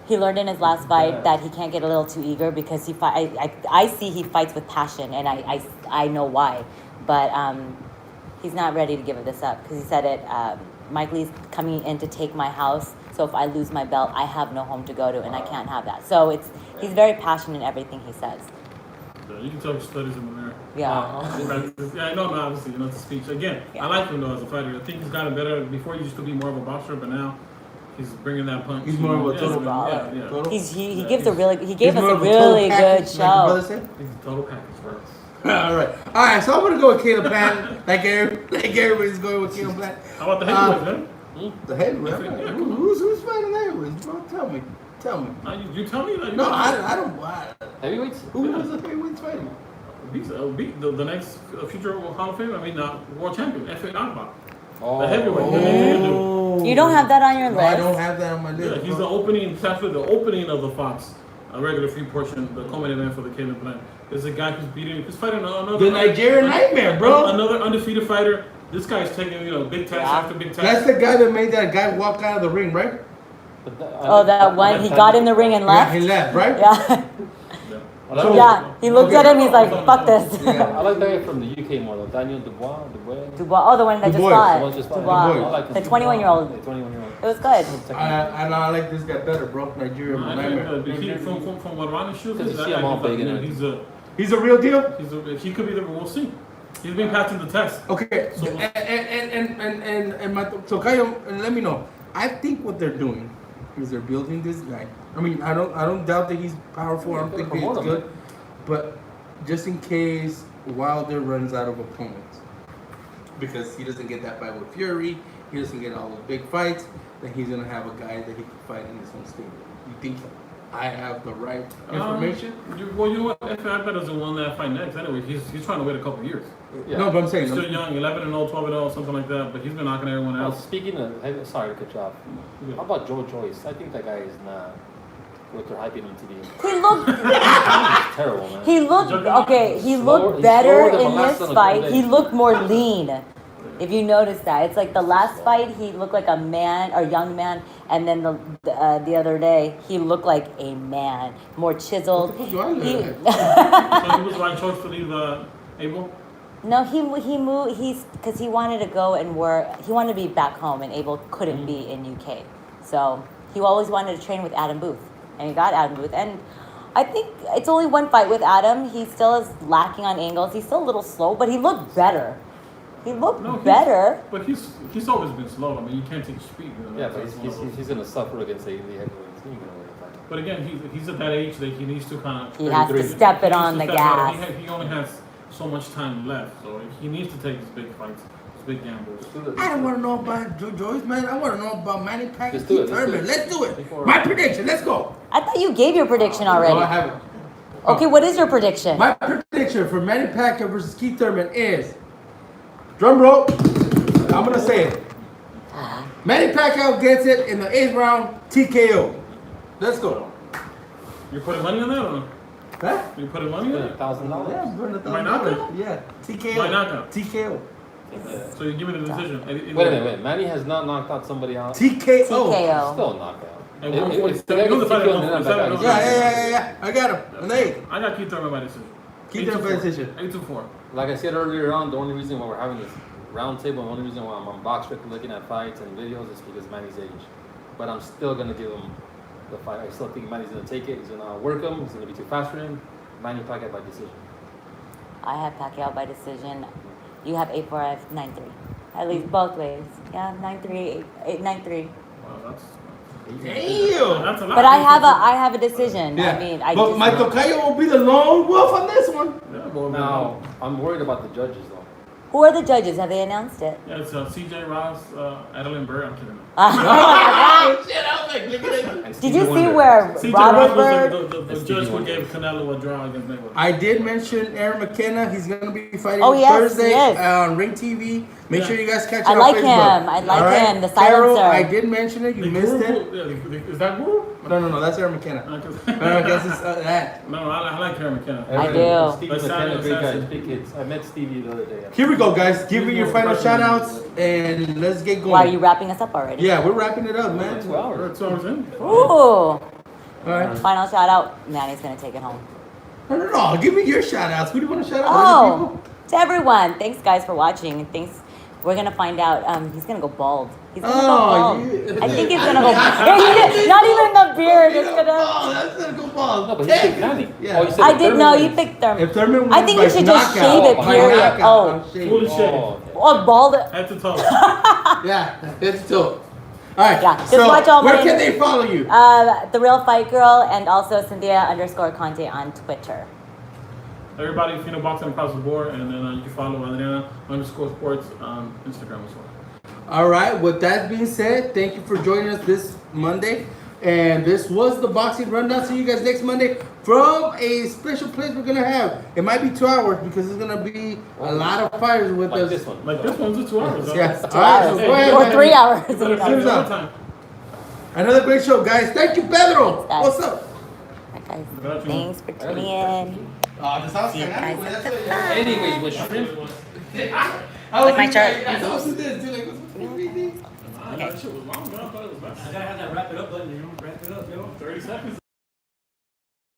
He learned in his last fight that he can't get a little too eager because he fight. I see he fights with passion, and I know why, but he's not ready to give this up because he said it. Mike Lee's coming in to take my house, so if I lose my belt, I have no home to go to, and I can't have that. So he's very passionate in everything he says. You can tell he studies in the mirror. Yeah. Yeah, I know, obviously, it's a speech. Again, Yeah. I like him though as a fighter. I think he's gotten better. Before he used to be more of a boxer, but now he's bringing that punch. He's more of a total brawler. Yeah. Total? He gives a really he gave He's us more a of total really package, good like the brother show. said? He's a total package, bro. All right. So I'm gonna go with Caleb Plant. like everybody's going with Caleb Plant. How about the heavyweights, man? The heavyweight. Yeah. Who's fighting the heavyweights, bro? Tell me. You tell me that. No, I don't. heavyweights. Who's the heavyweights fighting? Beat the next future Hall of Fame. I mean, world champion, F.A. Akbar. Oh, The heavyweight. You don't have that on your No, I list. don't have that on my list. Yeah, he's bro. the opening. It's actually the opening of the Fox, a regular free portion, the co-main event for the Caleb Plant. There's a guy who's fighting another. The Nigerian Nightmare, bro. Another undefeated fighter. This guy's taking big tax Yeah. after big tax. That's the guy that made that guy walk out of the ring, right? Oh, that one he got in the ring and Yeah, left. he left, right? Yeah, I like, yeah. He looked at him. He's like, "Fuck this." Yeah. I like that guy from the UK more though. Daniel Dubois. Dubois. Oh, the one that Du just Bois. fought. The one just fought. Dubois. Du Bois. I like The this 21-year-old. The 21-year-old. It was good. I like this guy better, bro. Nigerian Nightmare. From what Ronnie shoots, Because you see him all big in it. He's a real deal. he could be the. We'll see. He's been passing the test. Okay, So- and my Tocayo, and let me know. I think what they're doing is they're building this guy. I mean, I don't doubt that he's powerful. I don't think he's Promote him. good, but just in case Wilder runs out of opponents, because he doesn't get that fight with Fury, he doesn't get all the big fights, then he's gonna have a guy that he can fight in his own stable. You think I have the right information? Well, you know what? If I bet is the one that fight next. Anyway, he's trying to wait a couple years. Yeah. No, but I'm He's saying. still young, 11-0, 12-0, something like that. But he's been knocking everyone Now, else. speaking of, sorry to cut you off. How about Joe Joyce? I think that guy is not what they're hyping him to be. He looked. He's terrible, man. He looked okay. He Slower- looked he's better slower than in Velasquez this on fight. Conte. He looked more lean. If you notice that, it's like the last fight he looked like a man or young man, and then the other day he looked like a man, more chiseled. What the fuck do I He- look like? So he was the right choice to leave Abel. No, he moved. He's because he wanted to go and work. He wanted to be back home, and Abel couldn't be in UK. So he always wanted to train with Adam Booth, and he got Adam Booth. And I think it's only one fight with Adam. He still is lacking on angles. He's still a little slow, but he looked better. He looked No, he's- better. But he's always been slow. I mean, you can't take speed. You know, Yeah, that's but one of those. he's going to suffer against the heavyweight team. But again, he's at that age that he needs to kind of. He has to 33. step it on the gas. He only has so much time left, so he needs to take his big fights, his big gambles. I don't want to know about Joe Joyce, man. I want to know about Manny Pacquiao. Let's do it, let's do it. Let's do it. Before- My prediction. Let's go. I thought you gave your prediction No, I already. haven't. Okay, what is your prediction? My prediction for Manny Pacquiao versus Keith Thurman is, drum roll, I'm going to say it. Manny Pacquiao gets it in the 8th round, TKO. Let's go. You putting money on that or no? Huh? You putting money on it? $1,000. Yeah, burn By knockout? Yeah, TKO. By knockout? TKO. So you give me the decision. Wait a minute. Manny has not knocked out somebody out. TKO. TKO. Still a knockout. And It- 147. it's the guy You know the gets fight TKO'd at and then 147, back no? Yeah. I got him. An 8. I got Keith Thurman by decision. Keith Thurman by decision. 8-4. Like I said earlier on, the only reason why we're having this round table, the only reason why I'm on Box Strictly looking at fights and videos is because Manny's age. But I'm still going to give him the fight. I still think Manny's going to take it. He's going to work him. He's going to be too fast for him. Manny Pacquiao by decision. I have Pacquiao by decision. You have 8-4, I have 9-3. At least both ways. Yeah, 9-3, 9-3. Wow, that's Damn. a lot. But I have a decision. Yeah. I mean, I but just, my Tocayo will be the lone wolf on this one. Yeah, well, Now, I'm worried about the judges, though. who are the judges? Have they announced it? Yeah, it's CJ Ross, Adeline Burr. I'm kidding. Oh, shit, I was like, look at it. And Did Stevie you see Wonder. where CJ Robert Ross Bird? was the Stevie judge who Wonder. gave Canelo a draw against Mayweather. I did mention Aaron McKenna. He's going to be fighting Oh, yes, Thursday yes. on Ring TV. Make Yeah. sure you guys catch it I on like Facebook. him. I like All right? him. The Carol, silencer. I did mention it. You The missed Guru? it. Yeah, is that Guru? No, that's Aaron McKenna. I guess it's that. No, I like Aaron McKenna. I do. Stevie But McKenna, Simon great guy. Assassin. Big kids. I met Stevie the other day. Here we go, guys. Give me He's your more final shout professional. outs and let's get going. Why are you wrapping us up already? Yeah, we're wrapping it up, man. 2 hours. We're 2 hours in. Ooh. All right. Final shout out. Manny's gonna take it home. No. Give me your shout outs. Who do you want to shout out? Oh, to everyone. Thanks, guys, for watching. Thanks. We're gonna find out. He's gonna go bald. He's gonna go bald. I think he's gonna go. Yeah, he did. Not even the beard. It's gonna. Oh, that's gonna go bald. No, but he picked Manny. Yeah. Oh, you said I did Thurman know wins. you picked them. If Thurman I wins think by you should just knockout, shave it. by Period. knockout, Oh, I'm shaving. Foolish shit. Oh, okay. oh, bald. Head to toe. Yeah, it's two. All right. Yeah, just so watch all where my- can they follow you? The Real Fight Girl, and also Cynthia_Conte on Twitter. Everybody, Fino Boxing across the board, and then you can follow Adriana_sports on Instagram as well. All right. With that being said, thank you for joining us this Monday. And this was the Boxing Rundown. See you guys next Monday from a special place we're going to have. It might be 2 hours because there's going to be a lot of fighters with Like us. this one. Like this one's a 2 hours. Huh? Yeah. All 2 right. So hours. go ahead, Or man. 3 hours. You better you know. save Here's it up. another time. Another great show, guys. Thank you, Pedro. Guys. What's up? Alright, guys. Got you. Thanks for tuning in. Oh, this house See you guys at the back. Anyways, with shrimp. Like my shirt. How was this? Dude, like, what's the That shit was long, bro. I thought it was less. I gotta have that wrap it up button, you know? Wrap it up, yo. 30 seconds.